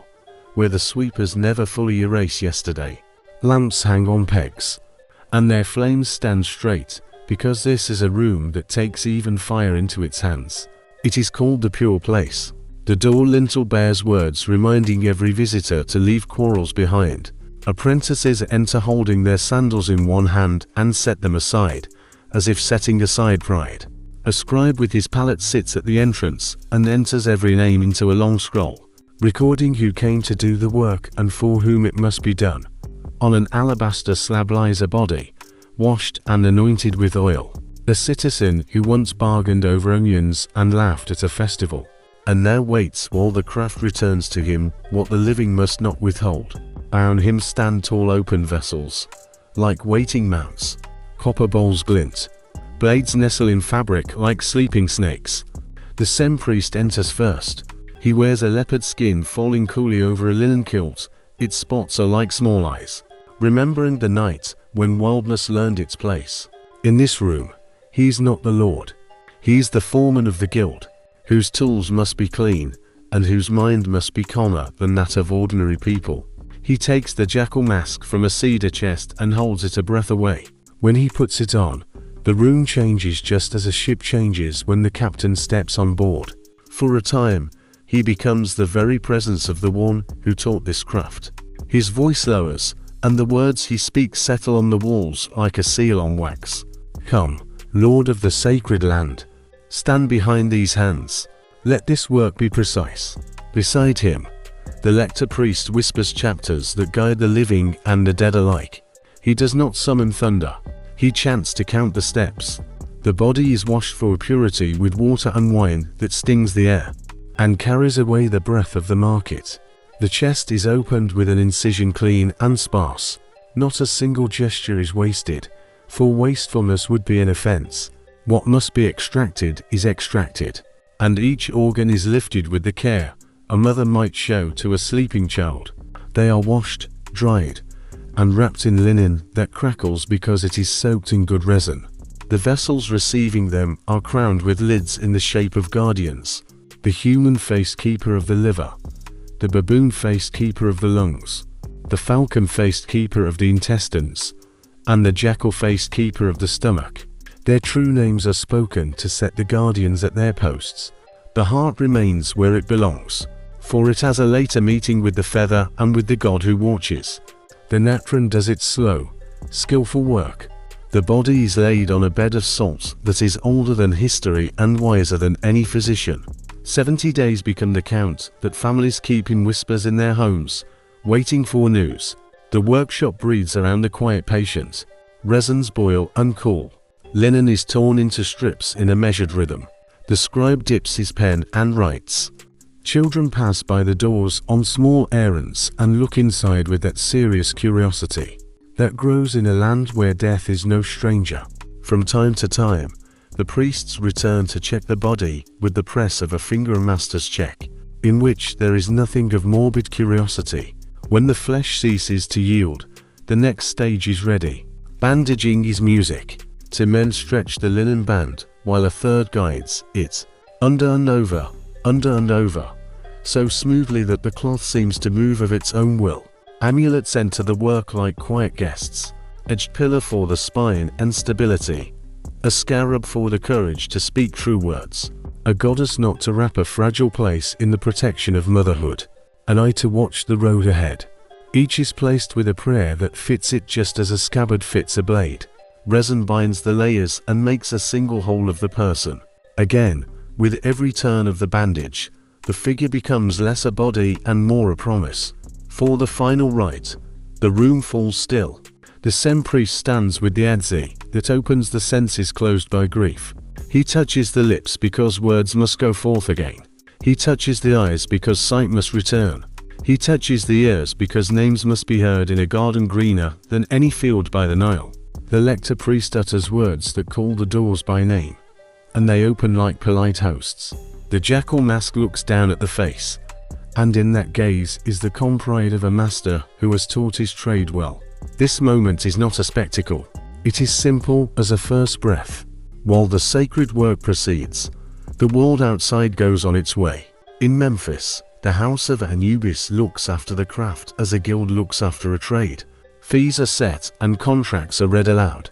where the sweepers never fully erase yesterday. Lamps hang on pegs, and their flames stand straight, because this is a room that takes even fire into its hands. It is called the pure place. The door lintel bears words reminding every visitor to leave quarrels behind. Apprentices enter holding their sandals in one hand and set them aside, as if setting aside pride. A scribe with his palette sits at the entrance and enters every name into a long scroll, recording who came to do the work and for whom it must be done. On an alabaster slab lies a body, washed and anointed with oil. A citizen who once bargained over onions and laughed at a festival, and now waits while the craft returns to him what the living must not withhold. Around him stand tall open vessels, like waiting mounts. Copper bowls glint. Blades nestle in fabric like sleeping snakes. The Sem priest enters first. He wears a leopard skin falling coolly over a linen kilt. Its spots are like small eyes, remembering the night when wildness learned its place. In this room, he is not the lord. He is the foreman of the guild, whose tools must be clean, and whose mind must be calmer than that of ordinary people. He takes the jackal mask from a cedar chest and holds it a breath away. When he puts it on, the room changes just as a ship changes when the captain steps on board. For a time, he becomes the very presence of the one who taught this craft. His voice lowers, and the words he speaks settle on the walls like a seal on wax. Come, Lord of the sacred land, stand behind these hands. Let this work be precise. Beside him, the lector priest whispers chapters that guide the living and the dead alike. He does not summon thunder. He chants to count the steps. The body is washed for purity with water and wine that stings the air, and carries away the breath of the market. The chest is opened with an incision clean and sparse. Not a single gesture is wasted, for wastefulness would be an offense. What must be extracted is extracted, and each organ is lifted with the care a mother might show to a sleeping child. They are washed, dried, and wrapped in linen that crackles because it is soaked in good resin. The vessels receiving them are crowned with lids in the shape of guardians. The human-faced keeper of the liver, the baboon-faced keeper of the lungs, the falcon-faced keeper of the intestines, and the jackal-faced keeper of the stomach. Their true names are spoken to set the guardians at their posts. The heart remains where it belongs, for it has a later meeting with the feather and with the god who watches. The natron does its slow, skillful work. The body is laid on a bed of salt that is older than history and wiser than any physician. 70 days become the count that families keep in whispers in their homes, waiting for news. The workshop breathes around the quiet patient. Resins boil and cool. Linen is torn into strips in a measured rhythm. The scribe dips his pen and writes. Children pass by the doors on small errands and look inside with that serious curiosity that grows in a land where death is no stranger. From time to time, the priests return to check the body with the press of a finger master's check, in which there is nothing of morbid curiosity. When the flesh ceases to yield, the next stage is ready. Bandaging is music. Two men stretch the linen band, while a third guides it, under and over, so smoothly that the cloth seems to move of its own will. Amulets enter the work like quiet guests, edged pillar for the spine and stability, a scarab for the courage to speak true words, a goddess not to wrap a fragile place in the protection of motherhood, an eye to watch the road ahead. Each is placed with a prayer that fits it just as a scabbard fits a blade. Resin binds the layers and makes a single whole of the person. Again, with every turn of the bandage, the figure becomes less a body and more a promise. For the final rite, the room falls still. The Sem priest stands with the adze that opens the senses closed by grief. He touches the lips because words must go forth again. He touches the eyes because sight must return. He touches the ears because names must be heard in a garden greener than any field by the Nile. The lector priest utters words that call the doors by name, and they open like polite hosts. The jackal mask looks down at the face, and in that gaze is the calm pride of a master who has taught his trade well. This moment is not a spectacle. It is simple as a first breath. While the sacred work proceeds, the world outside goes on its way. In Memphis, the house of Anubis looks after the craft as a guild looks after a trade. Fees are set and contracts are read aloud.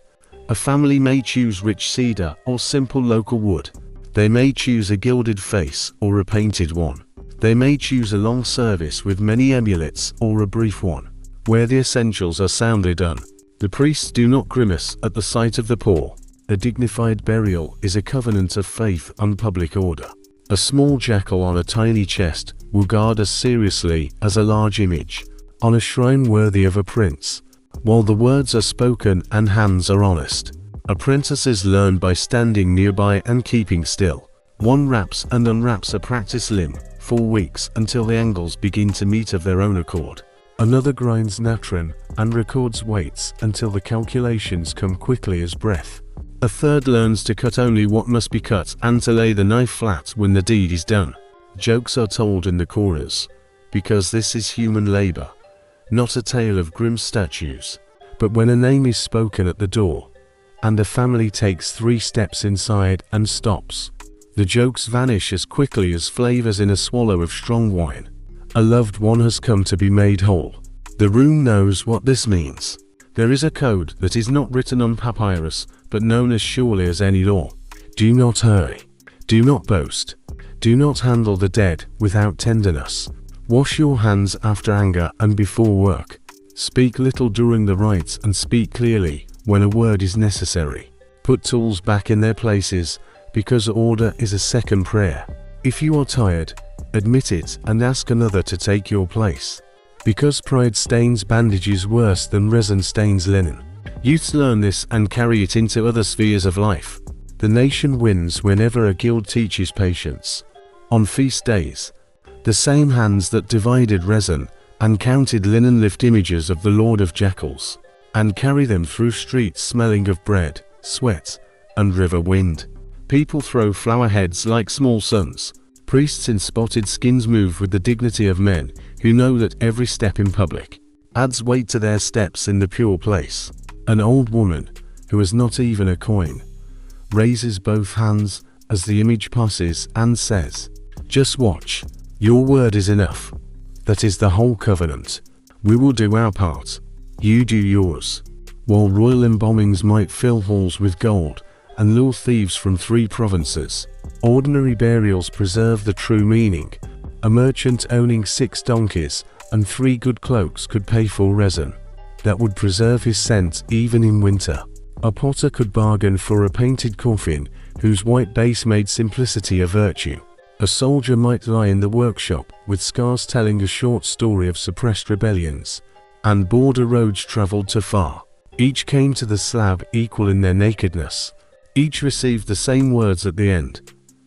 A family may choose rich cedar or simple local wood. They may choose a gilded face or a painted one. They may choose a long service with many amulets or a brief one, where the essentials are soundly done. The priests do not grimace at the sight of the poor. A dignified burial is a covenant of faith and public order. A small jackal on a tiny chest will guard as seriously as a large image on a shrine worthy of a prince. While the words are spoken and hands are honest, apprentices learn by standing nearby and keeping still. One wraps and unwraps a practice limb for weeks until the angles begin to meet of their own accord. Another grinds natron and records weights until the calculations come quickly as breath. A third learns to cut only what must be cut and to lay the knife flat when the deed is done. Jokes are told in the chorus, because this is human labor, not a tale of grim statues. But when a name is spoken at the door, and a family takes 3 steps inside and stops, the jokes vanish as quickly as flavors in a swallow of strong wine. A loved one has come to be made whole. The room knows what this means. There is a code that is not written on papyrus, but known as surely as any law. Do not hurry. Do not boast. Do not handle the dead without tenderness. Wash your hands after anger and before work. Speak little during the rites and speak clearly when a word is necessary. Put tools back in their places, because order is a second prayer. If you are tired, admit it and ask another to take your place. Because pride stains bandages worse than resin stains linen. Youths learn this and carry it into other spheres of life. The nation wins whenever a guild teaches patience. On feast days, the same hands that divided resin and counted linen lift images of the Lord of Jackals, and carry them through streets smelling of bread, sweat, and river wind. People throw flower heads like small suns. Priests in spotted skins move with the dignity of men who know that every step in public adds weight to their steps in the pure place. An old woman, who has not even a coin, raises both hands as the image passes and says, "Just watch. Your word is enough. That is the whole covenant. We will do our part. You do yours." While royal embalmings might fill halls with gold and lure thieves from 3 provinces, ordinary burials preserve the true meaning. A merchant owning 6 donkeys and 3 good cloaks could pay for resin that would preserve his scent even in winter. A potter could bargain for a painted coffin whose white base made simplicity a virtue. A soldier might lie in the workshop with scars telling a short story of suppressed rebellions, and border roads traveled too far. Each came to the slab equal in their nakedness. Each received the same words at the end.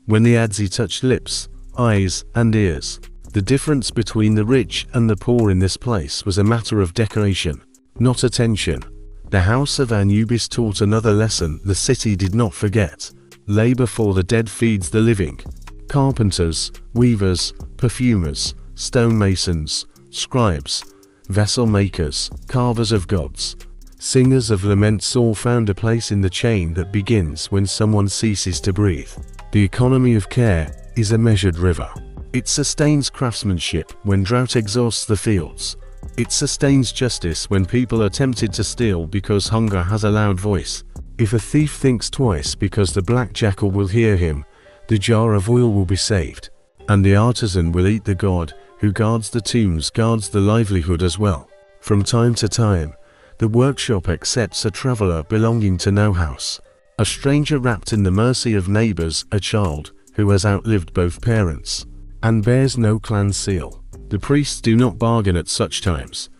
When the adze touched lips, eyes, and ears, the difference between the rich and the poor in this place was a matter of decoration, not attention. The house of Anubis taught another lesson the city did not forget. Labor for the dead feeds the living. Carpenters, weavers, perfumers, stonemasons, scribes, vessel makers, carvers of gods, Singers of laments all found a place in the chain that begins when someone ceases to breathe. The economy of care is a measured river. It sustains craftsmanship when drought exhausts the fields. It sustains justice when people are tempted to steal because hunger has a loud voice. If a thief thinks twice because the black jackal will hear him, the jar of oil will be saved. And the artisan will eat the god who guards the tombs, guards the livelihood as well. From time to time, the workshop accepts a traveler belonging to no house, a stranger wrapped in the mercy of neighbors, a child who has outlived both parents, and bears no clan seal. The priests do not bargain at such times.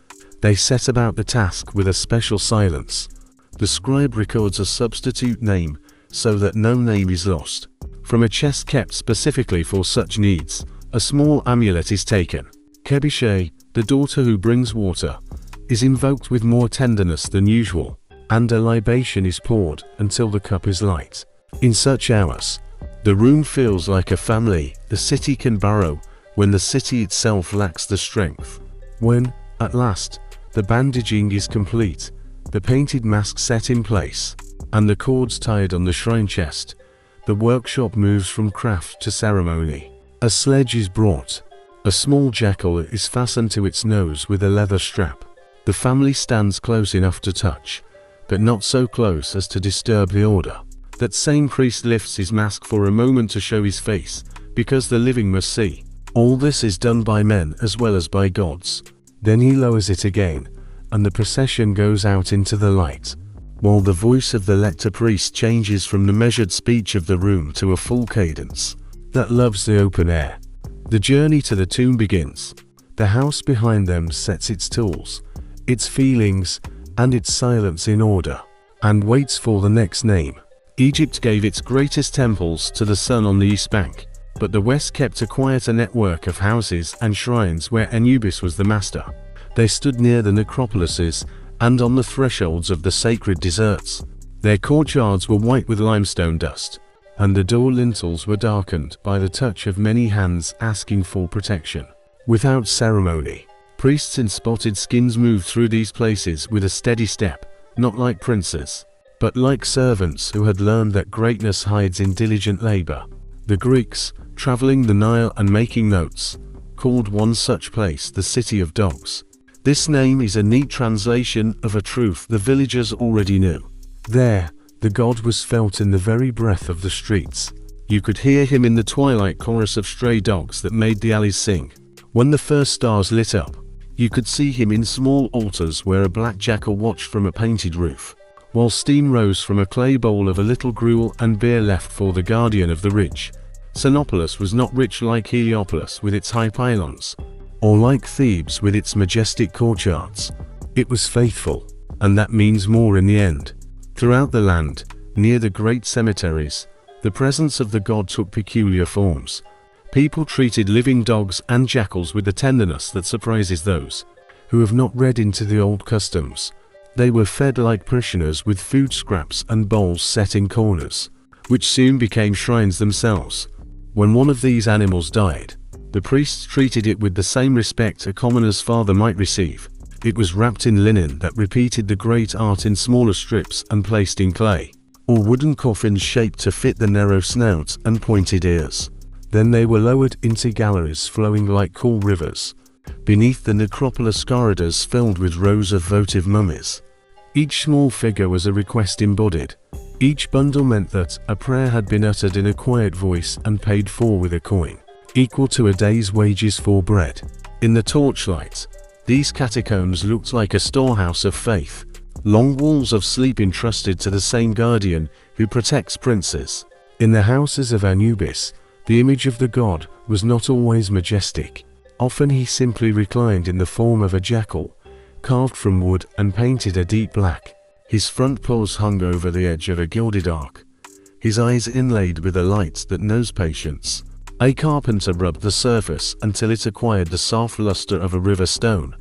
They set about the task with a special silence. The scribe records a substitute name so that no name is lost. From a chest kept specifically for such needs, a small amulet is taken. Kebishe, the daughter who brings water, is invoked with more tenderness than usual, and a libation is poured until the cup is light. In such hours, the room feels like a family. The city can borrow when the city itself lacks the strength. When, at last, the bandaging is complete, the painted mask set in place, and the cords tied on the shrine chest, the workshop moves from craft to ceremony. A sledge is brought. A small jackal is fastened to its nose with a leather strap. The family stands close enough to touch, but not so close as to disturb the order. That same priest lifts his mask for a moment to show his face, because the living must see. All this is done by men as well as by gods. Then he lowers it again, and the procession goes out into the light, while the voice of the lector priest changes from the measured speech of the room to a full cadence that loves the open air. The journey to the tomb begins. The house behind them sets its tools, its feelings, and its silence in order, and waits for the next name. Egypt gave its greatest temples to the sun on the east bank, but the west kept a quieter network of houses and shrines where Anubis was the master. They stood near the necropolises and on the thresholds of the sacred deserts. Their courtyards were white with limestone dust, and the door lintels were darkened by the touch of many hands asking for protection. Without ceremony, priests in spotted skins moved through these places with a steady step, not like princes, but like servants who had learned that greatness hides in diligent labor. The Greeks, traveling the Nile and making notes, called one such place the City of Dogs. This name is a neat translation of a truth the villagers already knew. There, the god was felt in the very breath of the streets. You could hear him in the twilight chorus of stray dogs that made the alleys sing. When the first stars lit up, you could see him in small altars where a black jackal watched from a painted roof, while steam rose from a clay bowl of a little gruel and beer left for the guardian of the ridge. Necropolis was not rich like Heliopolis with its high pylons, or like Thebes with its majestic courtyards. It was faithful, and that means more in the end. Throughout the land, near the great cemeteries, the presence of the god took peculiar forms. People treated living dogs and jackals with a tenderness that surprises those who have not read into the old customs. They were fed like parishioners with food scraps and bowls set in corners, which soon became shrines themselves. When one of these animals died, the priests treated it with the same respect a commoner's father might receive. It was wrapped in linen that repeated the great art in smaller strips and placed in clay, or wooden coffins shaped to fit the narrow snout and pointed ears. Then they were lowered into galleries flowing like cool rivers, beneath the necropolis corridors filled with rows of votive mummies. Each small figure was a request embodied. Each bundle meant that a prayer had been uttered in a quiet voice and paid for with a coin, equal to a day's wages for bread. In the torchlight, these catacombs looked like a storehouse of faith, long walls of sleep entrusted to the same guardian who protects princes. In the houses of Anubis, the image of the god was not always majestic. Often he simply reclined in the form of a jackal, carved from wood and painted a deep black. His front paws hung over the edge of a gilded arc, his eyes inlaid with a light that knows patience. A carpenter rubbed the surface until it acquired the soft luster of a river stone,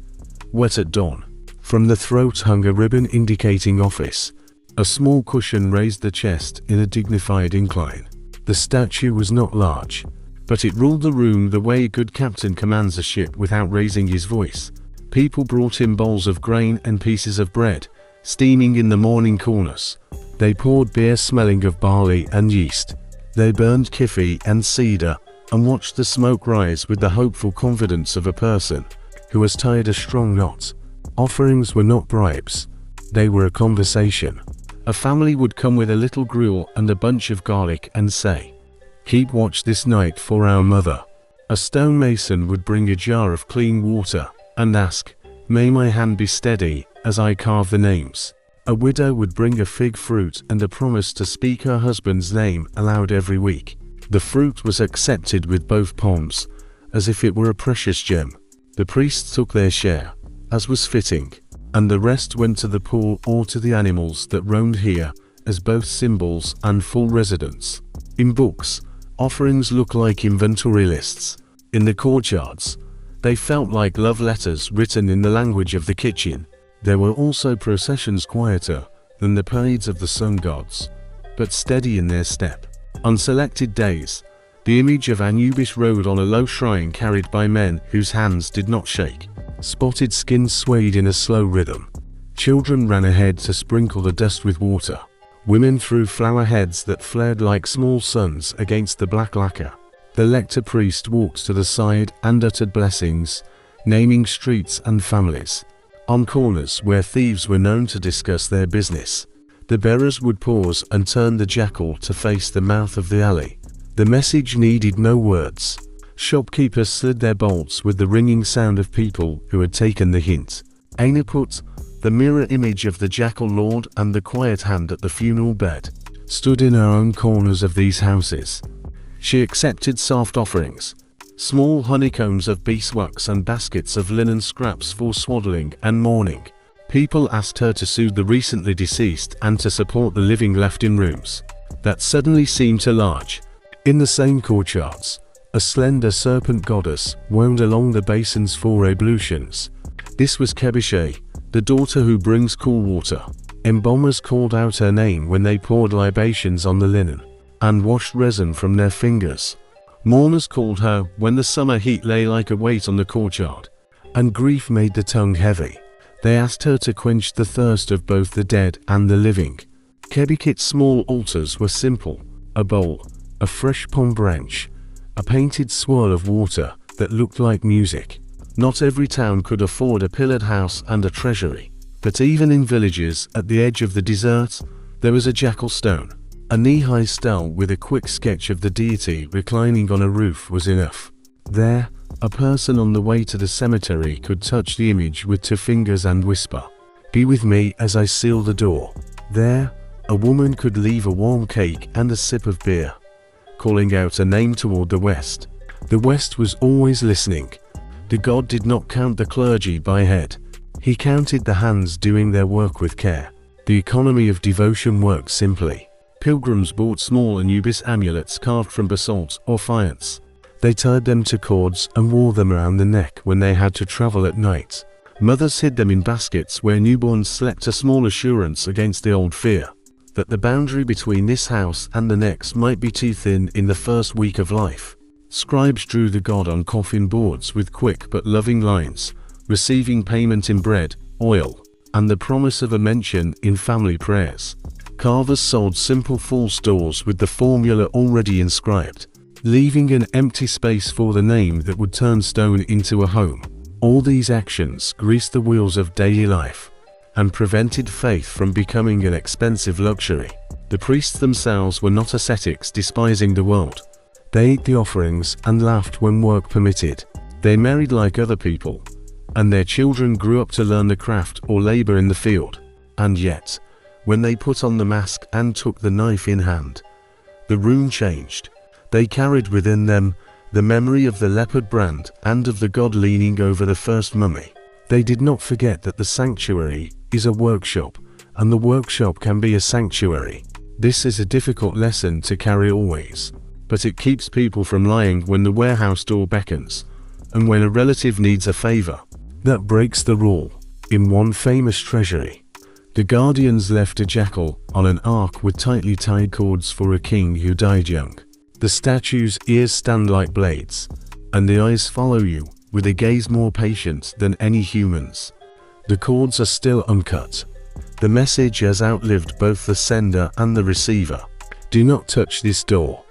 wet at dawn. From the throat hung a ribbon indicating office. A small cushion raised the chest in a dignified incline. The statue was not large, but it ruled the room the way a good captain commands a ship without raising his voice. People brought him bowls of grain and pieces of bread, steaming in the morning coolness. They poured beer smelling of barley and yeast. They burned kifi and cedar, and watched the smoke rise with the hopeful confidence of a person who has tied a strong knot. Offerings were not bribes. They were a conversation. A family would come with a little gruel and a bunch of garlic and say, "Keep watch this night for our mother." A stonemason would bring a jar of clean water and ask, "May my hand be steady as I carve the names." A widow would bring a fig fruit and a promise to speak her husband's name aloud every week. The fruit was accepted with both palms, as if it were a precious gem. The priests took their share, as was fitting, and the rest went to the poor or to the animals that roamed here, as both symbols and full residents. In books, offerings look like inventory lists. In the courtyards, they felt like love letters written in the language of the kitchen. There were also processions quieter than the parades of the sun gods, but steady in their step. On selected days, the image of Anubis rode on a low shrine carried by men whose hands did not shake. Spotted skins swayed in a slow rhythm. Children ran ahead to sprinkle the dust with water. Women threw flower heads that flared like small suns against the black lacquer. The lector priest walked to the side and uttered blessings, naming streets and families. On corners where thieves were known to discuss their business, the bearers would pause and turn the jackal to face the mouth of the alley. The message needed no words. Shopkeepers slid their bolts with the ringing sound of people who had taken the hint. Anubis, the mirror image of the jackal lord and the quiet hand at the funeral bed, stood in her own corners of these houses. She accepted soft offerings, small honeycombs of beeswax and baskets of linen scraps for swaddling and mourning. People asked her to soothe the recently deceased and to support the living left in rooms that suddenly seemed too large. In the same courtyards, a slender serpent goddess wound along the basins for ablutions. This was Kebishe, the daughter who brings cool water. Embalmers called out her name when they poured libations on the linen and washed resin from their fingers. Mourners called her when the summer heat lay like a weight on the courtyard, and grief made the tongue heavy. They asked her to quench the thirst of both the dead and the living. Kebikit's small altars were simple: a bowl, a fresh palm branch, a painted swirl of water that looked like music. Not every town could afford a pillared house and a treasury, but even in villages at the edge of the desert, there was a jackal stone. A knee-high stele with a quick sketch of the deity reclining on a roof was enough. There, a person on the way to the cemetery could touch the image with 2 fingers and whisper, "Be with me as I seal the door." There, a woman could leave a warm cake and a sip of beer, calling out a name toward the west. The west was always listening. The god did not count the clergy by head. He counted the hands doing their work with care. The economy of devotion worked simply. Pilgrims bought small Anubis amulets carved from basalt or faience. They tied them to cords and wore them around the neck when they had to travel at night. Mothers hid them in baskets where newborns slept, a small assurance against the old fear that the boundary between this house and the next might be too thin in the first week of life. Scribes drew the god on coffin boards with quick but loving lines, receiving payment in bread, oil, and the promise of a mention in family prayers. Carvers sold simple false doors with the formula already inscribed, leaving an empty space for the name that would turn stone into a home. All these actions greased the wheels of daily life and prevented faith from becoming an expensive luxury. The priests themselves were not ascetics despising the world. They ate the offerings and laughed when work permitted. They married like other people, and their children grew up to learn the craft or labor in the field. And yet, when they put on the mask and took the knife in hand, the room changed. They carried within them the memory of the leopard brand and of the god leaning over the first mummy. They did not forget that the sanctuary is a workshop, and the workshop can be a sanctuary. This is a difficult lesson to carry always, but it keeps people from lying when the warehouse door beckons, and when a relative needs a favor. That breaks the rule. In one famous treasury, the guardians left a jackal on an ark with tightly tied cords for a king who died young. The statue's ears stand like blades, and the eyes follow you with a gaze more patient than any human's. The cords are still uncut. The message has outlived both the sender and the receiver. Do not touch this door.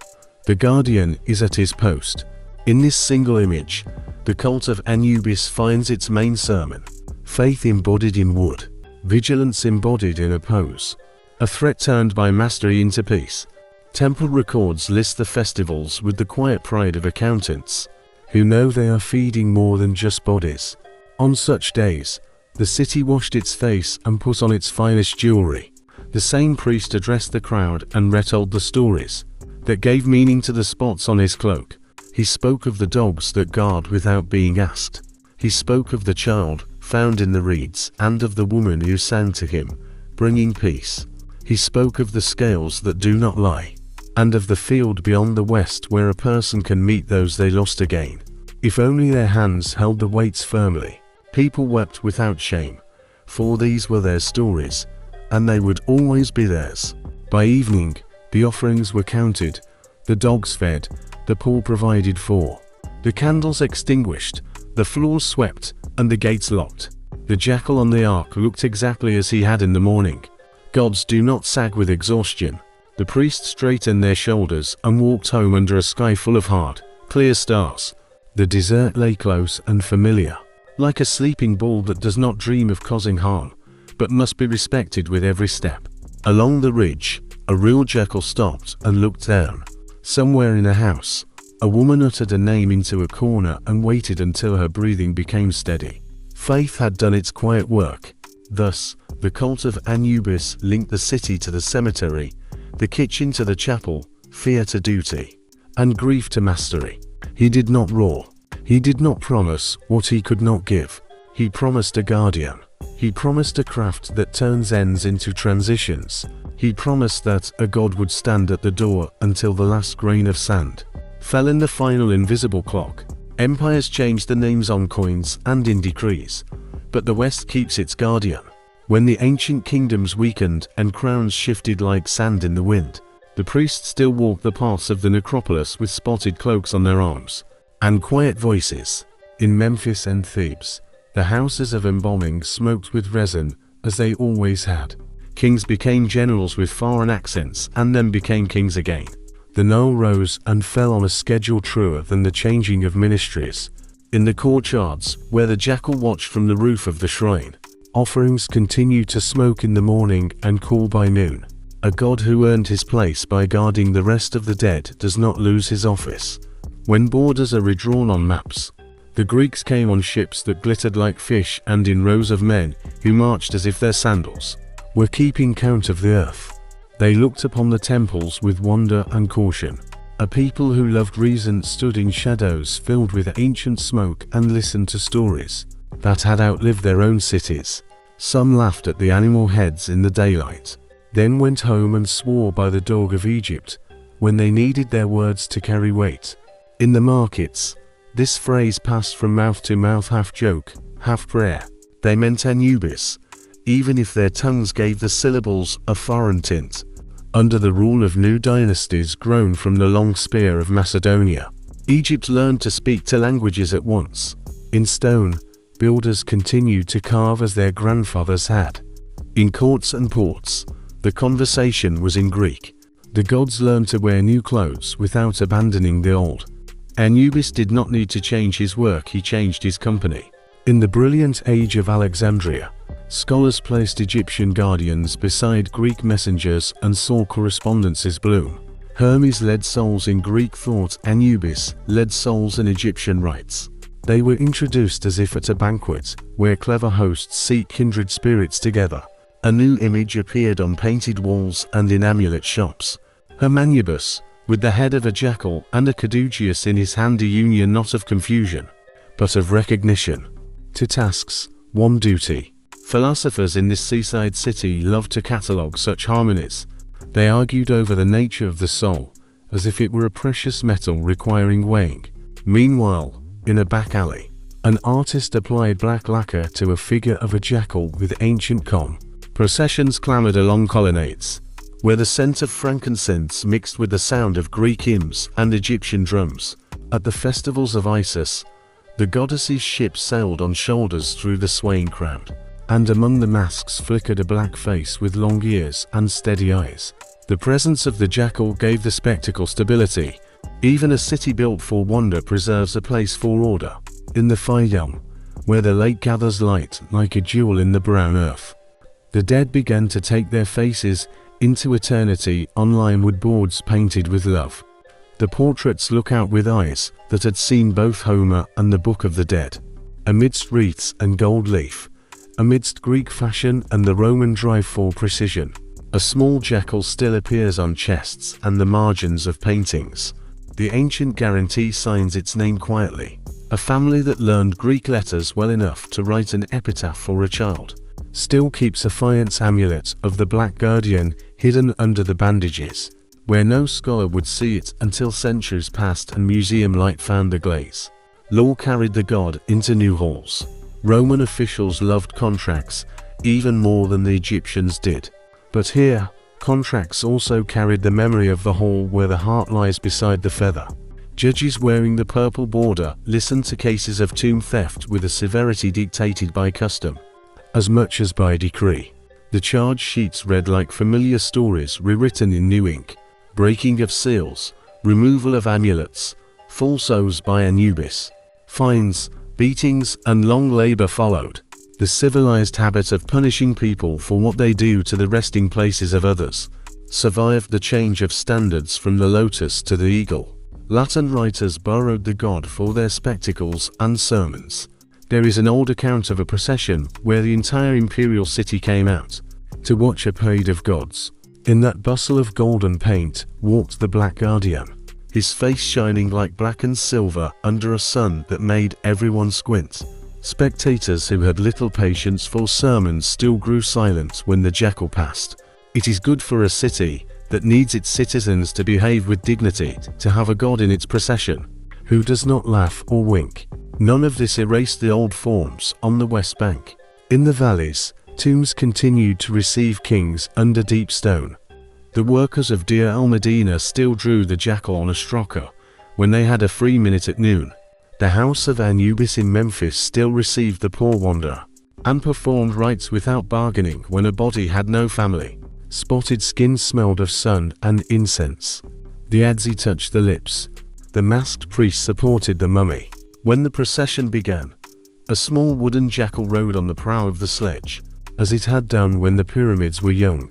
The guardian is at his post. In this single image, the cult of Anubis finds its main sermon. Faith embodied in wood. Vigilance embodied in a pose. A threat turned by mastery into peace. Temple records list the festivals with the quiet pride of accountants, who know they are feeding more than just bodies. On such days, the city washed its face and put on its finest jewelry. The same priest addressed the crowd and retold the stories that gave meaning to the spots on his cloak. He spoke of the dogs that guard without being asked. He spoke of the child found in the reeds and of the woman who sang to him, bringing peace. He spoke of the scales that do not lie, and of the field beyond the west where a person can meet those they lost again. If only their hands held the weights firmly. People wept without shame, for these were their stories, and they would always be theirs. By evening, the offerings were counted, the dogs fed, the poor provided for, the candles extinguished, the floors swept, and the gates locked. The jackal on the ark looked exactly as he had in the morning. Gods do not sag with exhaustion. The priests straightened their shoulders and walked home under a sky full of hard, clear stars. The desert lay close and familiar, like a sleeping bull that does not dream of causing harm, but must be respected with every step. Along the ridge, a real jackal stopped and looked down. Somewhere in a house, a woman uttered a name into a corner and waited until her breathing became steady. Faith had done its quiet work. Thus, the cult of Anubis linked the city to the cemetery, the kitchen to the chapel, fear to duty, and grief to mastery. He did not roar. He did not promise what he could not give. He promised a guardian. He promised a craft that turns ends into transitions. He promised that a god would stand at the door until the last grain of sand fell in the final invisible clock. Empires change the names on coins and in decrees, but the West keeps its guardian. When the ancient kingdoms weakened and crowns shifted like sand in the wind, the priests still walked the paths of the Necropolis with spotted cloaks on their arms and quiet voices. In Memphis and Thebes, the houses of embalming smoked with resin, as they always had. Kings became generals with foreign accents and then became kings again. The Nile rose and fell on a schedule truer than the changing of ministries. In the courtyards, where the jackal watched from the roof of the shrine, offerings continued to smoke in the morning and cool by noon. A god who earned his place by guarding the rest of the dead does not lose his office. When borders are redrawn on maps, the Greeks came on ships that glittered like fish and in rows of men who marched as if their sandals were keeping count of the earth. They looked upon the temples with wonder and caution. A people who loved reason stood in shadows filled with ancient smoke and listened to stories that had outlived their own cities. Some laughed at the animal heads in the daylight, then went home and swore by the dog of Egypt when they needed their words to carry weight. In the markets, this phrase passed from mouth to mouth, half joke, half prayer. They meant Anubis, even if their tongues gave the syllables a foreign tint. Under the rule of new dynasties grown from the long spear of Macedonia, Egypt learned to speak two languages at once. In stone, builders continued to carve as their grandfathers had. In courts and ports, the conversation was in Greek. The gods learned to wear new clothes without abandoning the old. Anubis did not need to change his work, he changed his company. In the brilliant age of Alexandria, scholars placed Egyptian guardians beside Greek messengers and saw correspondences bloom. Hermes led souls in Greek thought, Anubis led souls in Egyptian rites. They were introduced as if at a banquet, where clever hosts seek kindred spirits together. A new image appeared on painted walls and in amulet shops. Anubis, with the head of a jackal and a caduceus in his hand, a union not of confusion, but of recognition. Two tasks, one duty. Philosophers in this seaside city loved to catalogue such harmonies. They argued over the nature of the soul, as if it were a precious metal requiring weighing. Meanwhile, in a back alley, an artist applied black lacquer to a figure of a jackal with ancient calm. Processions clamoured along colonnades, where the scent of frankincense mixed with the sound of Greek hymns and Egyptian drums. At the festivals of Isis, the goddess's ship sailed on shoulders through the swaying crowd. and among the masks flickered a black face with long ears and steady eyes. The presence of the jackal gave the spectacle stability. Even a city built for wonder preserves a place for order. In the Fayum, where the lake gathers light like a jewel in the brown earth, the dead began to take their faces into eternity on lime wood boards painted with love. The portraits look out with eyes that had seen both Homer and the Book of the Dead. Amidst wreaths and gold leaf, amidst Greek fashion and the Roman drive for precision, a small jackal still appears on chests and the margins of paintings. The ancient guarantee signs its name quietly. A family that learned Greek letters well enough to write an epitaph for a child still keeps a faience amulet of the Black Guardian hidden under the bandages, where no scholar would see it until centuries passed and museum light found the glaze. Lore carried the god into new halls. Roman officials loved contracts even more than the Egyptians did. But here, contracts also carried the memory of the hall where the heart lies beside the feather. Judges wearing the purple border listened to cases of tomb theft with a severity dictated by custom, as much as by decree. The charge sheets read like familiar stories rewritten in new ink. Breaking of seals, removal of amulets, false oaths by Anubis, fines, beatings, and long labor followed. The civilized habit of punishing people for what they do to the resting places of others survived the change of standards from the lotus to the eagle. Latin writers borrowed the god for their spectacles and sermons. There is an old account of a procession where the entire imperial city came out to watch a parade of gods. In that bustle of golden paint walked the Black Guardian, his face shining like blackened silver under a sun that made everyone squint. Spectators who had little patience for sermons still grew silent when the jackal passed. It is good for a city that needs its citizens to behave with dignity to have a god in its procession who does not laugh or wink. None of this erased the old forms on the West Bank. In the valleys, tombs continued to receive kings under deep stone. The workers of Deir el-Medina still drew the jackal on a stroker when they had a free minute at noon. The house of Anubis in Memphis still received the poor wanderer and performed rites without bargaining when a body had no family. Spotted skin smelled of sun and incense. The adzi touched the lips. The masked priest supported the mummy. When the procession began, a small wooden jackal rode on the prow of the sledge, as it had done when the pyramids were young.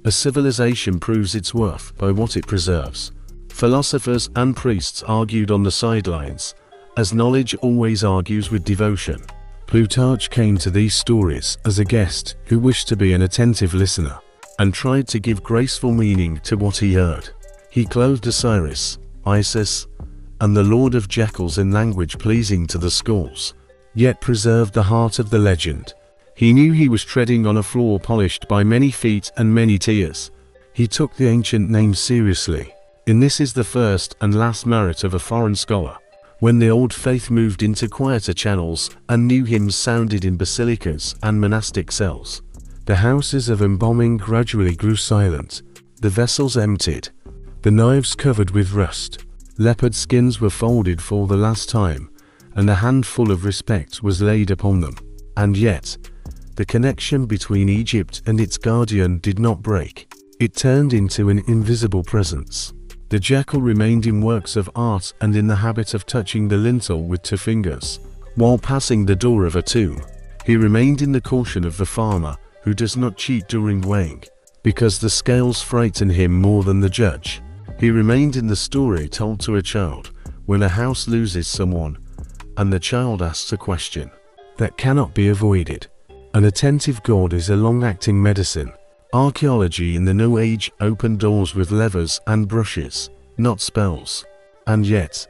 A civilization proves its worth by what it preserves. Philosophers and priests argued on the sidelines, as knowledge always argues with devotion. Plutarch came to these stories as a guest who wished to be an attentive listener, and tried to give graceful meaning to what he heard. He clothed Osiris, Isis, and the Lord of Jackals in language pleasing to the schools, yet preserved the heart of the legend. He knew he was treading on a floor polished by many feet and many tears. He took the ancient name seriously, and this is the first and last merit of a foreign scholar. When the old faith moved into quieter channels and new hymns sounded in basilicas and monastic cells, the houses of embalming gradually grew silent, the vessels emptied, the knives covered with rust. Leopard skins were folded for the last time, and a handful of respect was laid upon them. And yet, the connection between Egypt and its guardian did not break. It turned into an invisible presence. The jackal remained in works of art and in the habit of touching the lintel with 2 fingers. While passing the door of a tomb, he remained in the caution of the farmer who does not cheat during weighing, because the scales frighten him more than the judge. He remained in the story told to a child when a house loses someone, and the child asks a question that cannot be avoided. An attentive god is a long-acting medicine. Archaeology in the New Age opened doors with levers and brushes, not spells. And yet,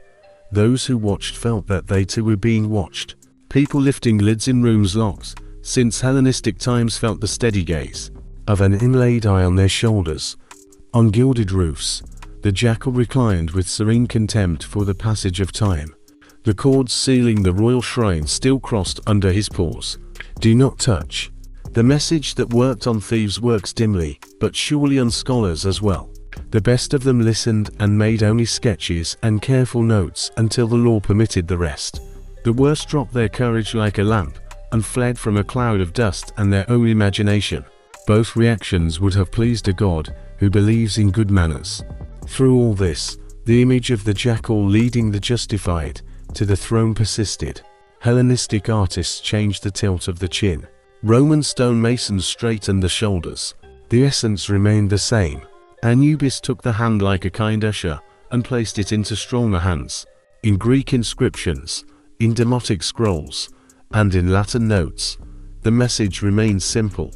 those who watched felt that they too were being watched. People lifting lids in rooms locked since Hellenistic times felt the steady gaze of an inlaid eye on their shoulders. On gilded roofs, the jackal reclined with serene contempt for the passage of time. The cords sealing the royal shrine still crossed under his paws. Do not touch. The message that worked on thieves works dimly, but surely on scholars as well. The best of them listened and made only sketches and careful notes until the law permitted the rest. The worst dropped their courage like a lamp and fled from a cloud of dust and their own imagination. Both reactions would have pleased a god who believes in good manners. Through all this, the image of the jackal leading the justified to the throne persisted. Hellenistic artists changed the tilt of the chin. Roman stonemasons straightened the shoulders. The essence remained the same. Anubis took the hand like a kind usher and placed it into stronger hands. In Greek inscriptions, in Demotic scrolls, and in Latin notes, the message remains simple.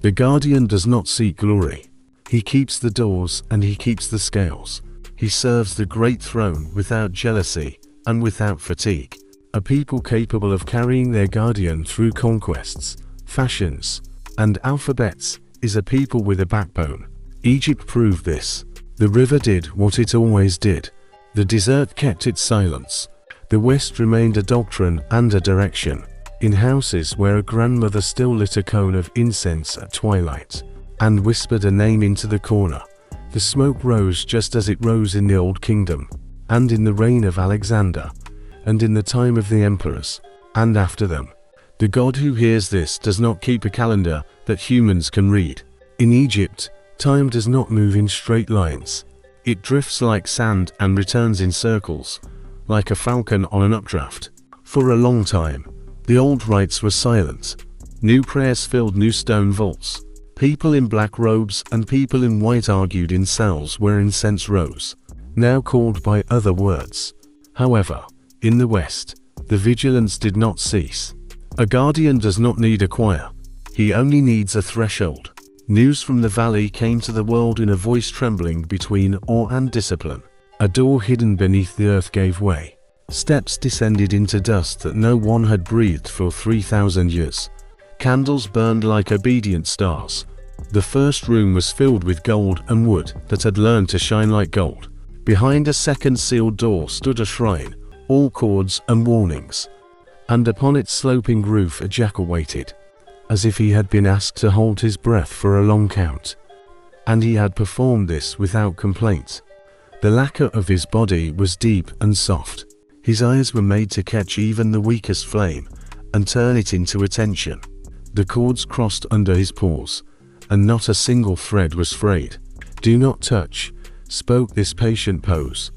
The guardian does not seek glory. He keeps the doors and he keeps the scales. He serves the great throne without jealousy and without fatigue. A people capable of carrying their guardian through conquests, fashions, and alphabets is a people with a backbone. Egypt proved this. The river did what it always did. The desert kept its silence. The West remained a doctrine and a direction. In houses where a grandmother still lit a cone of incense at twilight and whispered a name into the corner, the smoke rose just as it rose in the Old Kingdom, and in the reign of Alexander, and in the time of the emperors, and after them. The God who hears this does not keep a calendar that humans can read. In Egypt, time does not move in straight lines. It drifts like sand and returns in circles, like a falcon on an updraft. For a long time, the old rites were silent. New prayers filled new stone vaults. People in black robes and people in white argued in cells where incense rose, now called by other words. However, in the West, the vigilance did not cease. A guardian does not need a choir. He only needs a threshold. News from the valley came to the world in a voice trembling between awe and discipline. A door hidden beneath the earth gave way. Steps descended into dust that no one had breathed for 3,000 years. Candles burned like obedient stars. The first room was filled with gold and wood that had learned to shine like gold. Behind a second sealed door stood a shrine, all cords and warnings. And upon its sloping roof a jackal waited, as if he had been asked to hold his breath for a long count. And he had performed this without complaint. The lacquer of his body was deep and soft. His eyes were made to catch even the weakest flame and turn it into attention. The cords crossed under his paws, and not a single thread was frayed. "Do not touch," spoke this patient pose.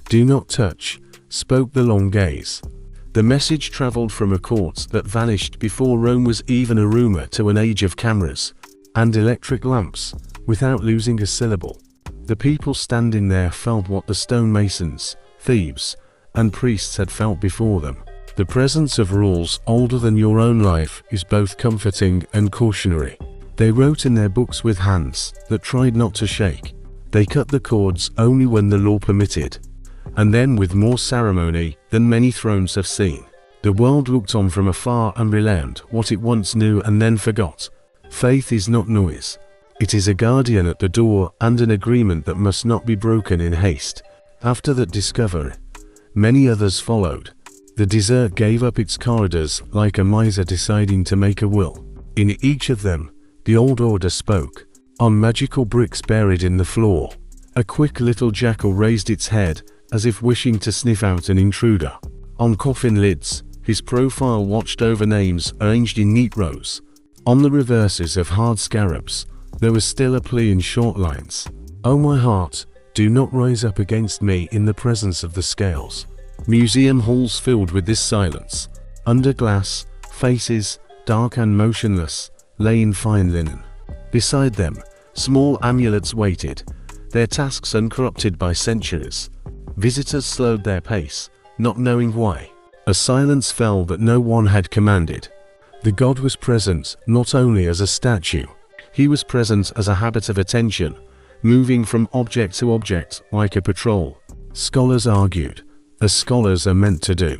"Do not touch," spoke the long gaze. The message traveled from a court that vanished before Rome was even a rumor to an age of cameras and electric lamps, without losing a syllable. The people standing there felt what the stonemasons, thieves, and priests had felt before them. The presence of rules older than your own life is both comforting and cautionary. They wrote in their books with hands that tried not to shake. They cut the cords only when the law permitted, and then with more ceremony than many thrones have seen. The world looked on from afar and relearned what it once knew and then forgot. Faith is not noise. It is a guardian at the door and an agreement that must not be broken in haste. After that discovery, many others followed. The desert gave up its corridors like a miser deciding to make a will. In each of them, the old order spoke. On magical bricks buried in the floor, a quick little jackal raised its head as if wishing to sniff out an intruder. On coffin lids, his profile watched over names arranged in neat rows. On the reverses of hard scarabs, there was still a plea in short lines. "O my heart, do not rise up against me in the presence of the scales." Museum halls filled with this silence. Under glass, faces, dark and motionless, lay in fine linen. Beside them, small amulets waited, their tasks uncorrupted by centuries. Visitors slowed their pace, not knowing why. A silence fell that no one had commanded. The god was present not only as a statue, he was present as a habit of attention, moving from object to object like a patrol. Scholars argued, as scholars are meant to do.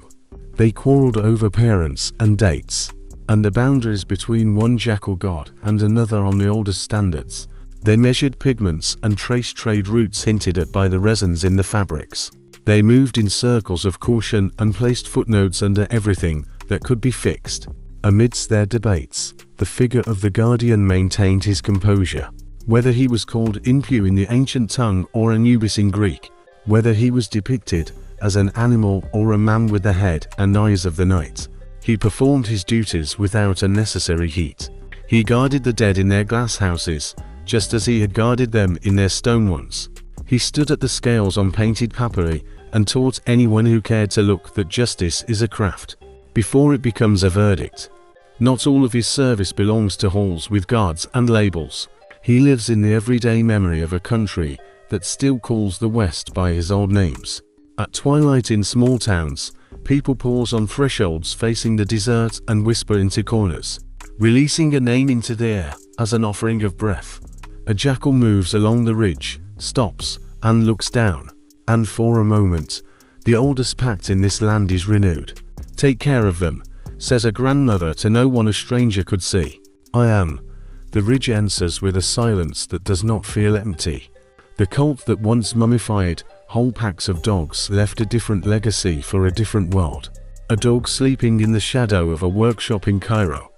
They quarreled over parents and dates, and the boundaries between one jackal god and another on the oldest standards. They measured pigments and traced trade routes hinted at by the resins in the fabrics. They moved in circles of caution and placed footnotes under everything that could be fixed. Amidst their debates, the figure of the guardian maintained his composure. Whether he was called Inpu in the ancient tongue or Anubis in Greek, whether he was depicted as an animal or a man with the head and eyes of the night, He performed his duties without unnecessary heat. He guarded the dead in their glass houses, just as he had guarded them in their stone ones. He stood at the scales on painted papyri and taught anyone who cared to look that justice is a craft before it becomes a verdict. Not all of his service belongs to halls with guards and labels. He lives in the everyday memory of a country that still calls the West by his old names. At twilight in small towns, people pause on thresholds facing the desert and whisper into corners, releasing a name into the air as an offering of breath. A jackal moves along the ridge, stops, and looks down, and for a moment, the oldest pact in this land is renewed. "Take care of them," says a grandmother to no one a stranger could see. "I am," the ridge answers with a silence that does not feel empty. The cult that once mummified whole packs of dogs left a different legacy for a different world. A dog sleeping in the shadow of a workshop in Cairo,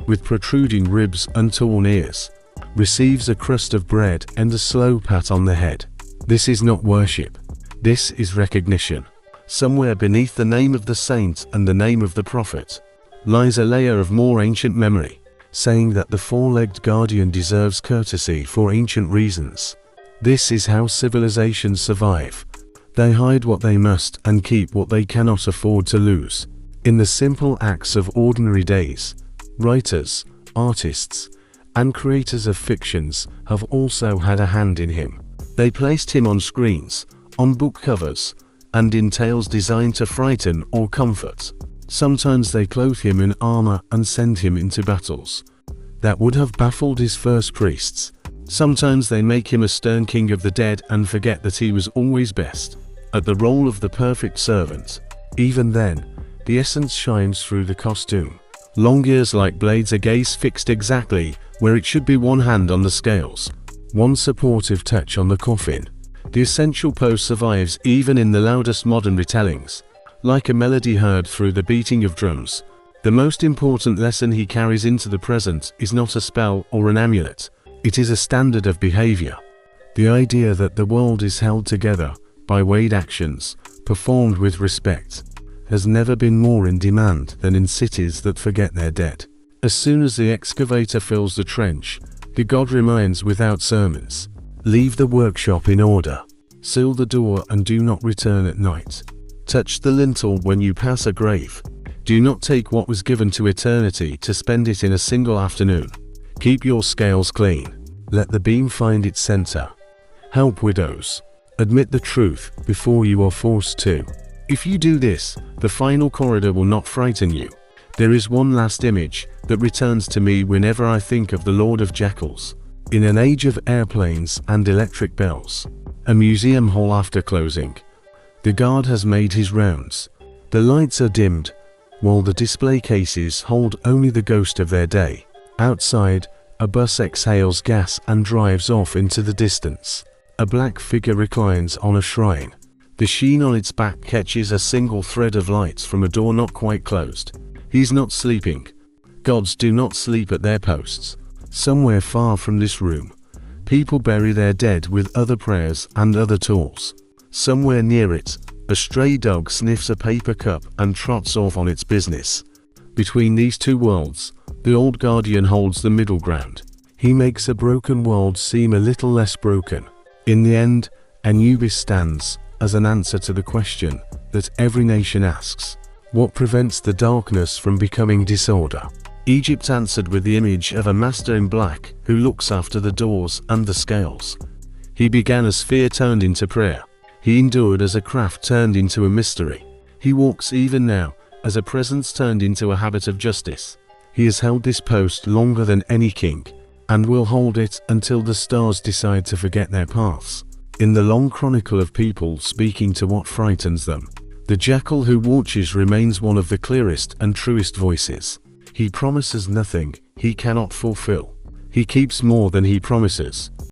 with protruding ribs and torn ears, receives a crust of bread and a slow pat on the head. This is not worship. This is recognition. Somewhere beneath the name of the saint and the name of the prophet lies a layer of more ancient memory, saying that the four-legged guardian deserves courtesy for ancient reasons. This is how civilizations survive. They hide what they must and keep what they cannot afford to lose. In the simple acts of ordinary days, writers, artists, and creators of fictions have also had a hand in him. They placed him on screens, on book covers, and in tales designed to frighten or comfort. Sometimes they clothe him in armor and send him into battles that would have baffled his first priests. Sometimes they make him a stern king of the dead and forget that he was always best at the role of the perfect servant. Even then, the essence shines through the costume. Long ears like blades, a gaze fixed exactly where it should be, one hand on the scales, one supportive touch on the coffin. The essential pose survives even in the loudest modern retellings, like a melody heard through the beating of drums. The most important lesson he carries into the present is not a spell or an amulet. It is a standard of behavior. The idea that the world is held together by weighed actions, performed with respect, has never been more in demand than in cities that forget their dead. As soon as the excavator fills the trench, the god reminds without sermons, "Leave the workshop in order. Seal the door and do not return at night. Touch the lintel when you pass a grave. Do not take what was given to eternity to spend it in a single afternoon. Keep your scales clean. Let the beam find its center. Help widows. Admit the truth before you are forced to. If you do this, the final corridor will not frighten you." There is one last image that returns to me whenever I think of the Lord of Jackals. In an age of airplanes and electric bells, a museum hall after closing, the guard has made his rounds. The lights are dimmed, while the display cases hold only the ghost of their day. Outside, a bus exhales gas and drives off into the distance. A black figure reclines on a shrine. The sheen on its back catches a single thread of lights from a door not quite closed. He's not sleeping. Gods do not sleep at their posts. Somewhere far from this room, people bury their dead with other prayers and other tools. Somewhere near it, a stray dog sniffs a paper cup and trots off on its business. Between these two worlds, the old guardian holds the middle ground. He makes a broken world seem a little less broken. In the end, Anubis stands as an answer to the question that every nation asks: what prevents the darkness from becoming disorder? Egypt answered with the image of a master in black who looks after the doors and the scales. He began as fear turned into prayer. He endured as a craft turned into a mystery. He walks even now as a presence turned into a habit of justice. He has held this post longer than any king, and will hold it until the stars decide to forget their paths. In the long chronicle of people speaking to what frightens them, the jackal who watches remains one of the clearest and truest voices. He promises nothing he cannot fulfill. He keeps more than he promises.